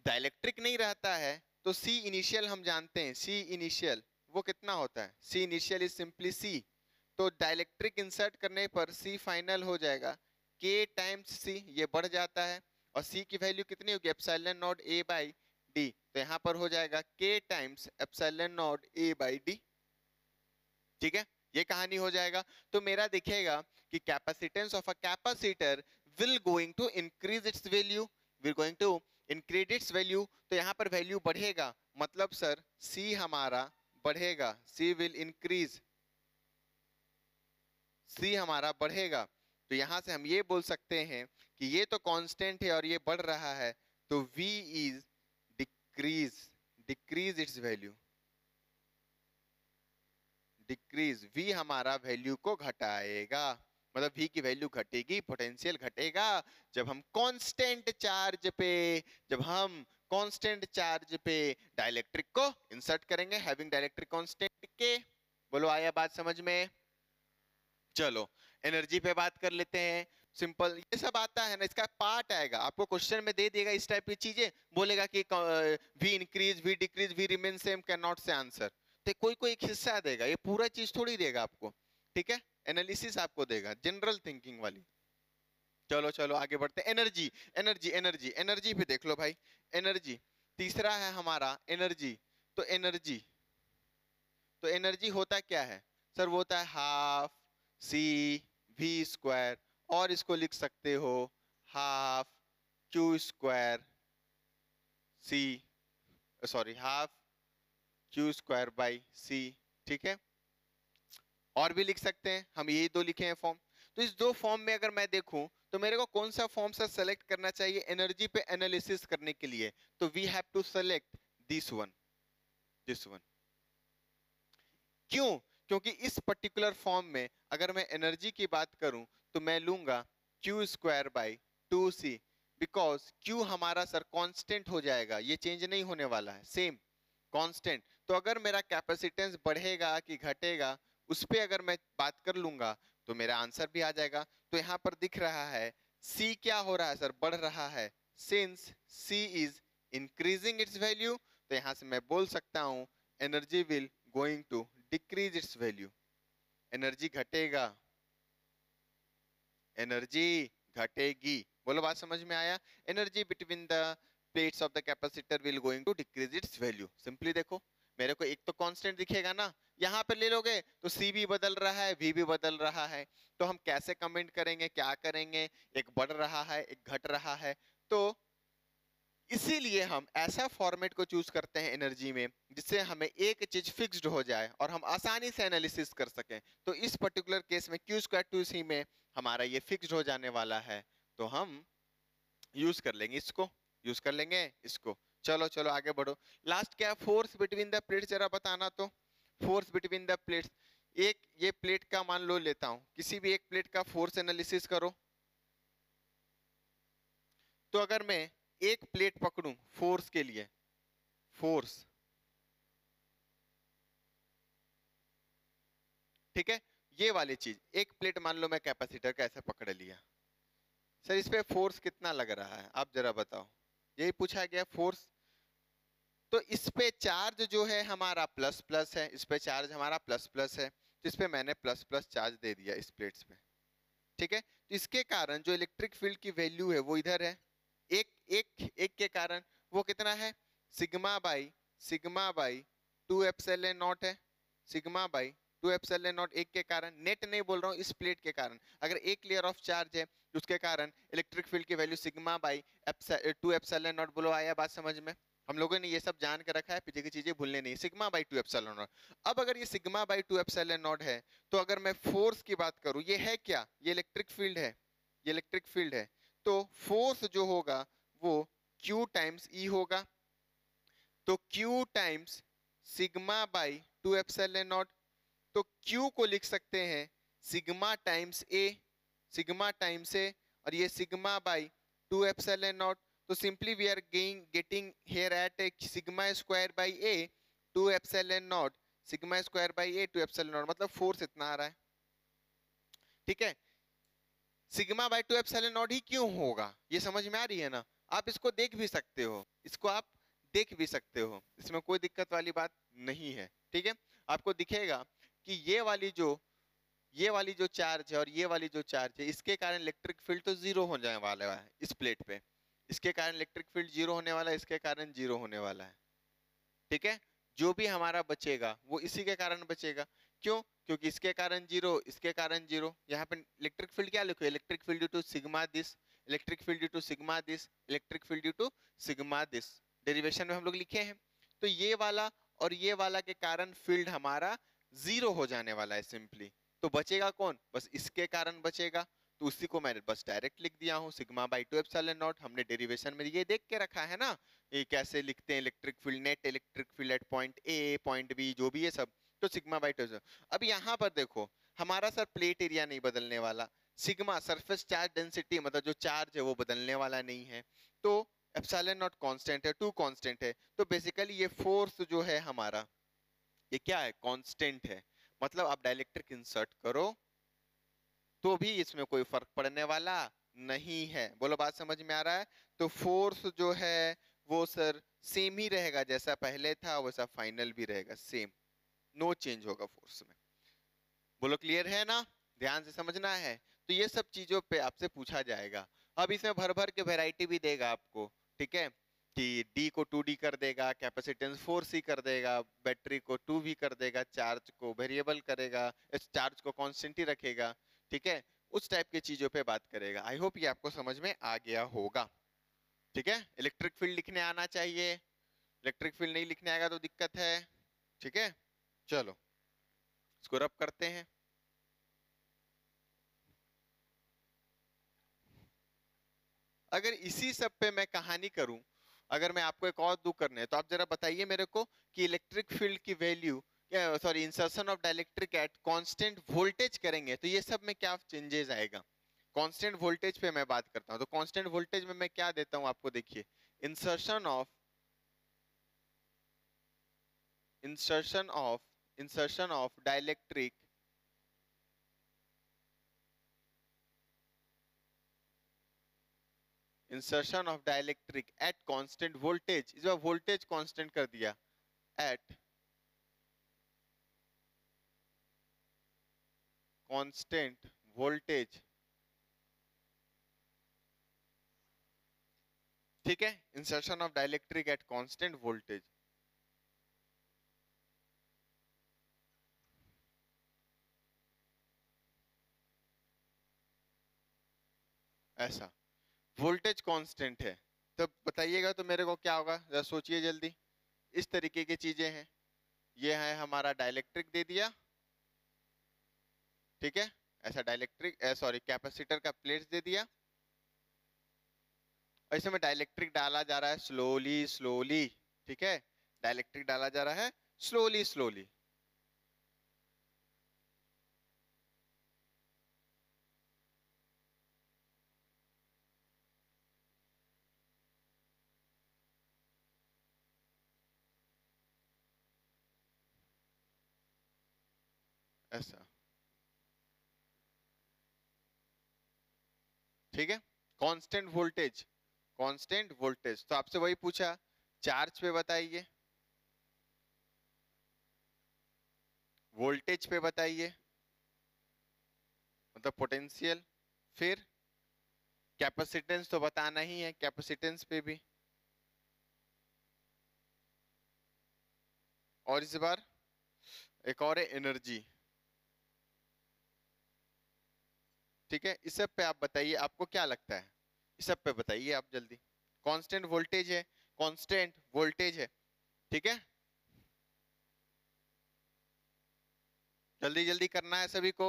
डाइलेक्ट्रिक नहीं रहता है तो C इनिशियल हम जानते हैं, C इनिशियल वो कितना होता है, C initial is simply C, तो डाइलेक्ट्रिक इंसर्ट करने पर C फाइनल हो जाएगा K टाइम्स C, ये बढ़ जाता है, और C की वैल्यू कितनी होगी, epsilon not A by D, तो यहाँ पर हो जाएगा K times epsilon not A by D, ठीक है, ये कहानी हो जाएगा। तो मेरा दिखेगा कि capacitance of a capacitor will going to increase its value, will going to increase its value, तो यहाँ पर वैल्यू बढ़ेगा, मतलब सर C हमारा बढ़ेगा, C विल इंक्रीज, C हमारा बढ़ेगा। तो यहां से हम ये बोल सकते हैं कि ये तो कांस्टेंट है और ये बढ़ रहा है, तो V is decrease, decrease its value, decrease, V हमारा वैल्यू को घटाएगा, मतलब V की वैल्यू घटेगी, पोटेंशियल घटेगा जब हम कांस्टेंट चार्ज पे, जब हम कांस्टेंट चार्ज पे डाइलेक्ट्रिक को इंसर्ट करेंगे हैविंग डाइलेक्ट्रिक कांस्टेंट के। बोलो आया बात समझ में? चलो एनर्जी पे बात कर लेते हैं, सिंपल ये सब आता है ना, इसका पार्ट आएगा आपको क्वेश्चन में दे देगा, इस टाइप की चीजें बोलेगा कि V increase, V decrease, V remain same, can not say answer, तो कोई कोई एक हिस्सा देगा, ये पूरा चीज थोड़ी देगा आपको, ठीक है, एनालिसिस आपको देगा, जनरल थिंकिंग वाली। चलो चलो आगे बढ़ते हैं। एनर्जी, एनर्जी, एनर्जी, एनर्जी पे देख लो भाई, एनर्जी तीसरा है हमारा एनर्जी, तो एनर्जी, तो एनर्जी होता क्या है सर, वो होता है हाफ सी वी स्क्वायर, और इसको लिख सकते हो half Q square C, sorry half Q square by C, ठीक है, और भी लिख सकते हैं हम, यही दो लिखे हैं फॉर्म। तो इस दो फॉर्म में अगर मैं देखूं तो मेरे को कौन सा फॉर्म से सेलेक्ट करना चाहिए एनर्जी पे एनालिसिस करने के लिए, तो we have to select this one, this one. क्यों? क्योंकि इस पर्टिकुलर फॉर्म में अगर मैं एनर्जी की बात करूं तो मैं लूंगा Q square by two C, because Q हमारा सर कांस्टेंट हो जाएगा, ये चेंज नहीं होने वाला है, सेम कांस्टेंट। तो अगर मेरा कैपेसिटेंस बढ़ेगा कि घटेगा उस पे अगर मैं बात कर लूंगा तो मेरा आंसर भी आ जाएगा। तो यहाँ पर दिख रहा है C क्या हो रहा है सर, बढ़ रहा है, since C is increasing its value, तो यहाँ से मैं बोल सकता हूँ energy will going to decrease its value, energy घटेगा, एनर्जी घटेगी। बोलो बात समझ में आया? Energy between the plates of the capacitor will going to decrease its value. Simply देखो मेरे को एक तो कांस्टेंट दिखेगा ना, यहाँ पे ले लोगे तो C भी बदल रहा है, V भी बदल रहा है, तो हम कैसे कमेंट करेंगे, क्या करेंगे, एक बढ़ रहा है एक घट रहा है, तो इसीलिए हम ऐसा फॉर्मेट को चूज करते हैं एनर्जी में जिससे हमें एक चीज फिक्स्ड हो जाए और हम आसानी से एनालिसिस कर सकें। तो इस पर्टिकुलर केस में क्यू स्क्वायर टू सी में हमारा ये फिक्स्ड हो जाने वाला है, तो हम यूज कर लेंगे इसको, यूज कर लेंगे इसको। चलो चलो आगे बढ़ो। लास्ट क्या, फोर्स बिटवीन द प्लेट्स, जरा बताना तो। फोर्स बिटवीन द प्लेट्स, एक ये प्लेट का मान लो लेता हूं, किसी भी एक प्लेट का फोर्स एनालिसिस करो। तो अगर मैं एक प्लेट पकड़ूं फोर्स के लिए, फोर्स, ठीक है, ये वाली चीज, एक प्लेट मान लो मैं कैपेसिटर का ऐसे पकड़ लिया, सर इस पे फोर्स कितना लग रहा है आप जरा बताओ, यही पूछा गया फोर्स। तो इस पे चार्ज जो है हमारा प्लस प्लस है, इस पे चार्ज हमारा प्लस प्लस है, तो इस पे मैंने प्लस प्लस चार्ज दे दिया इस प्लेट्स पे, ठीक है। तो इसके कारण जो इलेक्ट्रिक फील्ड की वैल्यू है वो इधर है, एक एक एक के कारण वो कितना है, सिग्मा बाई 2 एप्सिलॉन नॉट है, सिग्मा बाई 2 एप्सिलॉन नॉट, एक के कारण, नेट नहीं बोल रहा हूँ, इस प्लेट के कारण। अगर एक लेयर ऑफ चार्ज है उसके कारण इलेक्ट्रिक फील्ड की value sigma by 2 epsilon not, बोलो आया बात समझ में? हम लोगों ने ये सब जान के रखा है, पीछे की चीजें भूलने नहीं, सिग्मा बाई 2 एप्सिलॉन नॉट। अब अगर ये सिग्मा बाई 2 एप्सिलॉन नॉट है, तो अगर मैं फोर्स की बात करूं, ये है क्या, ये इलेक्ट्रिक फील्ड है, ये इलेक्ट्रिक फील्ड है, तो फोर्स जो होगा वो Q टाइम्स E होगा, तो Q times sigma by 2 epsilon naught. तो Q को लिख सकते हैं sigma times A, sigma times A, और ये सिग्मा बाई 2 एप्सिलॉन नॉट। तो simply we are getting here at a sigma square by A 2 epsilon naught, sigma square by A 2 epsilon naught, मतलब फोर्स इतना आ रहा है, ठीक है। सिग्मा बाई 2 एप्सिलॉन नॉट ही क्यों होगा, ये समझ में आ रही है ना? आप इसको देख भी सकते हो, इसको आप देख भी सकते हो, इसमें कोई दिक्कत वाली बात नहीं है, ठीक है। आपको दिखेगा कि ये वाली जो चार्ज है और ये वाली जो चार्ज है, इसके कारण इलेक्ट्रिक फील्ड तो जीरो हो जाने वाला है इस प्लेट पे, इसके कारण इलेक्ट्रिक फील्ड जीरो होने वाला है, इसके कारण जीरो होने वाला है, ठीक है। जो भी हमारा बचेगा वो इसी के कारण बचेगा, क्यों, क्योंकि इसके कारण जीरो, इसके कारण जीरो। यहाँ पे इलेक्ट्रिक फील्ड क्या लिखो, electric field due to sigma this, electric field due to sigma this, electric field due to sigma this, derivation में हम लोग लिखे हैं। तो ये वाला और ये वाला के कारण फील्ड हमारा जीरो हो जाने वाला है सिंपली। तो बचेगा कौन, बस इसके कारण बचेगा, तो उसी को मैंने बस डायरेक्ट लिख दिया हूँ सिग्मा बाई 2 एप्सिलॉन नॉट। हमने डेरिवेशन में ये देख के रखा है ना, ये कैसे लिखते हैं electric field, net electric field at point A point B, जो भी ये सब, तो सिग्मा बाई 2। अब यहाँ पर देखो हमारा सर प्लेट एरिया नहीं बदलने वाला, सिग्मा सरफेस चार्ज डेंसिटी, मतलब जो चार्ज है वो बदलने वाला नहीं है, तो एप्सिलॉन नॉट कांस्टेंट है, 2 कांस्टेंट है, तो बेसिकली ये फोर्स जो है हमारा ये क्या है, कांस्टेंट है। मतलब आप डाइलेक्ट्रिक इंसर्ट करो तो भी इसमें कोई फर्क पड़ने वाला नहीं है, बोलो बात समझ में आ रहा है? तो फोर्स जो है वो सर सेम ही रहेगा, जैसा पहले था वैसा फाइनल भी रहेगा सेम, नो चेंज होगा फोर्स में, बोलो क्लियर है ना? ध्यान से समझना है। तो ये सब चीजों पे आपसे पूछा जाएगा। अब इसमें भर भर के वैरायटी भी देगा आपको, ठीक है, कि D को 2D कर देगा, कैपेसिटेंस 4C कर देगा, बैटरी को 2V कर देगा, चार्ज को वेरिएबल करेगा, इस चार्ज को कांस्टेंट ही रखेगा, ठीक है, उस टाइप की चीजों पे बात करेगा। आई होप ये आपको समझ में आ गया होगा, ठीक है। इलेक्ट्रिक फील्ड लिखने आना चाहिए, इलेक्ट्रिक फील्ड नहीं लिखने आएगा तो दिक्कत है, ठीक है। चलो इसको रब करते हैं। अगर इसी सब पे मैं कहानी करूं, अगर मैं आपको एक और दो करने हैं, तो आप जरा बताइए मेरे को कि इलेक्ट्रिक फील्ड की value, sorry insertion of dielectric at constant voltage करेंगे तो ये सब में क्या चेंजेस आएगा। कांस्टेंट वोल्टेज पे मैं बात करता हूं, तो कांस्टेंट वोल्टेज में मैं क्या देता हूं आपको, देखिए insertion of insertion of insertion of dielectric insertion of dielectric at constant voltage, इस बार वोल्टेज कांस्टेंट कर दिया, एट कांस्टेंट वोल्टेज, ठीक है, insertion of dielectric at constant voltage. ऐसा वोल्टेज कांस्टेंट है तो बताइएगा तो मेरे को क्या होगा, जरा सोचिए जल्दी। इस तरीके की चीजें हैं, ये है हमारा डाइलेक्ट्रिक दे दिया, ठीक है, ऐसा डाइलेक्ट्रिक सॉरी कैपेसिटर का प्लेट्स दे दिया, और इसमें डाइलेक्ट्रिक डाला जा रहा है स्लोली स्लोली, ठीक है, डाइलेक्ट्रिक डाला जा रहा है स्लोली स्लोली। ऐसा, ठीक है, कांस्टेंट वोल्टेज, कांस्टेंट वोल्टेज। तो आपसे वही पूछा, चार्ज पे बताइए, वोल्टेज पे बताइए, मतलब पोटेंशियल, फिर कैपेसिटेंस तो बताना ही है, कैपेसिटेंस पे भी, और इस बार एक और है एनर्जी, ठीक है। इस सब पे आप बताइए, आपको क्या लगता है, इस सब पे बताइए आप जल्दी। कांस्टेंट वोल्टेज है, कांस्टेंट वोल्टेज है, ठीक है, जल्दी जल्दी करना है सभी को।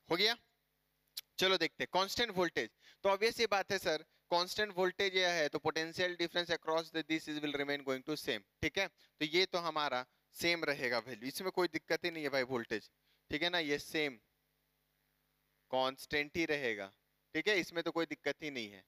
हो गया, चलो देखते हैं कांस्टेंट वोल्टेज। तो ऑब्वियस ये बात है सर, कांस्टेंट वोल्टेज ये है तो potential difference across the this is will remain going to same, ठीक है। तो ये तो हमारा सेम रहेगा वैल्यू, इसमें कोई दिक्कत ही नहीं है भाई वोल्टेज, ठीक है ना, ये सेम कांस्टेंट ही रहेगा, ठीक है, इसमें तो कोई दिक्कत ही नहीं है।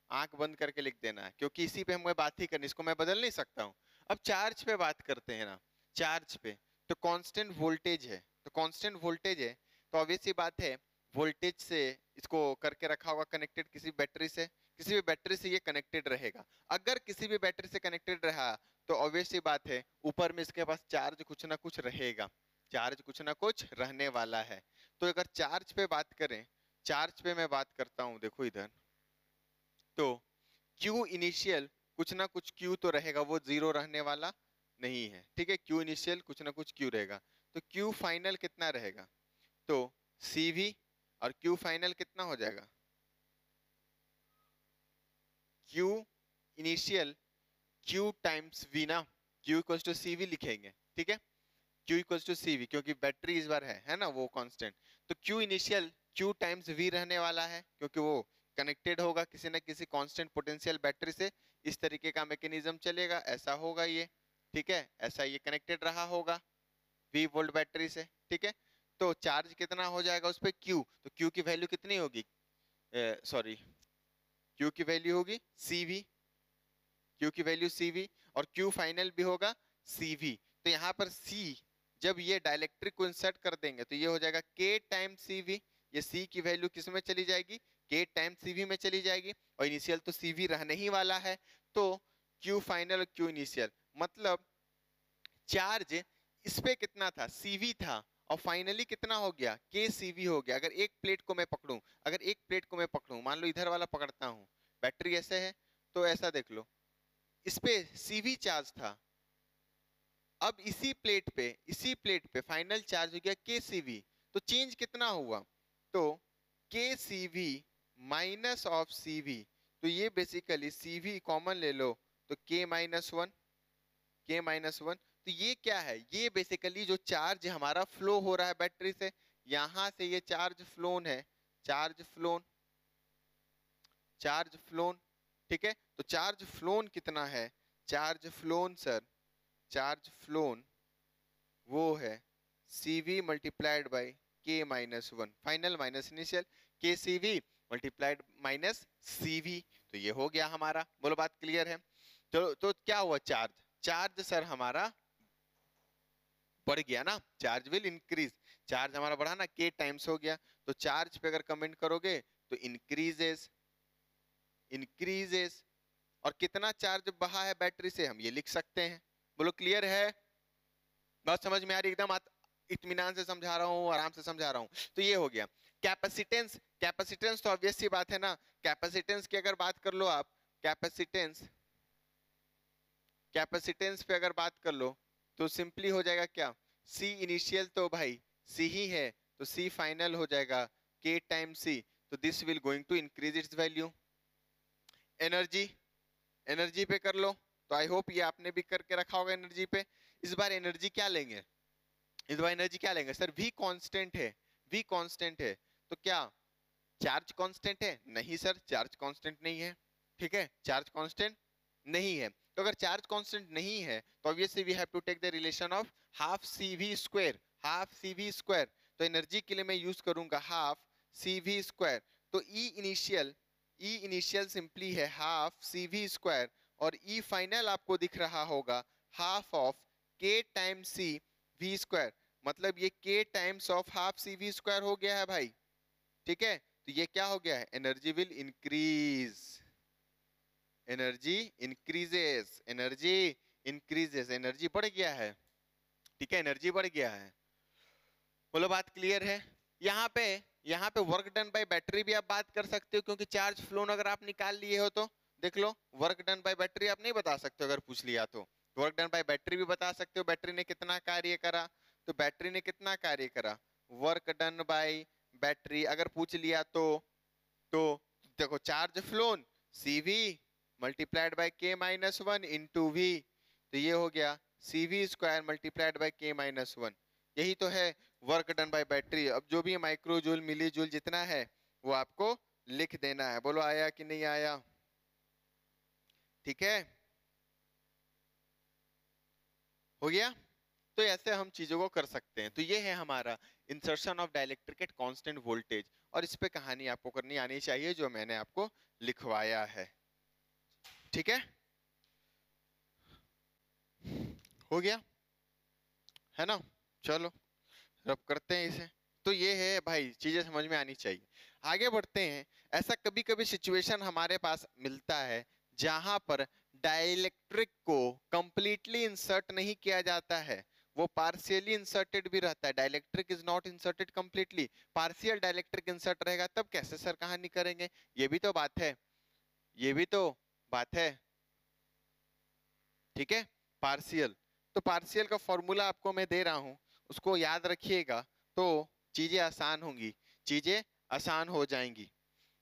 आंख बंद करके लिख देना है, क्योंकि इसी पे हमें बात ही करनी, इसको मैं बदल नहीं सकता हूँ। अब चार्ज पे बात करते हैं ना, चार्ज पे तो कांस्टेंट वोल्टेज है, तो कांस्टेंट वोल्टेज है तो ऑब्वियस सी बात है, वोल्टेज से इसको करके रखा होगा कनेक्टेड किसी बैटरी से, किसी भी बैटरी से ये कनेक्टेड रहेगा। अगर किसी भी बैटरी से कनेक्टेड रहा तो ऑब्वियस सी बात है ऊपर में इसके पास चार्ज कुछ ना कुछ रहेगा, चार्ज कुछ ना कुछ रहने वाला है। तो अगर चार्ज पे बात करें, चार्ज पे मैं बात करता हूं, देखो इधर, तो Q इनिशियल कुछ ना कुछ Q तो रहेगा, वो जीरो रहने वाला नहीं है, ठीक है, Q इनिशियल कुछ ना कुछ Q रहेगा। तो Q फाइनल कितना रहेगा, तो CV, और Q फाइनल कितना हो जाएगा, Q initial Q times V ना, Q इक्वल्स टू CV लिखेंगे, ठीक है, Q इक्वल्स टू CV, क्योंकि बैटरी इस बार है ना वो कांस्टेंट। तो Q initial Q times V रहने वाला है, क्योंकि वो कनेक्टेड होगा किसी ना किसी कांस्टेंट पोटेंशियल बैटरी से, इस तरीके का मैकेनिज्म चलेगा, ऐसा होगा ये, ठीक है, ऐसा ये कनेक्टेड रहा होगा V वोल्ट बैटरी से, ठीक है। तो चार्ज कितना हो जाएगा उस पे Q, तो Q की वैल्यू कितनी होगी, सॉरी Q की वैल्यू होगी CV, Q की वैल्यू CV, और Q फाइनल भी होगा CV। तो यहाँ पर C, जब ये डाइलेक्ट्रिक को इंसर्ट कर देंगे तो ये हो जाएगा K टाइम CV, ये C की वैल्यू किस में चली जाएगी, K टाइम CV में चली जाएगी, और इनिशियल तो CV रहने ही वाला है। तो Q फाइनल और Q इनिशियल, मतलब चार्ज इस पे कितना था, CV था, और फाइनली कितना हो गया, KCV हो गया। अगर एक प्लेट को मैं पकड़ूं, अगर एक प्लेट को मैं पकड़ूं, मान लो इधर वाला पकड़ता हूं, बैटरी ऐसे है, तो ऐसा देख लो, इस पे CV चार्ज था, अब इसी प्लेट पे फाइनल चार्ज हो गया KCV, तो चेंज कितना हुआ, तो KCV माइनस ऑफ CV, तो ये बेसिकली CV कॉमन ले लो, तो K-1, K-1, तो ये क्या है, ये बेसिकली जो चार्ज हमारा फ्लो हो रहा है बैटरी से, यहां से ये चार्ज फ्लोन है, चार्ज फ्लोन, चार्ज फ्लोन, ठीक है। तो चार्ज फ्लोन कितना है, charge phloem sir, charge phloem वो है CV multiplied by K-1 final minus initial, KCV multiplied minus CV, तो ये हो गया हमारा, बोलो बात क्लियर है। तो क्या हुआ, चार्ज, चार्ज सर हमारा बढ़ गया ना, चार्ज विल इंक्रीज, चार्ज हमारा बढ़ा ना, K टाइम्स हो गया, तो चार्ज पे अगर कमेंट करोगे तो इंक्रीजेस, इंक्रीजेस, और कितना चार्ज बढ़ा है बैटरी से हम ये लिख सकते हैं, बोलो क्लियर है, बात समझ में आ रही, एकदम इत्मीनान से समझा रहा हूँ, आराम से समझा रहा हूँ। तो ये हो गया कैपेसिटेंस, कैपेसिटेंस तो ऑब्वियस सी बात है ना, कैपेसिटेंस की अगर बात कर लो आप, कैपेसिटेंस कैपेसिटेंस पे अगर बात कर लो तो सिंपली हो जाएगा क्या, सी इनिशियल तो भाई सी ही है, तो सी फाइनल हो जाएगा के टाइम सी, तो this will going to increase its value. Energy, energy पे कर लो, तो आई होप ये आपने भी करके रखा होगा एनर्जी पे। इस बार एनर्जी क्या लेंगे, इस बार एनर्जी क्या लेंगे सर, वी कांस्टेंट है, वी कांस्टेंट है, तो क्या चार्ज कांस्टेंट है, नहीं सर चार्ज कांस्टेंट नहीं है, ठीक है चार्ज कांस्टेंट नहीं है। तो अगर चार्ज कांस्टेंट नहीं है तो obviously we have to take the relation of half C V square, half C V square, तो एनर्जी के लिए मैं यूज करूंगा हाफ सी वी स्क्वायर। तो E initial, E initial simply है हाफ सी वी स्क्वायर, और ई फाइनल आपको दिख रहा होगा half of K time C V square, मतलब ये K times of half C V square हो गया है भाई, ठीक है। तो ये क्या हो गया है, energy will increase, energy increases, energy increases, energy बढ़ गया है, ठीक है एनर्जी बढ़ गया है। बोलो बात क्लियर है। यहाँ पे वर्क डन बाय बैटरी भी आप बात कर सकते हो, क्योंकि चार्ज फ्लोन अगर आप निकाल लिए हो तो देख लो, वर्क डन बाय बैटरी आप नहीं बता सकते हो, अगर पूछ लिया तो वर्क डन बाय बैटरी भी बता सकते हो, बैटरी ने कितना कार्य करा, तो बैटरी ने कितना कार्य करा, वर्क डन बाय बैटरी अगर पूछ लिया तो देखो charge phloem CV multiplied by के माइनस वन इंटू वी, तो ये हो गया CV स्क्वायर मल्टीप्लाइड बाय के माइनस वन, यही तो है वर्क डन बाय बैटरी। अब जो भी माइक्रो जूल मिली जूल जितना है वो आपको लिख देना है। बोलो आया कि नहीं आया, ठीक है हो गया। तो ऐसे हम चीजों को कर सकते हैं। तो ये है हमारा insertion of dielectric at constant voltage, और इस पे कहानी आपको करनी आनी चाहिए जो मैंने आपको लिखवाया है, ठीक है हो गया है ना। चलो रब करते हैं इसे। तो ये है भाई, चीजें समझ में आनी चाहिए। आगे बढ़ते हैं। ऐसा कभी कभी सिचुएशन हमारे पास मिलता है जहां पर डाइलेक्ट्रिक को कंप्लीटली इंसर्ट नहीं किया जाता है, वो पार्शियली इंसर्टेड भी रहता है। Dielectric is not inserted completely, partial dielectric insert रहेगा, तब कैसे सर कहानी करेंगे, ये भी तो बात है, ये भी तो बात है, ठीक है पार्शियल। तो पार्शियल का फॉर्मूला आपको मैं दे रहा हूं, उसको याद रखिएगा, तो चीजें आसान होंगी, चीजें आसान हो जाएंगी।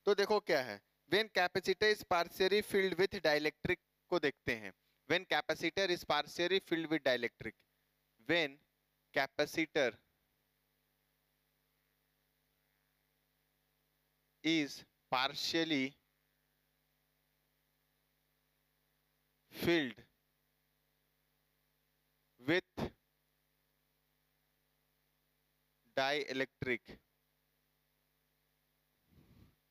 तो देखो क्या है, when capacitor is partially filled with dielectric को देखते हैं। When capacitor is partially filled with dielectric, when capacitor is partially filled with dielectric,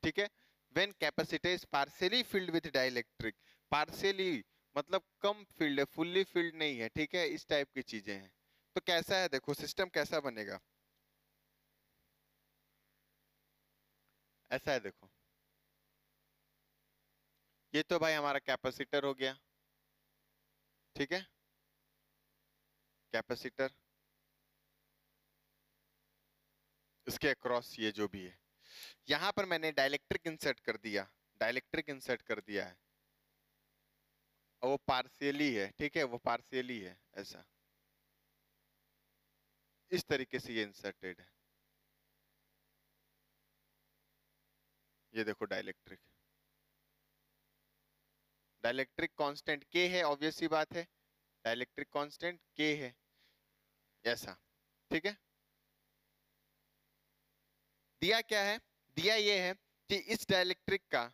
ठीक है। when capacitor is partially filled with dielectric, partially मतलब कम फील्ड है, फुल्ली फील्ड नहीं है, ठीक है इस टाइप की चीजें हैं। तो कैसा है देखो सिस्टम कैसा बनेगा, ऐसा है देखो, ये तो भाई हमारा कैपेसिटर हो गया, ठीक है कैपेसिटर, इसके अक्रॉस ये जो भी है, यहां पर मैंने डाइलेक्ट्रिक इंसर्ट कर दिया, डाइलेक्ट्रिक इंसर्ट कर दिया है, और वो पार्शियली है, ठीक है वो पार्शियली है, ऐसा इस तरीके से ये इंसर्टेड है। ये देखो डाइलेक्ट्रिक, डाइलेक्ट्रिक कांस्टेंट के है, ऑब्वियस सी बात है डाइलेक्ट्रिक कांस्टेंट के है, ऐसा ठीक है। दिया क्या है, दिया ये है कि इस डाइलेक्ट्रिक का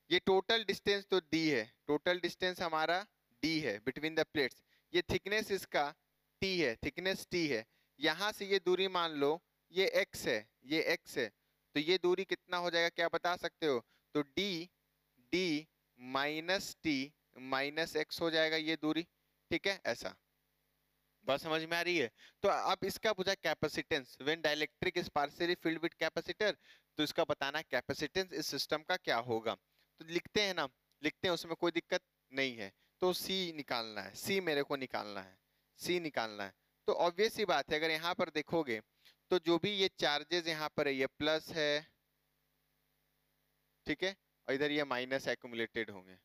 ये टोटल डिस्टेंस तो डी है, टोटल डिस्टेंस हमारा डी है बिटवीन द प्लेट्स, ये थिकनेस इसका टी है, थिकनेस टी है, यहां से ये दूरी मान लो ये एक्स है, ये एक्स है, तो ये दूरी कितना हो जाएगा क्या बता सकते हो, तो D D minus T minus x हो जाएगा ये दूरी, ठीक है ऐसा बात समझ में आ रही है। तो अब इसका पूछा capacitance, when dielectric is partially filled with capacitor, तो इसका बताना कैपेसिटेंस इस सिस्टम का क्या होगा। तो लिखते हैं ना, लिखते हैं उसमें कोई दिक्कत नहीं है। तो सी निकालना है, सी मेरे को निकालना है, सी निकालना है। तो ऑब्वियस सी बात है अगर यहाँ पर देखोगे तो जो भी ये चार्जेस यहाँ पर है ये प्लस है, ठीक है और इधर ये माइनस एक्यूमुलेटेड होंगे,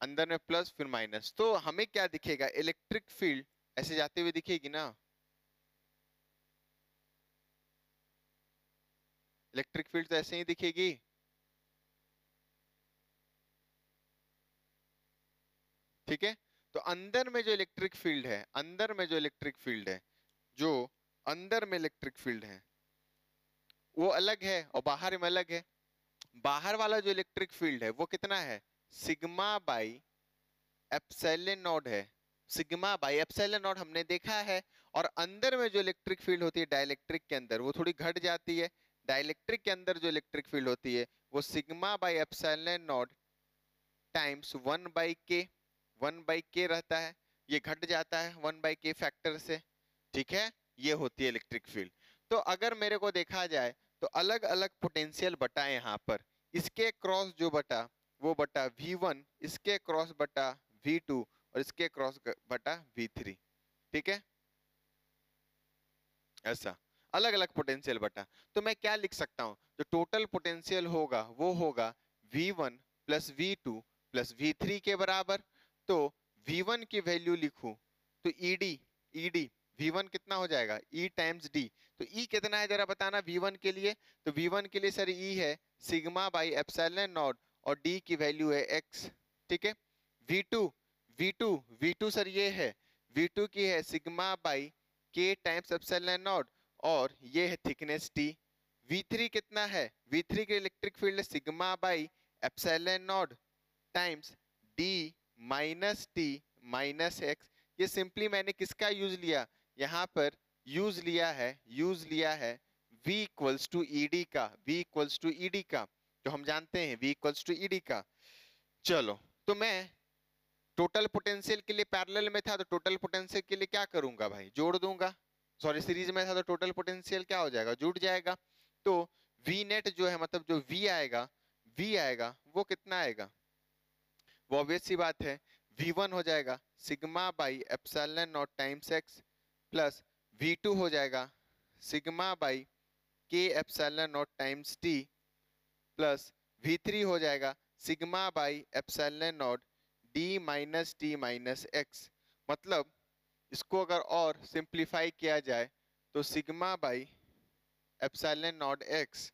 अंदर में प्लस फिर माइनस, तो हमें क्या दिखेगा, इलेक्ट्रिक फील्ड ऐसे जाते हुए दिखेगी ना, इलेक्ट्रिक फील्ड तो ऐसे ही दिखेगी। ठीक है, तो अंदर में जो इलेक्ट्रिक फील्ड है, अंदर में जो इलेक्ट्रिक फील्ड है, जो अंदर में इलेक्ट्रिक फील्ड है वो अलग है और बाहर में अलग है। बाहर वाला जो इलेक्ट्रिक फील्ड है वो कितना है, सिग्मा बाई एप्सिलॉन नॉट है, सिग्मा बाई एप्सिलॉन नॉट हमने देखा है। और अंदर में जो इलेक्ट्रिक फील्ड होती है डाइलेक्ट्रिक के अंदर वो थोड़ी घट जाती है। डाइलेक्ट्रिक के अंदर जो इलेक्ट्रिक फील्ड होती है वो sigma by epsilon not times 1/k, 1/k रहता है, ये घट जाता है 1/k फैक्टर से। ठीक है, ये होती है इलेक्ट्रिक फील्ड। तो अगर मेरे को देखा जाए तो अलग अलग पोटेंशियल बटा है यहाँ पर, इसके क्रॉस जो बटा वो बटा V1, इसके क्रॉस बटा V2 और इसके क्रॉस बटा V3। ठीक है, ऐसा अलग अलग पोटेंशियल बटा। तो मैं क्या लिख सकता हूँ, जो टोटल पोटेंशियल होगा वो होगा V1 plus V2 plus V3 के बराबर। तो V1 की वैल्यू लिखूं तो ईडी V1 कितना हो जाएगा, E टाइम्स डी। तो E कितना है जरा बताना V1 के लिए, तो V1 के लिए सर E है सिग्मा बाई एप्सिलॉन नॉट और D की वैल्यू है x। ठीक है, V2 V2 सर ये है, V2 की है sigma by K times epsilon not और ये है थिकनेस T। V3 कितना है, V3 के इलेक्ट्रिक फील्ड है sigma by epsilon not times D minus T minus x। ये सिंपली मैंने किसका यूज लिया, यहाँ पर यूज लिया है V इक्वल्स टू ईडी का, V इक्वल्स टू ईडी का, जो हम जानते हैं V इक्वल्स टू ईडी का। चलो, तो मैं टोटल पोटेंशियल के लिए पैरेलल में था तो टोटल पोटेंशियल के लिए क्या करूंगा भाई, जोड़ दूंगा। सॉरी, सीरीज में था तो टोटल पोटेंशियल क्या हो जाएगा, जुड़ जाएगा। तो V नेट जो है, मतलब जो V आएगा वो कितना आएगा, वो ऑब्वियस सी बात है V1 हो जाएगा sigma by epsilon not times x plus V2 हो जाएगा sigma by K epsilon not times t plus V3 हो जाएगा sigma by epsilon not D minus T minus x। मतलब इसको अगर और सिंप्लीफाई किया जाए तो sigma by epsilon not x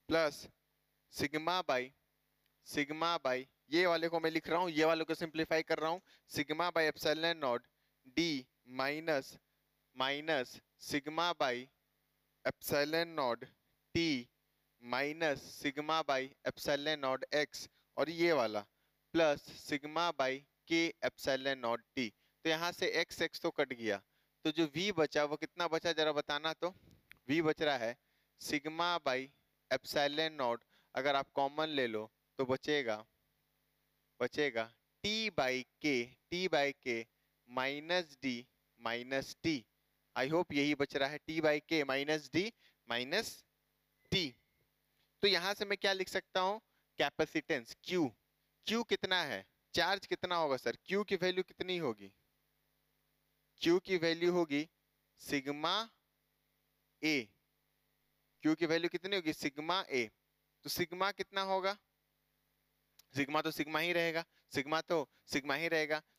plus sigma by ये वाले को मैं लिख रहा हूँ, ये वाले को सिंप्लीफाई कर रहा हूँ, sigma by epsilon not D minus sigma by epsilon not T minus sigma by epsilon not x और ये वाला प्लस सिग्मा बाई के एप्सिलॉन नॉट टी। तो यहाँ से x तो कट गया, तो जो v बचा वो कितना बचा जरा बताना। तो v बच रहा है सिग्मा बाई एप्सिलॉन नॉट, अगर आप कॉमन ले लो तो बचेगा टी बाई के minus D minus T. I hope यही बच रहा है, टी बाई के माइनस डी माइनस टी। तो यहां से मैं क्या लिख सकता हूं, कैपेसिटेंस Q कितना है, चार्ज कितना होगा सर, Q की वैल्यू कितनी होगी, Q की वैल्यू होगी सिग्मा A। Q की वैल्यू कितनी होगी सिग्मा A, तो सिग्मा कितना होगा, सिग्मा तो सिग्मा ही रहेगा,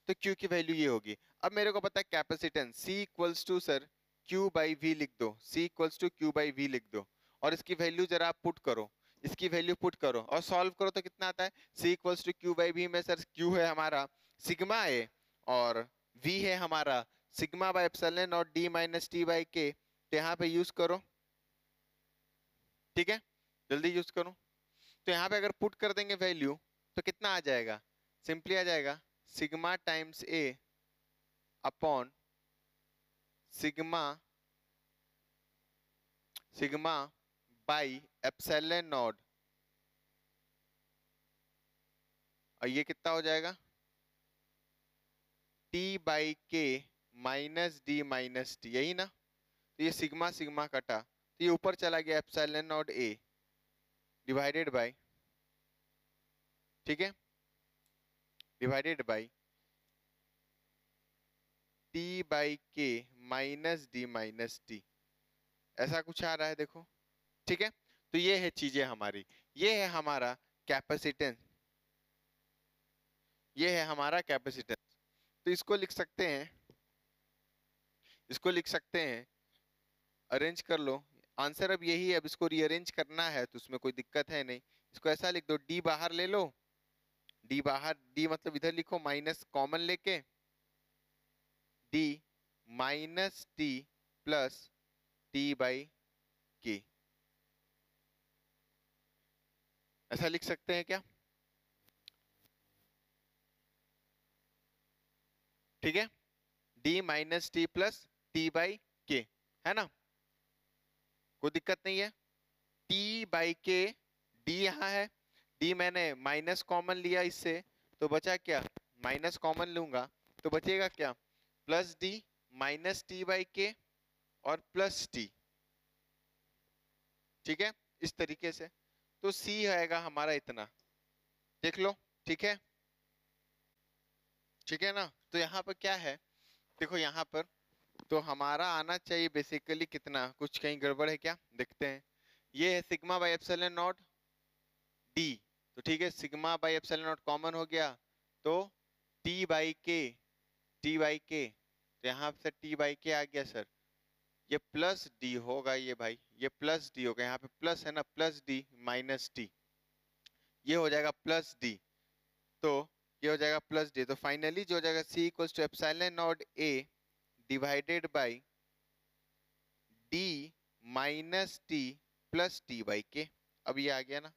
तो Q की वैल्यू ये होगी। अब मेरे को पता है capacitance C equals to sir Q by V लिख दो, C equals to Q by V लिख दो और इसकी वैल्यू जरा आप पुट करो, इसकी वैल्यू पुट करो और सॉल्व करो तो कितना आता है, C equals to Q by V में सर Q है हमारा सिग्मा A और V है हमारा सिग्मा बाई एप्सिलॉन और D minus T by K। तो यहाँ पे यूज करो, ठीक है, जल्दी यूज करो। तो यहाँ पे अगर पुट कर देंगे वैल्यू तो कितना आ जाएगा, सिंपली आ जाएगा sigma times A upon sigma by epsilon not और ये कितना हो जाएगा T बाई के माइनस डी माइनस टी, यही ना। तो ये सिग्मा सिग्मा कटा तो ये ऊपर चला गया epsilon not A divided by, ठीक है, डिवाइडेड बाई T बाई के माइनस डी माइनस टी, ऐसा कुछ आ रहा है देखो। ठीक है, तो ये है चीजें हमारी, ये है हमारा कैपेसिटेंस, ये है हमारा कैपेसिटेंस। तो इसको लिख सकते हैं, इसको लिख सकते हैं, अरेंज कर लो। आंसर अब यही है, अब इसको रीअरेंज करना है तो उसमें कोई दिक्कत है नहीं। इसको ऐसा लिख दो, डी बाहर ले लो, डी बाहर, डी मतलब इधर लिखो माइनस कॉमन लेके, D minus T plus T by के, ऐसा लिख सकते हैं क्या? ठीक है, D minus T plus T by के, है ना, कोई दिक्कत नहीं है। टी बाई के, डी यहाँ है, डी मैंने माइनस कॉमन लिया इससे, तो बचा क्या, माइनस कॉमन लूंगा तो बचेगा क्या, plus D minus T by के और प्लस टी। ठीक है, इस तरीके से। तो सी आएगा हमारा इतना, देख लो। ठीक है, ठीक है ना। तो यहाँ पर क्या है, देखो यहाँ पर तो हमारा आना चाहिए बेसिकली कितना, कुछ कहीं गड़बड़ है क्या, देखते हैं। ये है sigma by epsilon not D, तो ठीक है, sigma by epsilon not common हो गया, तो टी बाई के, टी बाई के, तो यहाँ से टी बाई के आ गया सर, ये प्लस डी होगा, ये भाई ये प्लस डी होगा, यहाँ पे प्लस है ना, प्लस डी माइनस टी, ये हो जाएगा प्लस डी, तो ये हो जाएगा प्लस डी। तो फाइनली जो हो जाएगा C equals to epsilon not A divided by D minus T plus T by K. अब ये आ गया ना,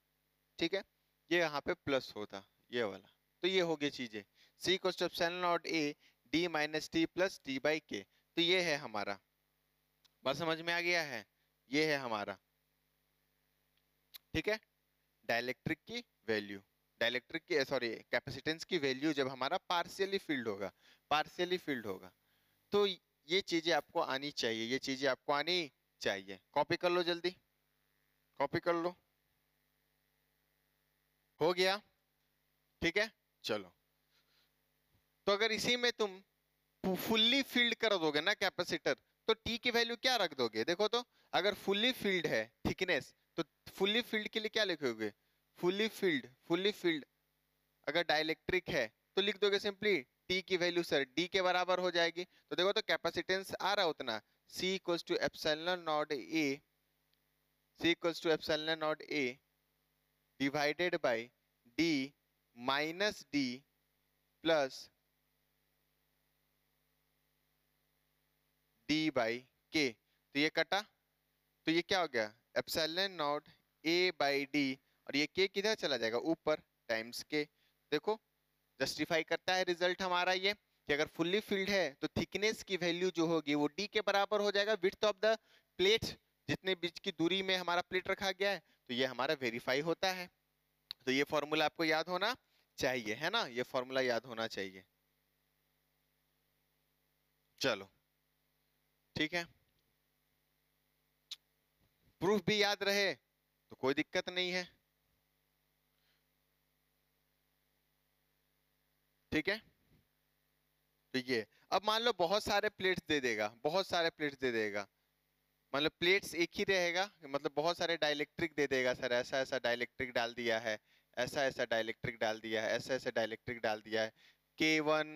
ठीक है, ये यहाँ पे प्लस होता ये वाला, तो ये हो गई चीजें, C equals to epsilon not A D minus T plus T by K. तो ये है हमारा, बात समझ में आ गया है, ये है हमारा, ठीक है, डाइलेक्ट्रिक की वैल्यू, डाइलेक्ट्रिक की सॉरी कैपेसिटेंस की वैल्यू जब हमारा पार्शियली फील्ड होगा, पार्शियली फील्ड होगा। तो ये चीजें आपको आनी चाहिए, ये चीजें आपको आनी चाहिए। कॉपी कर लो जल्दी, कॉपी कर लो, हो गया, ठीक है। चलो, तो अगर इसी में तुम फुल्ली फील्ड कर दोगे ना कैपेसिटर, तो टी की वैल्यू क्या रख दोगे, देखो तो, अगर फुल्ली फील्ड है थिकनेस, तो फुल्ली फील्ड के लिए क्या लिखोगे, फुल्ली फील्ड, फुल्ली फील्ड अगर डाइलेक्ट्रिक है तो लिख दोगे सिंपली टी की वैल्यू सर डी के बराबर हो जाएगी। तो देखो तो कैपेसिटेंस आ रहा उतना, C equals to epsilon not A, C equals to epsilon not A divided by D minus D plus D by K. तो ये कटा, तो ये क्या हो गया, epsilon not A by D, और ये के किधर चला जाएगा ऊपर, टाइम्स के। देखो जस्टिफाई करता है रिजल्ट हमारा ये, कि अगर फुल्ली फिल्ड है तो थिकनेस की वैल्यू जो होगी वो डी के बराबर हो जाएगा विड्थ ऑफ द प्लेट, जितने बीच की दूरी में हमारा प्लेट रखा गया है, तो ये हमारा वेरीफाई होता है। तो ये फॉर्मूला आपको याद होना चाहिए, है ना, ये फॉर्मूला याद होना चाहिए। चलो ठीक है, प्रूफ भी याद रहे तो कोई दिक्कत नहीं है, ठीक है। तो ये अब मान लो बहुत सारे प्लेट्स दे देगा, बहुत सारे प्लेट्स दे देगा, मतलब प्लेट्स एक ही रहेगा, मतलब बहुत सारे डाइलेक्ट्रिक दे देगा सर, ऐसा ऐसा डाइलेक्ट्रिक डाल दिया है, ऐसा ऐसा डाइलेक्ट्रिक डाल दिया है, ऐसा ऐसा डाइलेक्ट्रिक डाल दिया है, K1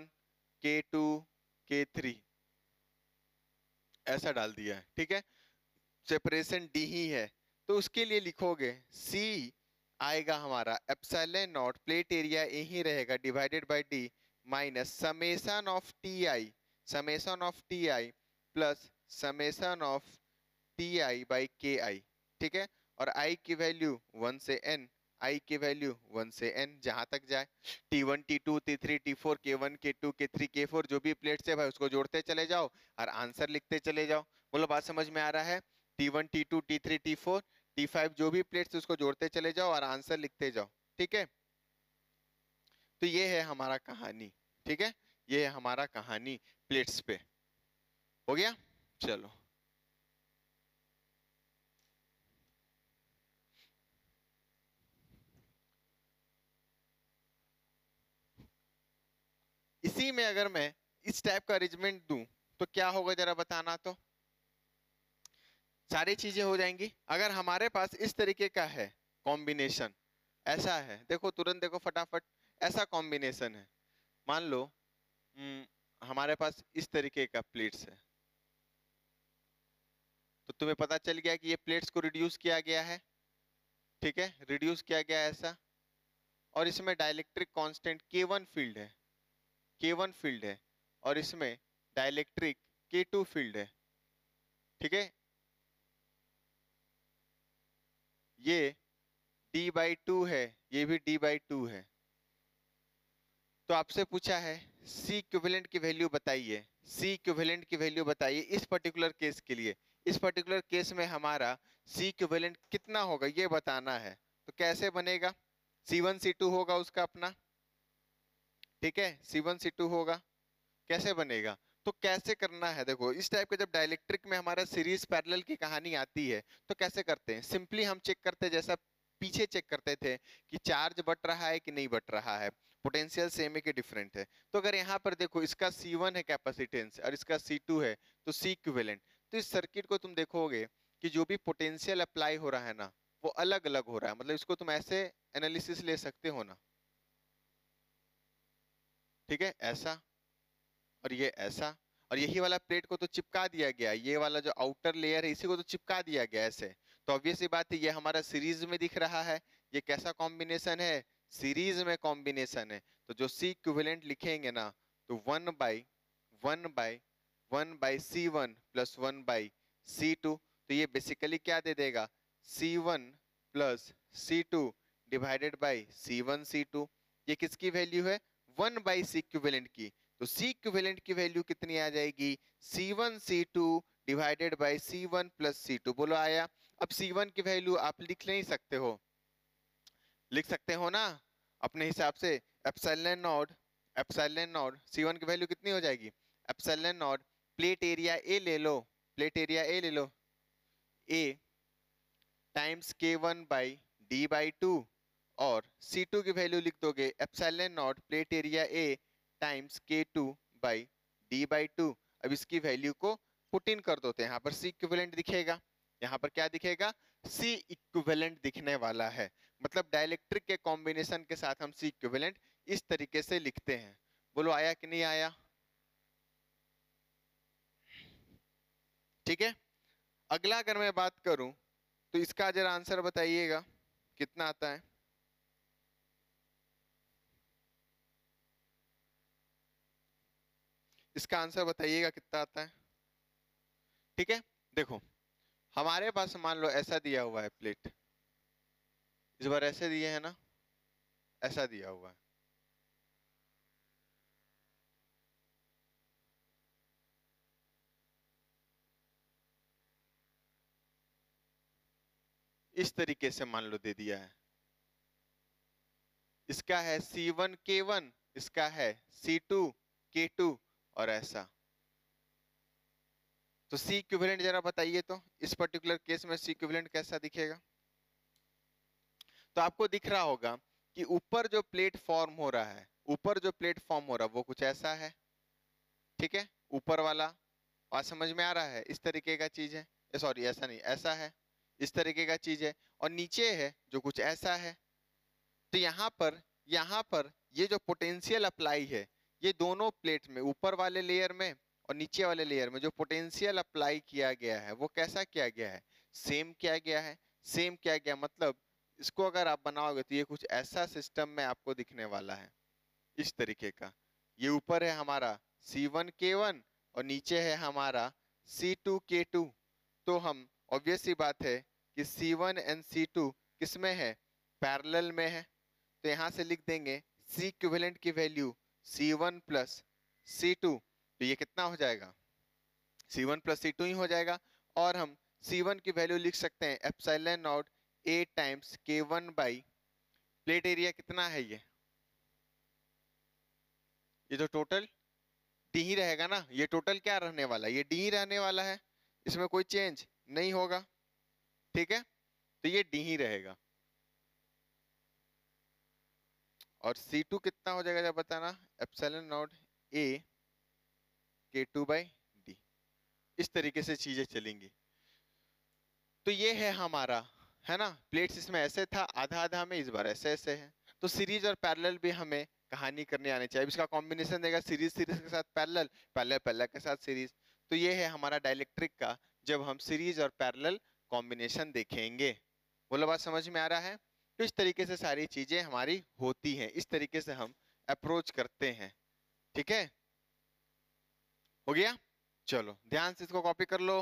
K2 K3 ऐसा डाल दिया है, ठीक है, सेपरेशन डी ही है। तो उसके लिए लिखोगे C आएगा हमारा एप्सिलॉन नॉट, प्लेट एरिया यही रहेगा divided by D minus summation of T I, summation of T I plus summation of T I by के आई, ठीक है। और आई की वैल्यू 1 से n, आई की वैल्यू 1 से n जहां तक जाए, T1 T2 T3 T4 K1 K2 K3 K4 जो भी प्लेट्स है भाई उसको जोड़ते चले जाओ और आंसर लिखते चले जाओ। बोलो बात समझ में आ रहा है, T1 T2 T3 T4 T5 जो भी प्लेट्स उसको जोड़ते चले जाओ और आंसर लिखते जाओ, ठीक है। तो ये है हमारा कहानी, ठीक है, ये है हमारा कहानी प्लेट्स पे, हो गया। चलो इसी में अगर मैं इस टाइप का अरेंजमेंट दूं तो क्या होगा जरा बताना, तो सारी चीजें हो जाएंगी। अगर हमारे पास इस तरीके का है कॉम्बिनेशन, ऐसा है, देखो तुरंत देखो फटाफट, ऐसा कॉम्बिनेशन है, मान लो हमारे पास इस तरीके का प्लेट्स है, तो तुम्हें पता चल गया कि ये प्लेट्स को रिड्यूस किया गया है, ठीक है, रिड्यूस किया गया है ऐसा, और इसमें डाइलेक्ट्रिक कांस्टेंट K1 फील्ड है, K1 फील्ड है, और इसमें डाइलेक्ट्रिक K2 फील्ड है, ठीक है। ये D/2 है, ये भी D/2 है। तो आपसे पूछा है C इक्विवेलेंट की वैल्यू बताइए, C इक्विवेलेंट की वैल्यू बताइए इस पर्टिकुलर केस के लिए। इस पर्टिकुलर केस में हमारा C इक्विवेलेंट कितना होगा ये बताना है। तो कैसे बनेगा, C1 C2 होगा उसका अपना, ठीक है, C1 C2 होगा। कैसे बनेगा, तो कैसे करना है, देखो इस टाइप के जब डाइलेक्ट्रिक में हमारा सीरीज पैरेलल की कहानी आती है तो कैसे करते हैं, सिंपली हम चेक करते हैं जैसा पीछे चेक करते थे कि चार्ज बट रहा है कि नहीं बट रहा है, पोटेंशियल सेम है कि डिफरेंट है। तो अगर यहाँ पर देखो इसका C1 है कैपेसिटेंस और इसका C2 है तो C इक्विवेलेंट, तो इस सर्किट को तुम देखोगे कि जो भी पोटेंशियल अप्लाई हो रहा है ना वो अलग अलग हो रहा है, मतलब इसको तुम ऐसे एनालिसिस ले सकते हो ना, ठीक है, ऐसा और ये ऐसा, और यही वाला प्लेट को तो चिपका दिया गया, ये वाला जो आउटर लेयर है इसी को तो चिपका दिया गया ऐसे। तो ऑब्वियस सी बात है ये हमारा सीरीज में दिख रहा है, ये कैसा कॉम्बिनेशन है, सीरीज में कॉम्बिनेशन है। तो जो C इक्विवेलेंट लिखेंगे ना तो 1/1/1/C1 प्लस 1/C2, तो ये बेसिकली क्या दे देगा, C1 plus C2 divided by C1 C2। ये किसकी वैल्यू है, 1/C इक्विवेलेंट की। तो C इक्विवेलेंट की वैल्यू कितनी आ जाएगी, C1 C2 divided by C1 plus C2। बोलो आया। अब C1 की वैल्यू आप लिख नहीं सकते हो, लिख सकते हो ना अपने हिसाब से, एप्सिलॉन नॉट C1 की वैल्यू कितनी हो जाएगी, epsilon not plate area A ले लो, प्लेट एरिया ए ले लो, ए टाइम्स K1/D/2, और C2 की वैल्यू लिख दोगे epsilon not plate area A times K2/D/2। अब इसकी वैल्यू को पुट इन कर दो तो यहाँ पर C इक्विवेलेंट दिखेगा, यहाँ पर क्या दिखेगा, C इक्विवेलेंट दिखने वाला है। मतलब डाइलेक्ट्रिक के कॉम्बिनेशन के साथ हम C इक्विवेलेंट इस तरीके से लिखते हैं। बोलो आया कि नहीं आया, ठीक है। अगला अगर मैं बात करूं तो इसका जरा आंसर बताइएगा कितना आता है। इसका आंसर बताइएगा कितना आता है, ठीक है। देखो हमारे पास मान लो ऐसा दिया हुआ है प्लेट, इस बार ऐसे दिए है ना, ऐसा दिया हुआ है, इस तरीके से मान लो दे दिया है, इसका है C1 K1, इसका है C2 K2 और ऐसा। तो C इक्विवेलेंट जरा बताइए तो इस पर्टिकुलर केस में C इक्विवेलेंट कैसा दिखेगा। तो आपको दिख रहा होगा कि ऊपर जो प्लेट फॉर्म हो रहा है, ऊपर जो प्लेट फॉर्म हो रहा है वो कुछ ऐसा है, ठीक है, ऊपर वाला बात समझ में आ रहा है, इस तरीके का चीज है, सॉरी ऐसा नहीं, ऐसा है, इस तरीके का चीज है, और नीचे है जो कुछ ऐसा है। तो यहाँ पर ये जो पोटेंशियल अप्लाई है, ये दोनों प्लेट में ऊपर वाले लेयर में और नीचे वाले लेयर में जो पोटेंशियल अप्लाई किया गया है वो कैसा किया गया है, सेम किया गया है, सेम किया गया। मतलब इसको अगर आप बनाओगे तो ये कुछ ऐसा सिस्टम में आपको दिखने वाला है, इस तरीके का। ये ऊपर है हमारा C1 K1 और नीचे है हमारा C2 K2। तो हम ऑब्वियस सी बात है कि C1 एंड C2 किसमें है, पैरेलल में है। तो यहां से लिख देंगे C इक्विवेलेंट की वैल्यू C1 प्लस C2, तो ये कितना हो जाएगा, C1 प्लस C2 ही हो जाएगा। और हम C1 की वैल्यू लिख सकते हैं epsilon not A times K1 by plate area कितना है, ये तो टोटल डी ही रहेगा ना, ये टोटल क्या रहने वाला है, ये डी ही रहने वाला है, इसमें कोई चेंज नहीं होगा, ठीक है। तो ये डी ही रहेगा। और C2 कितना हो जाएगा जब बताना, एप्सिलॉन नॉट A K2/D। इस तरीके से चीजें चलेंगी। तो ये है हमारा, है ना, प्लेट्स इसमें ऐसे था आधा आधा में, इस बार ऐसे ऐसे है। तो सीरीज और पैरेलल भी हमें कहानी करने आनी चाहिए। अब इसका कॉम्बिनेशन देगा सीरीज सीरीज के साथ पैरेलल, पैरेलल पैरेलल के साथ सीरीज। तो ये है हमारा डाइलेक्ट्रिक का जब हम सीरीज और पैरेलल कॉम्बिनेशन देखेंगे। बोलो बात समझ में आ रहा है? तो इस तरीके से सारी चीजें हमारी होती हैं, इस तरीके से हम अप्रोच करते हैं। ठीक है, हो गया? चलो ध्यान से इसको कॉपी कर लो।